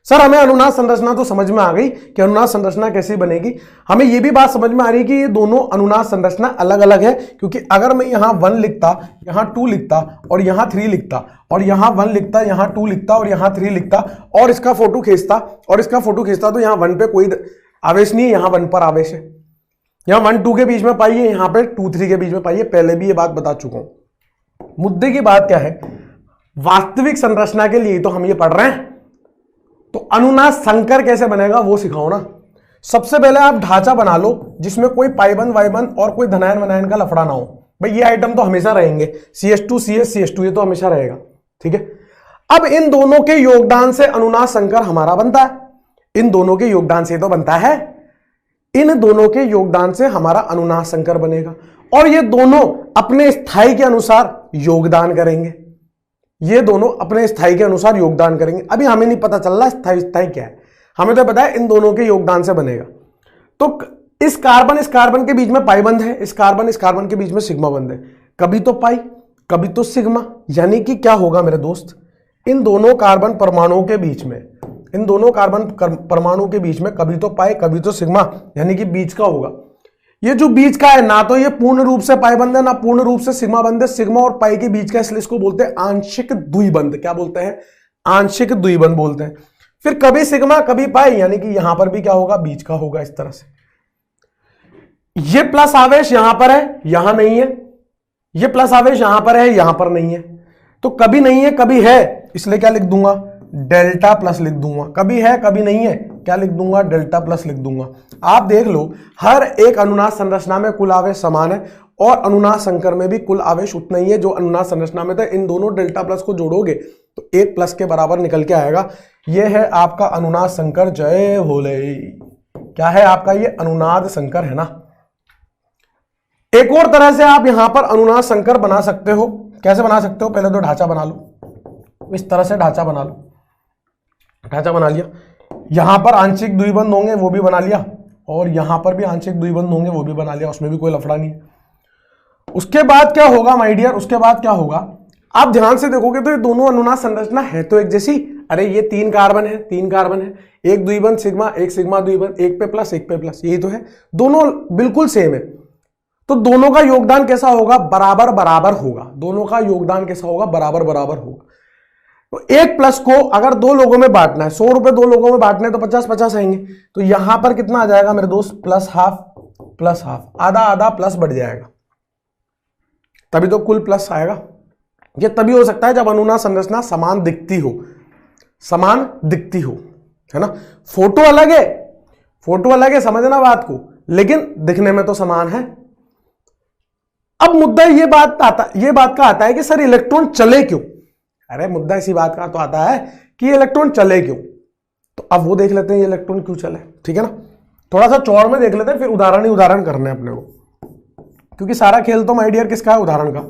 सर हमें अनुनाद संरचना तो समझ में आ गई कि अनुनाद संरचना कैसी बनेगी। हमें यह भी बात समझ में आ रही है कि ये दोनों अनुनाद संरचना अलग अलग है, क्योंकि अगर मैं यहां 1 लिखता, यहां 2 लिखता और यहां 3 लिखता, और यहां 1 लिखता, यहां 2 लिखता और यहां 3 लिखता, और इसका फोटो खींचता और इसका फोटो खींचता, तो यहां 1 पे कोई आवेश नहीं है, यहां 1 पर आवेश है। यहां 1 2 के बीच में पाइए, यहां पे 2 3 के बीच में पाइए। पहले भी ये बात बता चुका हूं। मुद्दे की बात क्या है, वास्तविक संरचना के लिए तो हम ये पढ़ रहे हैं, तो अनुनाद संकर कैसे बनेगा वो सिखाओ ना। सबसे पहले आप ढांचा बना लो जिसमें कोई पाईबंद वाईबंद और कोई धनायन वनायन का लफड़ा ना हो। भाई ये आइटम तो हमेशा रहेंगे, CH2 CS CH2 ये तो हमेशा रहेगा, ठीक है। अब इन दोनों के योगदान से अनुनाद संकर हमारा बनता है, इन दोनों के योगदान से तो बनता है, इन दोनों के योगदान से हमारा अनुनाद संकर बनेगा। और ये दोनों अपने स्थाई के अनुसार योगदान करेंगे, ये दोनों अपने स्थाई के अनुसार योगदान करेंगे। अभी हमें नहीं पता चल रहा स्थाई क्या है, हमें तो पता है इन दोनों के योगदान से बनेगा। तो इस कार्बन के बीच में पाई बंध है, इस कार्बन के बीच में सिग्मा बंध है। कभी तो पाई कभी तो सिग्मा, यानी कि क्या होगा मेरे दोस्त, इन दोनों कार्बन परमाणुओं के बीच में, इन दोनों कार्बन परमाणु के बीच में कभी तो पाई कभी तो सिग्मा, यानी कि बीच का होगा। ये जो बीच का है ना तो ये पूर्ण रूप से पाई बंध है ना पूर्ण रूप से सिग्मा बंध है। सिग्मा और पाई के बीच का, इसलिए इसको बोलते हैं आंशिक द्विबंध। क्या बोलते हैं, आंशिक द्विबंध बोलते हैं। फिर कभी सिग्मा कभी पाई, यानी कि यहां पर भी क्या होगा, बीच का होगा इस तरह से। ये प्लस आवेश यहां पर है, यहां नहीं है, ये प्लस आवेश यहां पर है, यहां पर नहीं है, तो कभी नहीं है कभी है, इसलिए क्या लिख दूंगा, डेल्टा प्लस लिख दूंगा। कभी है कभी नहीं है, क्या लिख दूंगा, डेल्टा प्लस लिख दूंगा। आप देख लो, हर एक अनुनाद संरचना में कुल आवेश समान है और अनुनाद संकर में भी कुल आवेश उतना ही है जो अनुनाद संरचना में था। इन दोनों डेल्टा प्लस को जोड़ोगे तो 1 प्लस के बराबर निकल के आएगा। यह है आपका अनुनाद संकर। जय भोले। क्या है आपका, ये अनुनाद संकर है ना। एक और तरह से आप यहां पर अनुनाद संकर बना सकते हो। कैसे बना सकते हो, पहले तो ढांचा बना लो, इस तरह से ढांचा बना लो। ढांचा बना लिया, यहां पर आंशिक द्विबंध होंगे वो भी बना लिया, और यहां पर भी आंशिक द्विबंध होंगे वो भी बना लिया, उसमें भी कोई लफड़ा नहीं है। उसके बाद क्या होगा माय डियर, उसके बाद क्या होगा, आप ध्यान से देखोगे तो ये दोनों अनुनाद संरचना है तो एक जैसी। अरे ये 3 कार्बन है, 3 कार्बन है, एक द्विबंध सिग्मा, एक सिग्मा द्विबंध, एक पे प्लस एक पे प्लस, यही तो है, दोनों बिल्कुल सेम है। तो दोनों का योगदान कैसा होगा, बराबर बराबर होगा। दोनों का योगदान कैसा होगा, बराबर बराबर होगा। तो 1 प्लस को अगर 2 लोगों में बांटना है, 100 रुपए 2 लोगों में बांटने तो 50-50 आएंगे। तो यहां पर कितना आ जाएगा मेरे दोस्त, प्लस हाफ, आधा आधा प्लस बढ़ जाएगा, तभी तो कुल प्लस आएगा। ये तभी हो सकता है जब अनुनाद संरचना समान दिखती हो, समान दिखती हो, है ना। फोटो अलग है, फोटो अलग है, समझना बात को, लेकिन दिखने में तो समान है। अब मुद्दा ये बात का आता है कि सर इलेक्ट्रॉन चले क्यों। अरे मुद्दा इसी बात का तो आता है कि इलेक्ट्रॉन चले क्यों। तो अब वो देख लेते हैं ये इलेक्ट्रॉन क्यों चले, ठीक है ना। थोड़ा सा चौड़ में देख लेते हैं, फिर उदाहरण ही उदाहरण करने अपने को, क्योंकि सारा खेल तो माय डियर किसका है, उदाहरण का।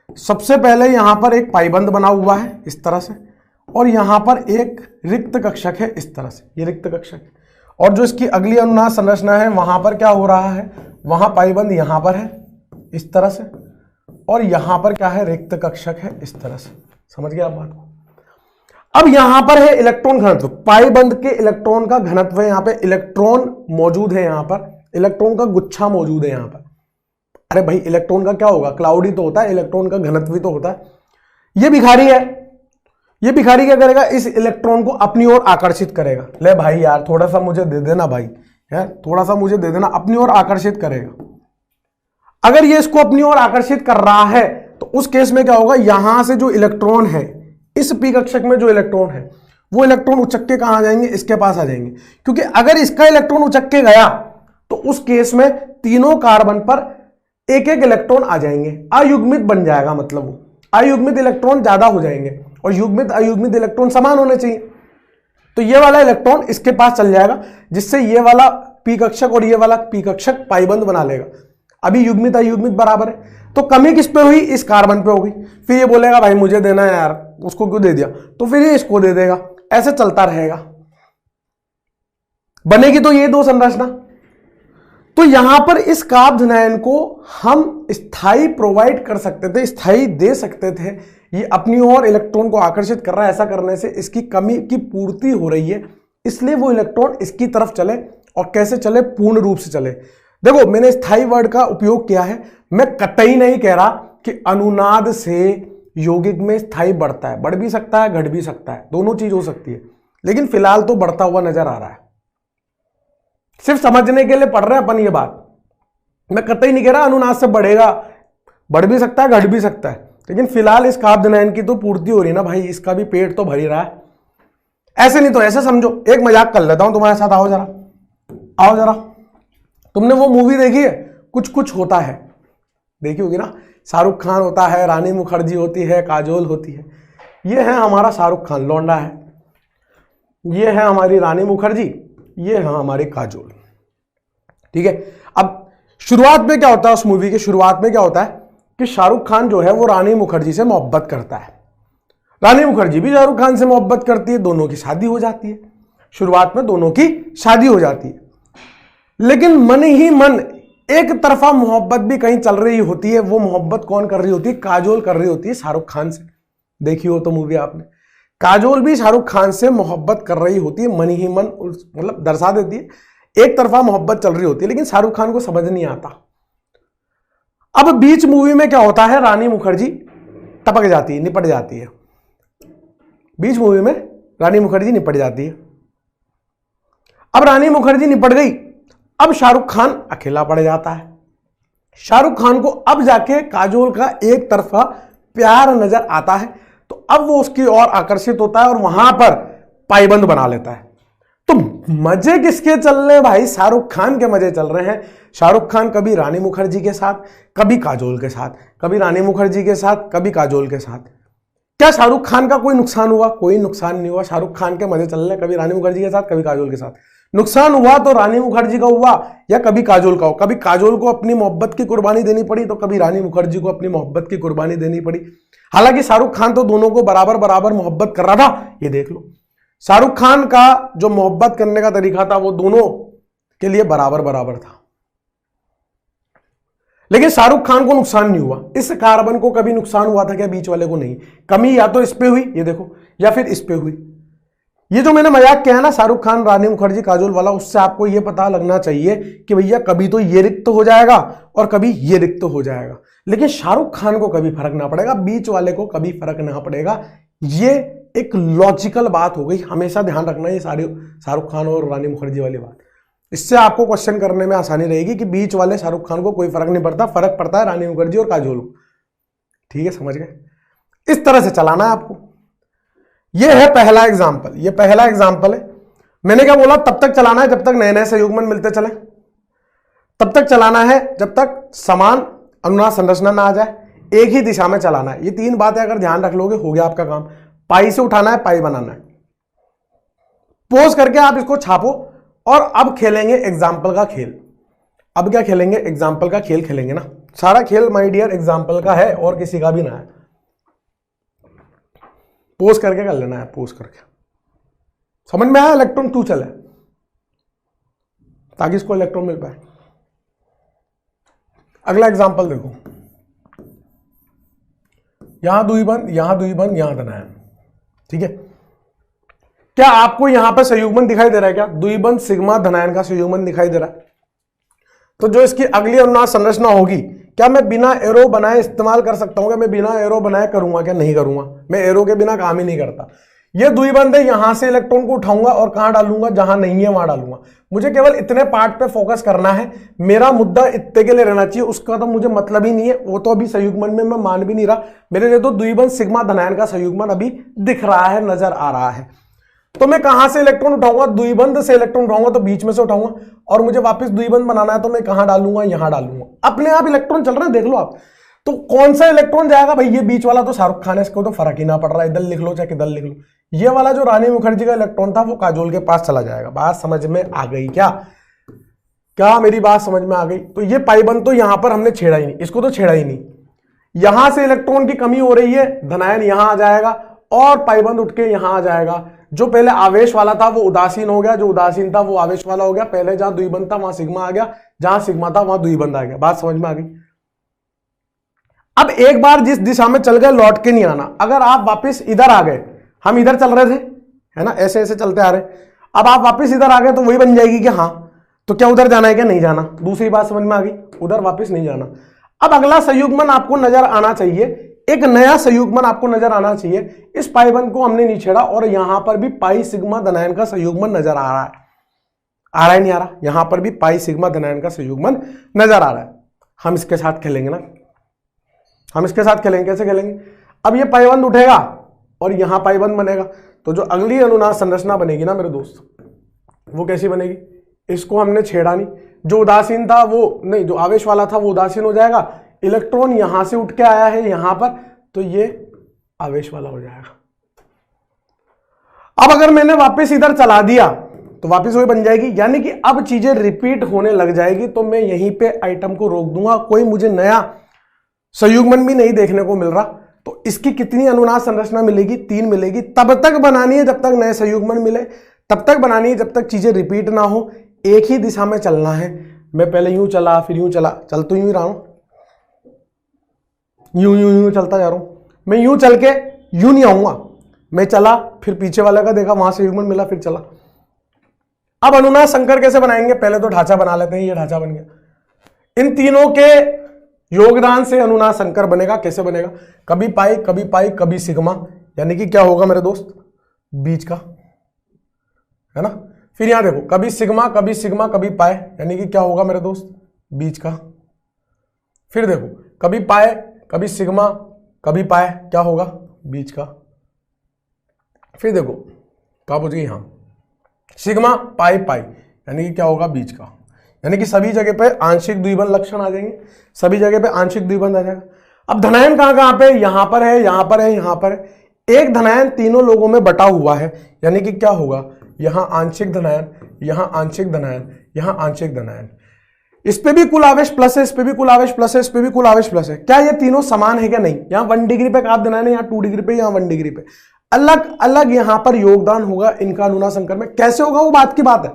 सबसे पहले यहां पर एक पाइबंद बना हुआ है इस तरह से, और यहां पर एक रिक्त कक्षक है इस तरह से, ये रिक्त कक्षक है। और जो इसकी अगली अनुनाद संरचना है वहां पर क्या हो रहा है, वहां पाइबंद यहां पर है इस तरह से, और यहां पर क्या है, रिक्त कक्षक है इस तरह से। समझ गए आप बात को। अब यहां पर है इलेक्ट्रॉन घनत्व, पाइबंद के इलेक्ट्रॉन का घनत्व है, यहां पे इलेक्ट्रॉन मौजूद है, यहां पर इलेक्ट्रॉन का गुच्छा मौजूद है यहां पर। अरे भाई इलेक्ट्रॉन का क्या होगा, क्लाउडी तो होता है, इलेक्ट्रॉन का घनत्व भी तो होता है। ये भिखारी है, ये भिखारी क्या करेगा, इस इलेक्ट्रॉन को अपनी ओर आकर्षित करेगा। ले भाई यार थोड़ा सा मुझे दे देना भाई, यार थोड़ा सा मुझे दे देना, अपनी ओर आकर्षित करेगा। अगर ये इसको अपनी ओर आकर्षित कर रहा है तो उस केस में क्या होगा, यहां से जो इलेक्ट्रॉन है, इस पी कक्षक में जो इलेक्ट्रॉन है, वो इलेक्ट्रॉन उचक के कहां आ जाएंगे, इसके पास आ जाएंगे। क्योंकि अगर इसका इलेक्ट्रॉन उचक के गया तो उस केस में तीनों कार्बन पर एक एक इलेक्ट्रॉन आ जाएंगे, अयुग्मित बन जाएगा, मतलब वो अयुग्मित इलेक्ट्रॉन ज्यादा हो जाएंगे, और युग्मित अयुग्मित इलेक्ट्रॉन समान होने चाहिए। तो ये वाला इलेक्ट्रॉन इसके पास चल जाएगा, जिससे ये वाला पी कक्षक और ये वाला पी कक्षक पाइबंद बना लेगा। अभी युग्मित अयुग्मित बराबर है, तो कमी किस पे हुई, इस कार्बन पे होगी। फिर ये बोलेगा भाई मुझे देना है यार, उसको क्यों दे दिया, तो फिर ये इसको दे देगा, ऐसे चलता रहेगा, बनेगी तो ये 2 संरचना। तो यहां पर इस कार्बोनाइन को हम स्थायी प्रोवाइड कर सकते थे, स्थायी दे सकते थे। ये अपनी ओर इलेक्ट्रॉन को आकर्षित कर रहा है, ऐसा करने से इसकी कमी की पूर्ति हो रही है, इसलिए वो इलेक्ट्रॉन इसकी तरफ चले। और कैसे चले, पूर्ण रूप से चले। देखो मैंने स्थायी वर्ड का उपयोग किया है, मैं कतई नहीं कह रहा कि अनुनाद से यौगिक में स्थायी बढ़ता है, बढ़ भी सकता है घट भी सकता है, दोनों चीज हो सकती है, लेकिन फिलहाल तो बढ़ता हुआ नजर आ रहा है। सिर्फ समझने के लिए पढ़ रहे हैं अपन ये बात, मैं कतई नहीं कह रहा अनुनाद से बढ़ेगा, बढ़ भी सकता है घट भी सकता है, लेकिन फिलहाल इस कार्बोनाइन की तो पूर्ति हो रही है ना भाई, इसका भी पेट तो भर ही रहा है। ऐसे नहीं तो ऐसे समझो, एक मजाक कर लेता हूं तुम्हारे साथ, आओ जरा, आओ जरा। तुमने वो मूवी देखी है कुछ कुछ होता है, देखी होगी ना, शाहरुख खान होता है, रानी मुखर्जी होती है, काजोल होती है। ये है हमारा शाहरुख खान लौंडा है, ये है हमारी रानी मुखर्जी, ये है हमारी काजोल, ठीक है। अब शुरुआत में क्या होता है, उस मूवी के शुरुआत में क्या होता है कि शाहरुख खान जो है वो रानी मुखर्जी से मोहब्बत करता है, रानी मुखर्जी भी शाहरुख खान से मोहब्बत करती है, दोनों की शादी हो जाती है। शुरुआत में दोनों की शादी हो जाती है, लेकिन मन ही मन एक तरफा मोहब्बत भी कहीं चल रही होती है। वो मोहब्बत कौन कर रही होती है, काजोल कर रही होती है शाहरुख खान से। देखी हो तो मूवी आपने, काजोल भी शाहरुख खान से मोहब्बत कर रही होती है, मन ही मन मतलब दर्शा देती है एक तरफा मोहब्बत चल रही होती है, लेकिन शाहरुख खान को समझ नहीं आता। अब बीच मूवी में क्या होता है, रानी मुखर्जी टपक जाती है, निपट जाती है, बीच मूवी में रानी मुखर्जी निपट जाती है। अब रानी मुखर्जी निपट गई, अब शाहरुख खान अकेला पड़ जाता है। शाहरुख खान को अब जाके काजोल का एक तरफा प्यार नजर आता है, तो अब वो उसकी ओर आकर्षित होता है और वहां पर पाइबंद बना लेता है। तो मजे किसके चल रहे हैं भाई? शाहरुख खान के मजे चल रहे हैं। शाहरुख खान कभी रानी मुखर्जी के साथ, कभी काजोल के साथ, कभी रानी मुखर्जी के साथ, कभी काजोल के साथ। क्या शाहरुख खान का कोई नुकसान हुआ? कोई नुकसान नहीं हुआ। शाहरुख खान के मजे चल रहे हैं, कभी रानी मुखर्जी के साथ, कभी काजोल के साथ। नुकसान हुआ तो रानी मुखर्जी का हुआ या कभी काजोल का हो। कभी काजोल को अपनी मोहब्बत की कुर्बानी देनी पड़ी तो कभी रानी मुखर्जी को अपनी मोहब्बत की कुर्बानी देनी पड़ी। हालांकि शाहरुख खान तो दोनों को बराबर बराबर मोहब्बत कर रहा था। ये देख लो, शाहरुख खान का जो मोहब्बत करने का तरीका था वो दोनों के लिए बराबर बराबर था। लेकिन शाहरुख खान को नुकसान नहीं हुआ। इस कार्बन को कभी नुकसान हुआ था क्या? बीच वाले को नहीं। कमी या तो इस पे हुई, ये देखो, या फिर इस पे हुई। ये जो मैंने मजाक किया है ना शाहरुख खान रानी मुखर्जी काजोल वाला, उससे आपको ये पता लगना चाहिए कि भैया कभी तो ये रिक्त हो जाएगा और कभी ये रिक्त हो जाएगा। लेकिन शाहरुख खान को कभी फर्क ना पड़ेगा, बीच वाले को कभी फर्क ना पड़ेगा। ये एक लॉजिकल बात हो गई, हमेशा ध्यान रखना ये सारी शाहरुख खान और रानी मुखर्जी वाली बात। इससे आपको क्वेश्चन करने में आसानी रहेगी कि बीच वाले शाहरुख खान को कोई फर्क नहीं पड़ता, फर्क पड़ता है रानी मुखर्जी और काजोल को। ठीक है, समझ गए? इस तरह से चलाना है आपको। ये है पहला एग्जाम्पल, ये पहला एग्जाम्पल है। मैंने क्या बोला? तब तक चलाना है जब तक नए नए संयुग्मन मिलते चले, तब तक चलाना है जब तक समान अनुनाद संरचना ना आ जाए, एक ही दिशा में चलाना है। ये तीन बातें अगर ध्यान रख लोगे हो गया आपका काम। पाई से उठाना है, पाई बनाना है। पोज करके आप इसको छापो और अब खेलेंगे एग्जाम्पल का खेल। अब क्या खेलेंगे? एग्जाम्पल का खेल खेलेंगे ना। सारा खेल माय डियर एग्जाम्पल का है और किसी का भी ना है। पोज करके कर लेना है, पोज करके। समझ में आया? इलेक्ट्रॉन क्यों चले? ताकि इसको इलेक्ट्रॉन मिल पाए। अगला एग्जाम्पल देखो, यहां द्विबंध, यहां द्विबंध, यहां धनायन। ठीक है, क्या आपको यहां पर संयुग्मन दिखाई दे रहा है? क्या द्विबंध सिग्मा धनायन का संयुग्मन दिखाई दे रहा है? तो जो इसकी अगली अनुनाद संरचना होगी, क्या मैं बिना एरो बनाए इस्तेमाल कर सकता हूं? क्या मैं बिना एरो बनाए करूंगा? क्या नहीं करूंगा? मैं एरो के बिना काम ही नहीं करता। ये द्विबंध है, यहां से इलेक्ट्रॉन को उठाऊंगा और कहां डालूंगा? जहां नहीं है वहां डालूंगा। मुझे केवल इतने पार्ट पे फोकस करना है। मेरा मुद्दा इतने के लिए रहना चाहिए, उसका तो मुझे मतलब ही नहीं है। वो तो अभी संयुग्मन में मैं मान भी नहीं रहा। मेरे लिए तो द्विबंध सिग्मा धनायन का संयुग्मन अभी दिख रहा है, नजर आ रहा है। तो मैं कहां से इलेक्ट्रॉन उठाऊंगा? द्विबंध से इलेक्ट्रॉन उठाऊंगा तो बीच में से उठाऊंगा, और मुझे वापस द्विबंध बनाना है तो मैं कहां डालूंगा? यहां डालूंगा। अपने आप इलेक्ट्रॉन चल रहे हैं, देख लो आप। तो कौन सा इलेक्ट्रॉन जाएगा भाई? ये बीच वाला तो शाहरुख खान है, इसको तो फर्क ही ना पड़ रहा है, इधर लिख लो चाहे किधर लिख लो। ये वाला जो रानी मुखर्जी का इलेक्ट्रॉन था वो काजोल के पास चला जाएगा। बात समझ में आ गई क्या? क्या मेरी बात समझ में आ गई? तो ये पाइबंद तो यहां पर हमने छेड़ा ही नहीं, इसको तो छेड़ा ही नहीं। यहां से इलेक्ट्रॉन की कमी हो रही है, धनायन यहां आ जाएगा और पाइबंद उठ के यहां आ जाएगा। जो पहले आवेश वाला था वो उदासीन हो गया, जो उदासीन था वो आवेश वाला हो गया। पहले जहां द्विबंध था वहां सिग्मा आ गया, जहां सिग्मा था वहां द्विबंध आ गया। बात समझ में आ गई? अब एक बार जिस दिशा में चल गए लौट के नहीं आना। अगर आप वापस इधर आ गए, हम इधर चल रहे थे, है ना, ऐसे ऐसे चलते आ रहे, अब आप वापस इधर आ गए तो वही बन जाएगी कि हाँ, तो क्या उधर जाना है क्या? नहीं जाना। दूसरी बात समझ में आ गई, उधर वापस नहीं जाना। अब अगला संयुग्मन आपको नजर आना चाहिए, एक नया संयुग्मन आपको नजर आना चाहिए। इस पाइबंध को हमने नहीं छेड़ा और यहां पर भी पाई सिग्मा धनायन का संयुग्मन नजर आ रहा है। आ रहा है नहीं आ रहा? यहां पर भी पाई सिग्मा धनायन का संयुग्मन नजर आ रहा है। हम इसके साथ खेलेंगे ना, हम इसके साथ खेलेंगे। कैसे खेलेंगे? अब ये पाइबंध उठेगा और यहां पाइबंध बनेगा, तो जो अगली अनुनाद संरचना बनेगी ना मेरे दोस्त, वो कैसी बनेगी? इसको हमने छेड़ा नहीं, जो उदासीन था वो नहीं, जो आवेश वाला था वो उदासीन हो जाएगा। इलेक्ट्रॉन यहां से उठ के आया है यहां पर, तो ये आवेश वाला हो जाएगा। अब अगर मैंने वापस इधर चला दिया तो वापस वही बन जाएगी, यानी कि अब चीजें रिपीट होने लग जाएगी। तो मैं यहीं पे आइटम को रोक दूंगा, कोई मुझे नया संयुग्मन भी नहीं देखने को मिल रहा। तो इसकी कितनी अनुनाद संरचना मिलेगी? 3 मिलेगी। तब तक बनानी है जब तक नए संयुग्मन मिले, तब तक बनानी है जब तक चीजें रिपीट ना हो, एक ही दिशा में चलना है। मैं पहले यूं चला, फिर यूं चला, चल तो यूं ही रहा हूं, यूं यूं यूं चलता जा रहा हूं। मैं यूं चल के यूं नहीं आऊंगा, मैं चला, फिर पीछे वाले का देखा, वहां से संयुग्मन मिला, फिर चला। अब अनुनाद संकर कैसे बनाएंगे? पहले तो ढांचा बना लेते हैं, ये ढांचा बन गया। इन तीनों के योगदान से अनुनाद संकर बनेगा। कैसे बनेगा? कभी पाई, कभी पाई, कभी सिग्मा, यानी कि क्या होगा मेरे दोस्त? बीच का, है ना। फिर यहां देखो कभी सिग्मा कभी सिग्मा कभी पाए, यानी कि क्या होगा मेरे दोस्त, बीच का। फिर देखो कभी पाए कभी सिग्मा कभी पाए, क्या होगा, बीच का। फिर देखो कहा पूछ गई, यहां सिग्मा पाई पाई, यानी कि क्या होगा, बीच का। यानी कि सभी जगह पे आंशिक द्विबंध लक्षण आ जाएंगे, सभी जगह पे आंशिक द्विबंध आ जाएगा। अब धनायन कहां कहां पे, यहां पर है, यहां पर है, यहां पर है। एक धनायन तीनों लोगों में बटा हुआ है, यानी कि क्या होगा, यहां आंशिक धनायन, यहां आंशिक धनायन, यहां आंशिक धनायन। इस पे भी कुल आवेश प्लस है, इस पे भी कुल आवेश प्लस है, इस पे भी कुल आवेश प्लस है। क्या ये तीनों समान है क्या, नहीं। यहां 1 डिग्री पे आप धनायन है, यहां 2 डिग्री पे, यहां 1 डिग्री पे। अलग अलग यहां पर योगदान होगा इनका अनुनाद संकर में। कैसे होगा वो बात की बात है,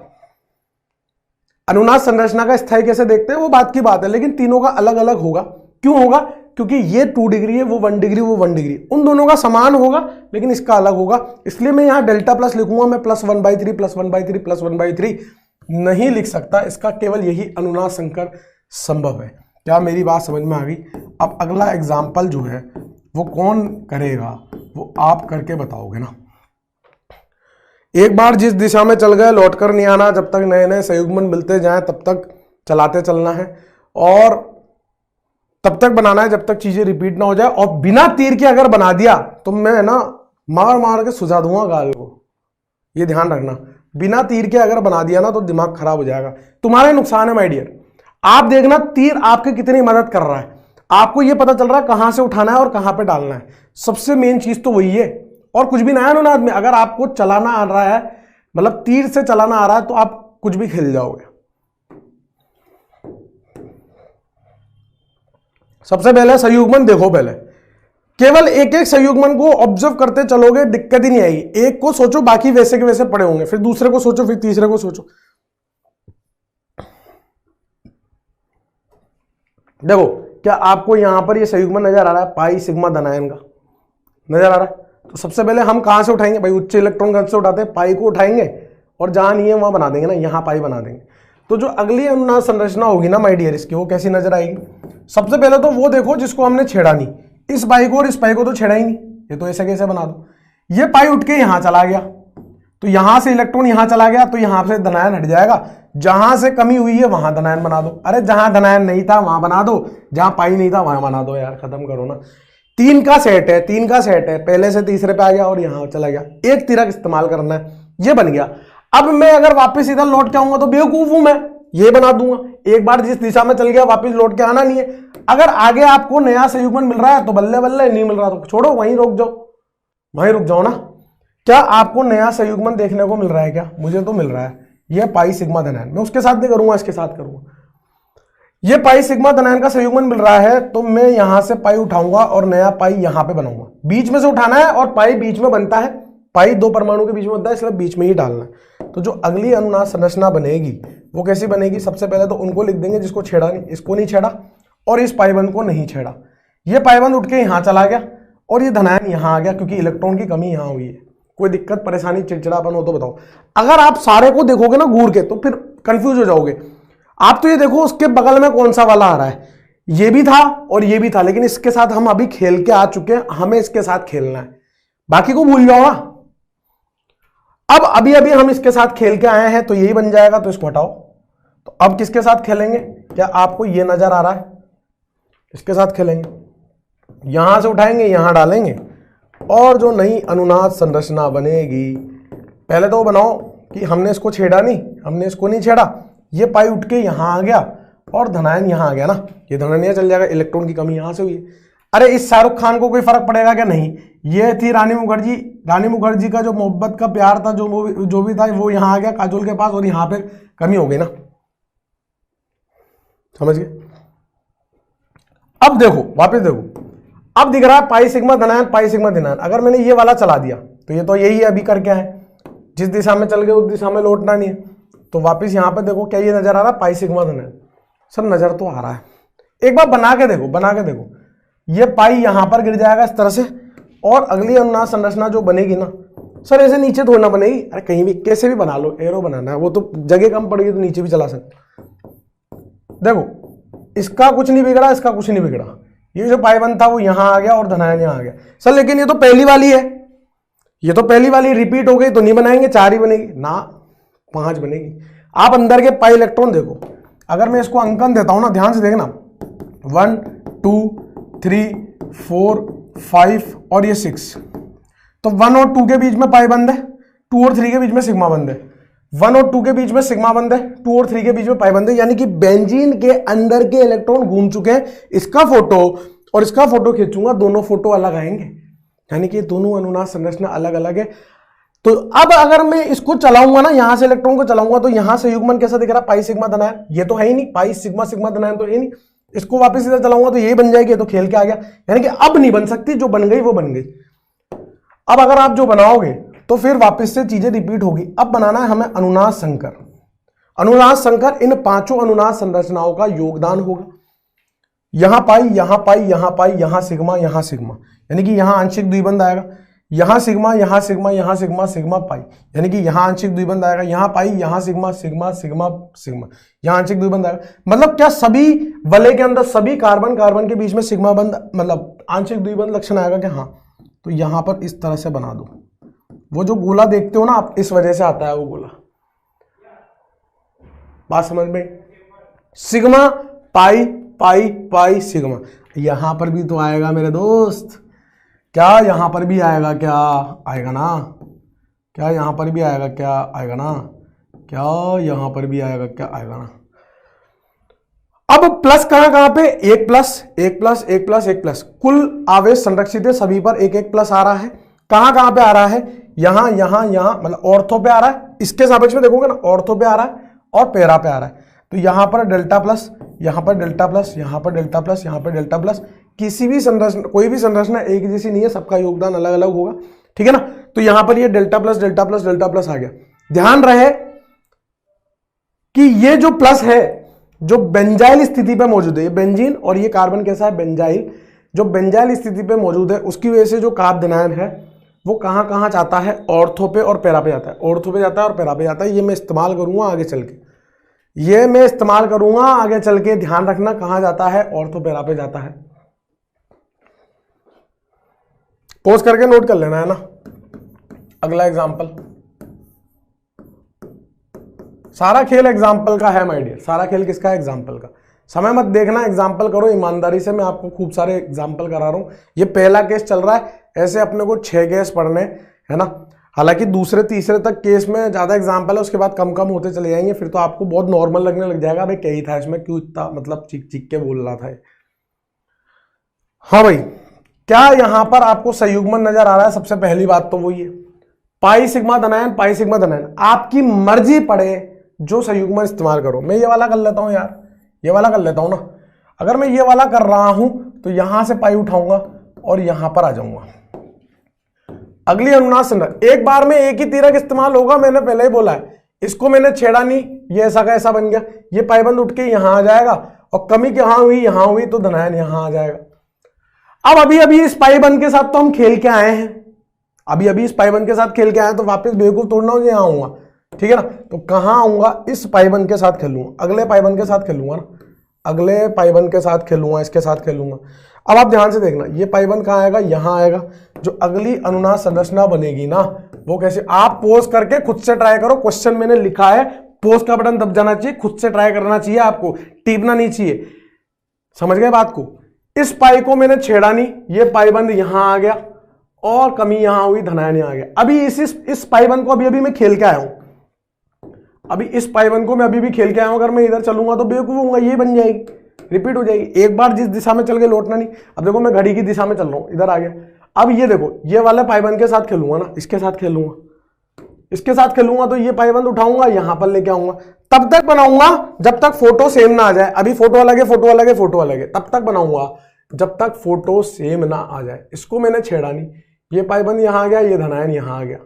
अनुनाद संरचना का स्थायी कैसे देखते हैं वो बात की बात है, लेकिन तीनों का अलग अलग होगा। क्यों होगा, क्योंकि ये 2 डिग्री है, वो 1 डिग्री, वो 1 डिग्री, उन दोनों का समान होगा लेकिन इसका अलग होगा। इसलिए मैं यहां डेल्टा प्लस लिखूंगा, मैं +1/3 +1/3 +1/3 नहीं लिख सकता। इसका केवल यही अनुनाद संकर संभव है। क्या मेरी बात समझ में आ गई। अब अगला एग्जाम्पल जो है वो कौन करेगा, वो आप करके बताओगे ना। एक बार जिस दिशा में चल गए लौट कर नहीं आना, जब तक नए नए संयुग्मन मिलते जाएं तब तक चलाते चलना है, और तब तक बनाना है जब तक चीजें रिपीट ना हो जाए। और बिना तीर के अगर बना दिया तो मैं ना मार मार के सुझा दूंगा गाल को, ये ध्यान रखना। बिना तीर के अगर बना दिया ना तो दिमाग खराब हो जाएगा, तुम्हारा नुकसान है माय डियर। आप देखना तीर आपकी कितनी मदद कर रहा है, आपको यह पता चल रहा है कहां से उठाना है और कहां पे डालना है। सबसे मेन चीज तो वही है, और कुछ भी नया अनुनाद में अगर आपको चलाना आ रहा है, मतलब तीर से चलाना आ रहा है, तो आप कुछ भी खेल जाओगे। सबसे पहले संयुग्मन देखो, पहले केवल एक एक संयुग्मन को ऑब्जर्व करते चलोगे, दिक्कत ही नहीं आएगी। एक को सोचो, बाकी वैसे के वैसे पड़े होंगे, फिर दूसरे को सोचो, फिर तीसरे को सोचो। देखो क्या आपको यहां पर ये संयुग्मन नजर आ रहा है, पाई सिग्मा धनायन का नजर आ रहा है। तो सबसे पहले हम कहां से उठाएंगे भाई, उच्च इलेक्ट्रॉन घनत्व से उठाते हैं, पाई को उठाएंगे और जहां नहीं है वहां बना देंगे ना, यहां पाई बना देंगे। तो जो अगली अनुनाद संरचना होगी ना माय डियर इसकी, वो कैसी नजर आएगी। सबसे पहले तो वो देखो जिसको हमने छेड़ा नहीं, इस पाई को और इस पाई को तो छेड़ा ही नहीं, ये तो ऐसे कैसे बना दो। ये पाई उठ के यहां चला गया, तो यहां से इलेक्ट्रॉन यहां चला गया, तो यहां से धनायन हट जाएगा। जहां से कमी हुई है वहां धनायन बना दो। अरे जहां धनायन नहीं था वहां बना दो, जहां पाई नहीं था वहां बना दो, यार खत्म करो ना। 3 का सेट है, 3 का सेट है, पहले से तीसरे पे आ गया और यहां चला गया। एक तिरक इस्तेमाल करना है, ये बन गया। अब मैं अगर वापस इधर लौट के आऊंगा तो बेवकूफ हूं मैं, ये बना दूंगा। एक बार जिस दिशा में चल गया वापस लौट के आना नहीं है। अगर आगे आपको नया संयुग्मन मिल रहा है तो बल्ले बल्ले, नहीं मिल रहा तो छोड़ो, वहीं रुक जाओ, वहीं रुक जाओ ना। क्या आपको नया संयुग्मन देखने को मिल रहा है क्या, मुझे तो मिल रहा है। यह पाई सिग्मा धनायन, मैं उसके साथ नहीं करूंगा, इसके साथ करूंगा। ये पाई सिग्मा धनायन का संयुग्मन मिल रहा है, तो मैं यहां से पाई उठाऊंगा और नया पाई यहां पे बनाऊंगा। बीच में से उठाना है, और पाई बीच में बनता है, पाई 2 परमाणु के बीच में बनता है, इसलिए बीच में ही डालना है। तो जो अगली अनुनाद संरचना बनेगी वो कैसी बनेगी, सबसे पहले तो उनको लिख देंगे जिसको छेड़ा नहीं, इसको नहीं छेड़ा और इस पाईबंद को नहीं छेड़ा। ये पाईबंद उठ के यहां चला गया और ये धनायन यहां आ गया, क्योंकि इलेक्ट्रॉन की कमी यहां हुई है। कोई दिक्कत परेशानी चिड़चिड़ापन हो तो बताओ। अगर आप सारे को देखोगे ना घूर के तो फिर कंफ्यूज हो जाओगे। आप तो ये देखो उसके बगल में कौन सा वाला आ रहा है, ये भी था और ये भी था, लेकिन इसके साथ हम अभी खेल के आ चुके हैं, हमें इसके साथ खेलना है, बाकी को भूल जाओ ना। अब अभी अभी हम इसके साथ खेल के आए हैं तो यही बन जाएगा, तो इसको हटाओ। तो अब किसके साथ खेलेंगे, क्या आपको ये नजर आ रहा है, इसके साथ खेलेंगे। यहां से उठाएंगे, यहां डालेंगे, और जो नई अनुनाद संरचना बनेगी, पहले तो बनाओ कि हमने इसको छेड़ा नहीं, हमने इसको नहीं छेड़ा, ये पाई उठ के यहां आ गया और धनायन यहां आ गया ना, ये धनायन चल जाएगा, इलेक्ट्रॉन की कमी यहां से हुई है। अरे इस शाहरुख खान को कोई फर्क पड़ेगा क्या, नहीं। ये थी रानी मुखर्जी, रानी मुखर्जी का जो मोहब्बत का प्यार था, जो भी था, वो यहां आ गया काजोल के पास, और यहां पे कमी हो गई ना, समझ गए। अब देखो वापस देखो, अब दिख रहा है पाई सिग्मा धनायन, पाई सिग्मा धनायन। अगर मैंने ये वाला चला दिया तो ये तो यही है अभी कर क्या है, जिस दिशा में चल गए उस दिशा में लौटना नहीं है। तो वापस यहां पे देखो, क्या ये नजर आ रहा है पाई सिग्मा धनायन, सर नजर तो आ रहा है। एक बार बना के देखो, बना के देखो, ये पाई यहां पर गिर जाएगा इस तरह से, और अगली अनुनाद संरचना जो बनेगी ना, सर ऐसे नीचे थोड़ी ना बनेगी, अरे कहीं भी कैसे भी बना लो, एरो बनाना है, वो तो जगह कम पड़ेगी तो नीचे भी चला सकते। देखो इसका कुछ नहीं बिगड़ा, इसका कुछ नहीं बिगड़ा, ये जो पाईबंद था वो यहां आ गया और धनायन यहां आ गया। सर लेकिन ये तो पहली वाली है, ये तो पहली वाली रिपीट हो गई तो नहीं बनाएंगे, 4 ही बनेगी ना, 5 बनेगी। आप अंदर के पाई इलेक्ट्रॉन देखो, अगर मैं इसको अंकन देता हूं ना, ध्यान से देखना, 1 2 3 4 5 और ये 6, तो 1 और 2 के बीच में पाई बंद है, 2 और 3 के बीच में सिग्मा बंद है, 1 और 2 के बीच में सिग्मा बंद है, 2 और 3 के बीच में पाई बंद है, यानी कि बेंजीन के अंदर के इलेक्ट्रॉन घूम चुके हैं। इसका फोटो और इसका फोटो खींचूंगा, दोनों फोटो अलग आएंगे, यानी कि दोनों अनुनाद संरचना अलग अलग है। तो अब अगर मैं इसको चलाऊंगा ना, यहां से इलेक्ट्रॉन को चलाऊंगा, तो यहां से युग्मन कैसा दिख रहा है, पाई सिग्मा धनायन, ये तो है ही नहीं, पाई सिग्मा सिग्मा धनायन तो है नहीं। इसको वापस इधर चलाऊंगा तो ये बन जाएगी, ये तो खेल के आ गया, यानी कि अब नहीं बन सकती, जो बन गई वो बन गई। अब अगर आप जो बनाओगे तो फिर वापस से चीजें रिपीट होगी। अब बनाना है हमें अनुनाद संकर। अनुनाद संकर इन 5 अनुनाद संरचनाओं का योगदान होगा। यहां पाई, यहां पाई, यहां पाई, यहां सिग्मा, यहां सिग्मा, यानी कि यहां आंशिक द्विबंध आएगा, यहां सिग्मा, यहां सिग्मा, यहां सिग्मा, सिग्मा पाई, यानी कि यहां आंशिक द्विबंध आएगा, यहां पाई, यहां सिग्मा, सिग्मा सिग्मा सिग्मा, यहां आंशिक द्विबंध आएगा। मतलब क्या सभी वलय के अंदर सभी कार्बन कार्बन के बीच में सिग्मा बंध, मतलब आंशिक द्विबंध लक्षण आएगा क्या? हाँ। तो यहां पर इस तरह से बना दो, वो जो गोला देखते हो ना आप, इस वजह से आता है वो गोला। बात समझ में? सिग्मा पाई पाई पाई सिग्मा, यहां पर भी तो आएगा मेरे दोस्त, क्या यहां पर भी आएगा? क्या आएगा ना? क्या यहां पर भी आएगा? क्या आएगा ना? क्या यहां पर भी आएगा? क्या आएगा ना? अब प्लस कहां पे? 1 प्लस 1 प्लस 1 प्लस 1 प्लस, कुल आवेश संरक्षित है, सभी पर 1 प्लस आ रहा है। कहां पे आ रहा है? यहां यहां यहां, मतलब ऑर्थो पे आ रहा है, इसके सापेक्ष में देखोगे ना, ऑर्थो पे आ रहा है और पैरा पे आ रहा है। तो यहां पर डेल्टा प्लस, यहां पर डेल्टा प्लस, यहां पर डेल्टा प्लस, यहां पर डेल्टा प्लस। किसी भी संरचना, कोई भी संरचना एक जैसी नहीं है, सबका योगदान अलग अलग होगा, ठीक है ना। तो यहां पर ये delta plus delta plus delta plus आ गया। ध्यान रहे कि ये जो प्लस है जो बेंजाइल स्थिति पे मौजूद है, ये बेंजीन और ये कार्बन कैसा है? बेंजाइल। जो बेंजाइल स्थिति पे मौजूद है उसकी वजह से जो कार्ब धनायन है वो कहां जाता है? ऑर्थो पे और पैरा पे जाता है, ऑर्थो पे जाता है और पैरा पे जाता है। ये मैं इस्तेमाल करूंगा आगे चल के, ये मैं इस्तेमाल करूंगा आगे चल के, ध्यान रखना कहां जाता है? ऑर्थो पैरा पे जाता है। पॉज करके नोट कर लेना है ना। अगला एग्जांपल, सारा खेल एग्जाम्पल का है माय डियर, सारा खेल किसका है? एग्जाम्पल का। समय मत देखना, एग्जाम्पल करो ईमानदारी से। मैं आपको खूब सारे एग्जाम्पल करा रहा हूं। ये पहला केस चल रहा है, ऐसे अपने को 6 केस पढ़ने, है ना। हालांकि दूसरे तीसरे तक केस में ज्यादा एग्जाम्पल है, उसके बाद कम कम होते चले जाएंगे, फिर तो आपको बहुत नॉर्मल लगने लग जाएगा, भाई क्या ही था इसमें, क्यों इतना मतलब चीख चीख के बोल रहा था। हाँ भाई, क्या यहां पर आपको संयुग्मन नजर आ रहा है? सबसे पहली बात तो वही है, पाई सिग्मा धनायन, पाई सिग्मा धनायन। आपकी मर्जी पड़े जो संयुग्मन इस्तेमाल करो। मैं ये वाला कर लेता हूं यार, ये वाला कर लेता हूं ना। अगर मैं ये वाला कर रहा हूं तो यहां से पाई उठाऊंगा और यहां पर आ जाऊंगा। अगली अनुनाद संरचना, एक बार में एक ही तीरक इस्तेमाल होगा, मैंने पहले ही बोला है। इसको मैंने छेड़ा नहीं, ये ऐसा का ऐसा बन गया, ये पाईबंद उठ के यहां आ जाएगा और कमी कहां हुई? यहां हुई, तो धनायन यहां आ जाएगा। अब अभी अभी इस पाईबंद के साथ तो हम खेल के आए हैं, अभी अभी इस पाईबंद के साथ खेल के आए हैं, तो वापस बेवकूफ तोड़ना हो, यहां आऊंगा, ठीक है ना। तो कहां आऊंगा? इस पाईबंद के साथ खेलूंगा, अगले पाईबंद के साथ खेलूंगा ना, अगले पाईबंद के साथ खेलूंगा, इसके साथ खेलूंगा। अब आप ध्यान से देखना, ये पाईबंद कहां आएगा? यहां आएगा। जो अगली अनुनाद संरचना बनेगी ना, वो कैसे? आप पोज करके खुद से ट्राई करो, क्वेश्चन मैंने लिखा है, पोज का बटन दब जाना चाहिए, खुद से ट्राई करना चाहिए, आपको टीपना नहीं चाहिए। समझ गए बात को? इस पाई को मैंने छेड़ा नहीं, ये पाईबंद यहां आ गया और कमी यहां हुई, धनायन यहां आ गया। अभी इस पाईबंद को अभी अभी मैं खेल के आया हूं, अभी इस पाईबंद को मैं अभी भी खेल के आया हूं। अगर मैं इधर चलूंगा तो बेवकूफ होऊंगा, ये बन जाएगी, रिपीट हो जाएगी। एक बार जिस दिशा में चल के लौटना नहीं। अब देखो मैं घड़ी की दिशा में चल रहा हूं, इधर आ गया। अब ये देखो, ये वाले पाईबंद के साथ खेलूंगा ना, इसके साथ खेलूंगा, इसके साथ खेलूंगा, तो ये पाईबंद उठाऊंगा, यहां पर लेके आऊंगा। तब तक बनाऊंगा जब तक फोटो सेम ना आ जाए। अभी फोटो अलग है, फोटो अलग है, फोटो अलग है, तब तक बनाऊंगा जब तक फोटो सेम ना आ जाए। इसको मैंने छेड़ा नहीं, ये पाईबंद यहां आ गया, ये धनायन यहां आ गया।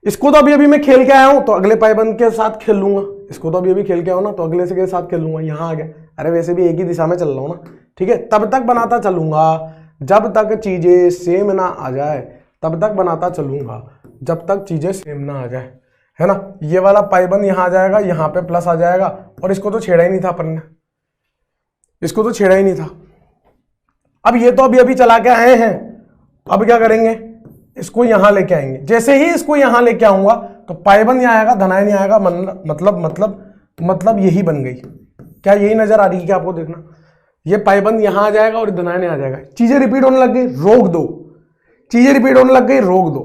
इसको तो अभी अभी मैं खेल के आया हूं, तो अगले पाईबंद के साथ खेल लूंगा। इसको तो अभी अभी खेल के आया हूं ना, तो अगले से के साथ खेल लूंगा, यहां आ गया। अरे वैसे भी एक ही दिशा में चल रहा हूं ना, ठीक है। तब तक बनाता चलूंगा जब तक चीजें सेम ना आ जाए, तब तक बनाता चलूंगा जब तक चीजें सेम ना आ जाए, है ना। ये वाला पाईबंद यहां आ जाएगा, यहां पे प्लस आ जाएगा, और इसको तो छेड़ा ही नहीं था अपन ने, इसको तो छेड़ा ही नहीं था। अब ये तो अभी अभी चला के आए हैं, अब क्या करेंगे? इसको यहां लेके आएंगे, जैसे ही इसको यहां लेके आऊंगा तो पाई1 यहां आएगा, धनायन यहां आएगा, मतलब यही बन गई। क्या यही नजर आ रही है क्या आपको? देखना, ये पाई1 यहां आ जाएगा और धनायन यहां आ जाएगा। चीजें रिपीट होने लग गई, रोक दो। चीजें रिपीट होने लग गई, रोक दो।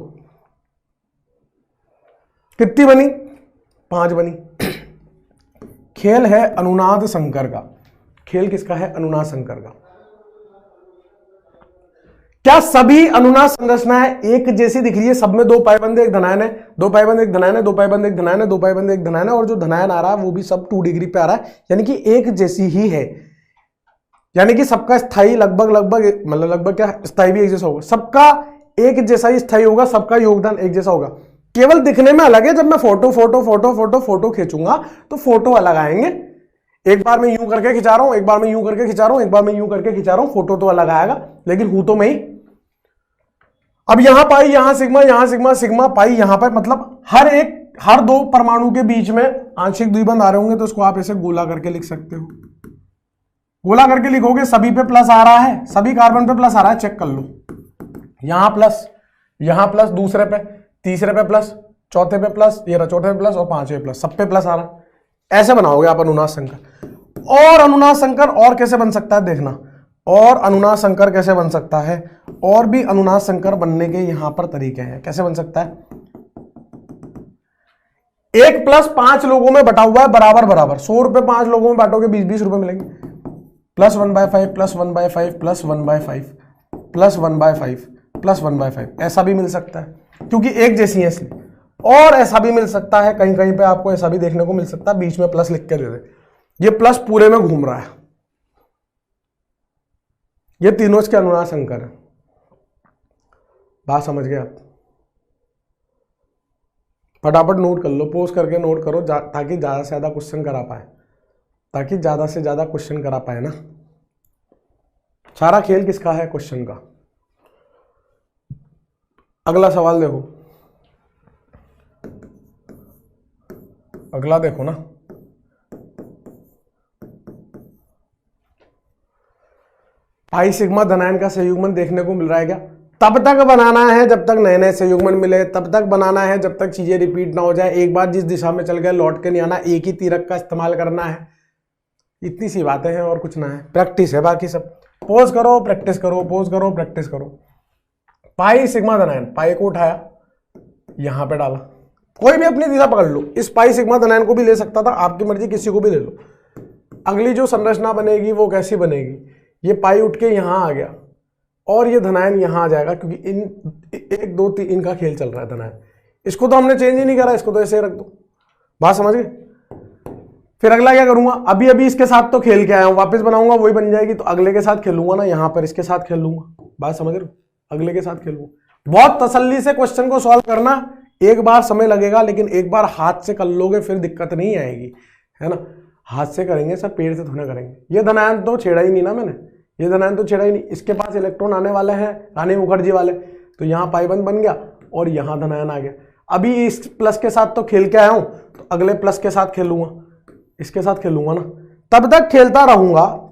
कितनी बनी? 5 बनी। खेल है अनुनाद शंकर का। खेल किसका है? अनुनाद शंकर का। क्या सभी अनुनाद संरचनाएं एक जैसी दिख रही है? सब में 2 पाइबंद एक धनायन है, 2 पाइबंद एक धनायन है, 2 पाइबंद एक धनायन है, 2 पाइबंद एक धनायन है, और जो धनायन आ रहा है वो भी सब 2 डिग्री पे आ रहा है, यानी कि एक जैसी ही है। यानी कि सबका स्थाई लगभग क्या, स्थाई भी एक जैसा होगा, सबका एक जैसा ही स्थाई होगा, सबका योगदान एक जैसा होगा। केवल दिखने में अलग है। जब मैं फोटो खींचूंगा तो फोटो अलग आएंगे। एक बार मैं यूं करके खिंचा रहा हूं, एक बार मैं यूं करके खिंचा रहा हूं, एक बार मैं यूं करके खिंचा रहा हूं, फोटो तो अलग आएगा, लेकिन हूं तो मैं ही। अब यहां पाई, यहां सिग्मा, सिग्मा पाई यहां पर, मतलब हर 2 परमाणु के बीच में आंशिक द्विबंध आ रहे होंगे, तो इसको आप ऐसे गोला करके लिख सकते हो। गोला करके लिखोगे, सभी पे प्लस आ रहा है, सभी कार्बन पे प्लस आ रहा है, चेक कर लो। यहां प्लस, दूसरे पे, तीसरे पे प्लस, चौथे पे प्लस, ये रहा चौथे पे प्लस और 5वें प्लस, सब पे प्लस आ रहा है। ऐसे बनाओगे आप अनुनाद संकर। और अनुनाद संकर और कैसे बन सकता है देखना, और अनुनाद संकर कैसे बन सकता है, और भी अनुनाद संकर बनने के यहां पर तरीके हैं। कैसे बन सकता है? 1 + 5 लोगों में बटा हुआ है, बराबर 100 रुपए 5 लोगों में बांटोगे 20-20 रुपए मिलेंगे। +1/5 +1/5 +1/5 +1/5 +1/5 ऐसा भी मिल सकता है, क्योंकि एक जैसी है इसलिए। और ऐसा भी मिल सकता है, कहीं कहीं पे आपको ऐसा भी देखने को मिल सकता है, बीच में प्लस लिख के दे दे, ये प्लस पूरे में घूम रहा है। ये तीनों इसके अनुनाद संकर है। बात समझ गए आप? फटाफट नोट कर लो, पोज करके नोट करो, ताकि ज्यादा से ज्यादा क्वेश्चन करा पाए, ना। सारा खेल किसका है? क्वेश्चन का। अगला सवाल देखो, अगला देखो ना। पाई सिग्मा धनायन का संयुग्मन देखने को मिल रहा है क्या? तब तक बनाना है जब तक नए नए संयुग्मन मिले, तब तक बनाना है जब तक चीजें रिपीट ना हो जाए। एक बार जिस दिशा में चल गए लौट के नहीं आना, एक ही तीरक का इस्तेमाल करना है। इतनी सी बातें हैं और कुछ ना है, प्रैक्टिस है बाकी सब। पोज करो, प्रैक्टिस करो, पोज करो, प्रैक्टिस करो। पाई सिग्मा धनायन, पाई को उठाया, यहां पे डाला, कोई भी अपनी दिशा पकड़ लो। इस पाई सिग्मा धनायन को भी ले सकता था, आपकी मर्जी, किसी को भी ले लो। अगली जो संरचना बनेगी वो कैसी बनेगी? ये पाई उठ के यहां आ गया और ये धनायन यहां आ जाएगा, क्योंकि इन 1 2 3 इनका खेल चल रहा है धनायन। इसको तो हमने चेंज ही नहीं करा, इसको तो ऐसे ही रख दो। बात समझ गए? फिर अगला क्या करूंगा? अभी इसके साथ तो खेल के आया हूं, वापस बनाऊंगा वही बन जाएगी, तो अगले के साथ खेलूंगा ना, यहां पर इसके साथ खेल लूंगा। बात समझ रहे हो? अगले के साथ खेलूंगा। बहुत तसल्ली से क्वेश्चन को सॉल्व करना, एक बार समय लगेगा, लेकिन एक बार हाथ से कर लोगे फिर दिक्कत नहीं आएगी, है ना। हाथ से करेंगे सर, पेड़ से थोड़ा करेंगे। ये धनायन तो छेड़ा ही नहीं ना मैंने, ये धनायन तो छेड़ा ही नहीं। इसके पास इलेक्ट्रॉन आने वाले हैं, रानी मुखर्जी वाले, तो यहाँ पाई1 बन गया और यहाँ धनायन आ गया। अभी इस प्लस के साथ तो खेल के आया हूं, तो अगले प्लस के साथ खेलूंगा, इसके साथ खेलूंगा ना। तब तक खेलता रहूंगा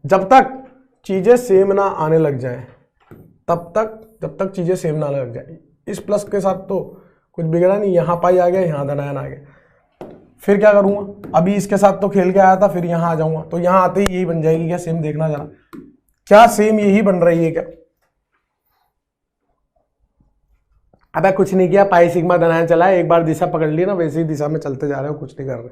जब तक चीजें सेम ना आने लग जाए, जब तक चीजें सेम ना आने लग जाए। इस प्लस के साथ तो कुछ बिगड़ा नहीं, यहाँ पाई आ गया, यहाँ धनायन आ गया। फिर क्या करूंगा? अभी इसके साथ तो खेल के आया था, फिर यहाँ आ जाऊंगा, तो यहाँ आते ही यही बन जाएगी क्या? सेम देखना जरा, क्या सेम यही बन रही है क्या? अबे कुछ नहीं किया, पाई सिग्मा धनायन चला है, एक बार दिशा पकड़ ली ना, वैसी दिशा में चलते जा रहे हो, कुछ नहीं कर रहे।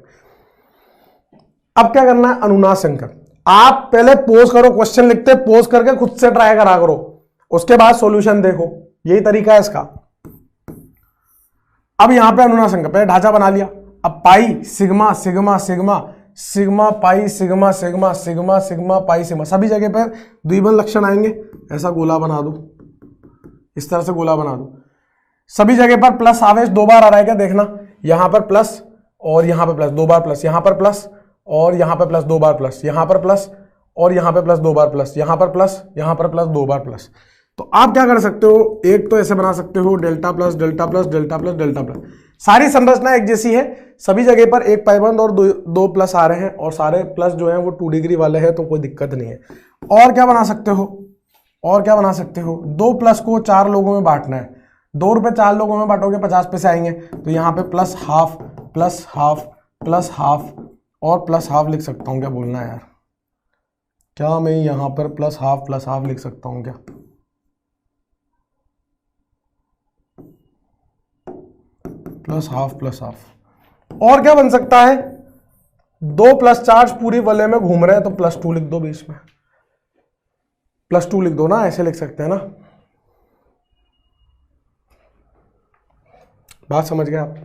अब क्या करना है? अनुनाद संकर। आप पहले पोज करो, क्वेश्चन लिखते पोज करके खुद से ट्राई करा करो, उसके बाद सॉल्यूशन देखो, यही तरीका है इसका। अब यहां पे अनुनाद संकर, पहले ढांचा बना लिया। अब pi sigma sigma sigma sigma pi sigma sigma sigma sigma pi sigma, सभी जगह पर द्विबंध लक्षण आएंगे। ऐसा गोला बना दो, इस तरह से गोला बना दो। सभी जगह पर प्लस आवेश 2 बार आ रहा है क्या? देखना, यहां पर प्लस और यहां पर प्लस 2 बार प्लस, यहां पर प्लस और यहां पर प्लस 2 बार प्लस, यहां पर प्लस और यहां पर प्लस 2 बार प्लस, यहां पर प्लस, यहां पर प्लस 2 बार प्लस। तो आप क्या कर सकते हो? एक तो ऐसे बना सकते हो, delta plus delta plus delta plus delta plus. सारी संरचना एक जैसी है, सभी जगह पर एक पाइबंद और 2 प्लस आ रहे हैं, और सारे प्लस जो हैं वो 2 डिग्री वाले हैं, तो कोई दिक्कत नहीं है। और क्या बना सकते हो? और क्या बना सकते हो, 2 प्लस को 4 लोगों में बांटना है, 2 रुपए 4 लोगों में बांटोगे 50 पैसे आएंगे, तो यहाँ पे plus half plus half plus half और प्लस हाफ लिख सकता हूँ क्या, बोलना है यार, क्या मैं यहाँ पर प्लस हाफ लिख सकता हूँ क्या, प्लस हाफ। और क्या बन सकता है, 2 प्लस 4 पूरी वलय में घूम रहे हैं, तो +2 लिख दो बीच में, +2 लिख दो ना, ऐसे लिख सकते हैं ना, बात समझ गए आप।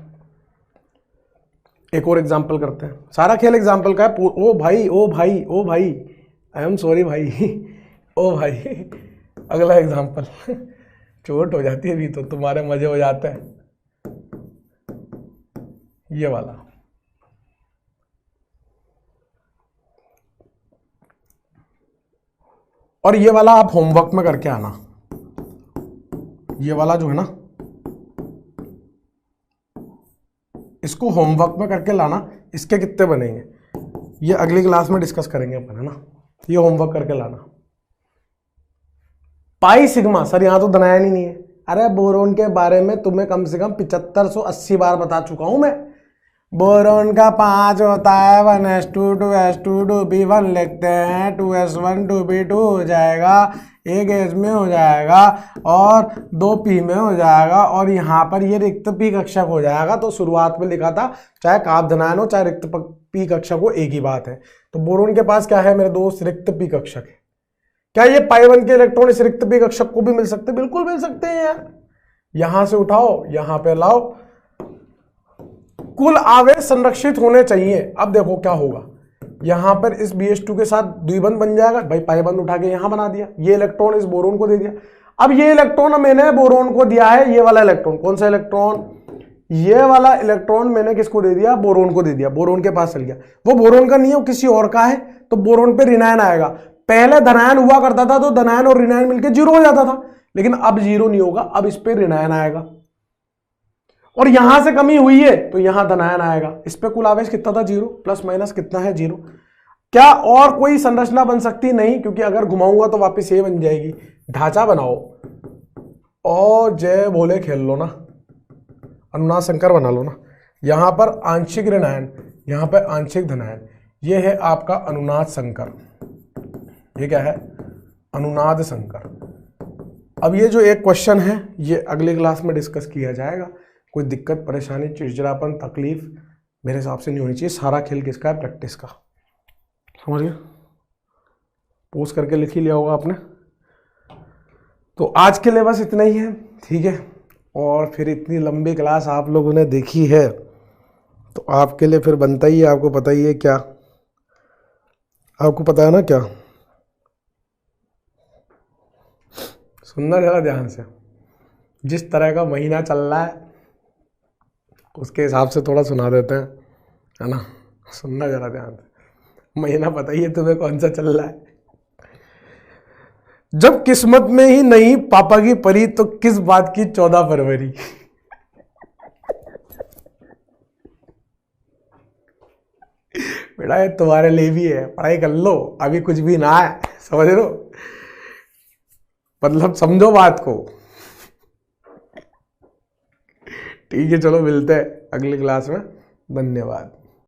एक और एग्जाम्पल करते हैं, सारा खेल एग्जाम्पल का है। ओ भाई ओ भाई ओ भाई, आई एम सॉरी भाई ओ भाई, अगला एग्जाम्पल चोट हो जाती है भी तो तुम्हारे मजे हो जाते हैं, ये वाला, और ये वाला आप होमवर्क में करके आना, ये वाला जो है ना, इसको होमवर्क में करके लाना, इसके कितने बनेंगे ये अगली क्लास में डिस्कस करेंगे अपन, है ना, ये होमवर्क करके लाना। पाई सिग्मा, सर यहां तो बनाया नहीं है, अरे बोरोन के बारे में तुम्हें कम से कम 7580 बार बता चुका हूं मैं। बोरोन का 5 होता है, 1s2 2s2 2p1 लिखते हैं, 2s1 2p2 हो जाएगा, 1s में हो जाएगा और 2p में हो जाएगा, और यहाँ पर ये रिक्त p कक्षक हो जाएगा। तो शुरुआत में लिखा था चाहे काप धनायन हो चाहे रिक्त p कक्षक हो, एक ही बात है। तो बोरोन के पास क्या है मेरे दोस्त, रिक्त p कक्षक है। क्या ये पाई 1 के इलेक्ट्रॉन इस रिक्त p कक्षक को भी मिल सकते, बिल्कुल मिल सकते हैं यार। यहां से उठाओ यहां पे लाओ, कुल आवेश संरक्षित होने चाहिए। अब देखो क्या होगा, यहां पर इस BH2 के साथ द्विबंध बन जाएगा, भाई पाई बंध उठा के यहां बना दिया, ये इलेक्ट्रॉन इस बोरोन को दे दिया। अब ये इलेक्ट्रॉन मैंने बोरोन को दिया है, ये वाला इलेक्ट्रॉन, कौन सा इलेक्ट्रॉन, ये वाला इलेक्ट्रॉन मैंने किसको दे दिया, बोरोन को दे दिया, बोरोन के पास चल गया। वो बोरोन का नहीं है, वो किसी और का है, तो बोरोन पे ऋणायन आएगा। पहले धनायन हुआ करता था तो धनायन और ऋणायन मिलकर 0 हो जाता था, लेकिन अब 0 नहीं होगा, अब इस पे ऋणायन आएगा। और यहां से कमी हुई है तो यहां धनायन आएगा। इस पे कुल आवेश कितना था, 0, प्लस माइनस कितना है, 0। क्या और कोई संरचना बन सकती नहीं, क्योंकि अगर घुमाऊंगा तो वापस ये बन जाएगी। ढांचा बनाओ और जय बोले खेल लो ना, अनुनाद संकर बना लो ना। यहां पर आंशिक ऋणायन, यहां पर आंशिक धनायन, ये है आपका अनुनाद संकर, ये क्या है, अनुनाद संकर। अब ये जो एक क्वेश्चन है ये अगली क्लास में डिस्कस किया जाएगा। कोई दिक्कत परेशानी चिड़चिड़ापन तकलीफ मेरे हिसाब से नहीं होनी चाहिए। सारा खेल किसका है, प्रैक्टिस का, समझ गए। पोस्ट करके लिख ही लिया होगा आपने। तो आज के लिए बस इतना ही है, ठीक है। और फिर इतनी लंबी क्लास आप लोगों ने देखी है तो आपके लिए फिर बनता ही है, आपको पता ही है क्या, आपको पता है ना क्या, सुनना जरा ध्यान से। जिस तरह का महीना चल रहा है उसके हिसाब से थोड़ा सुना देते हैं, है ना, सुनना जरा ध्यान से। महीना पता ही है तुम्हें कौन सा चल रहा है। जब किस्मत में ही नहीं पापा की परी तो किस बात की 14 फरवरी। बेटा ये तुम्हारे लिए भी है, पढ़ाई कर लो, अभी कुछ भी ना है, समझ लो, मतलब समझो बात को। ठीक है, चलो मिलते हैं अगली क्लास में, धन्यवाद।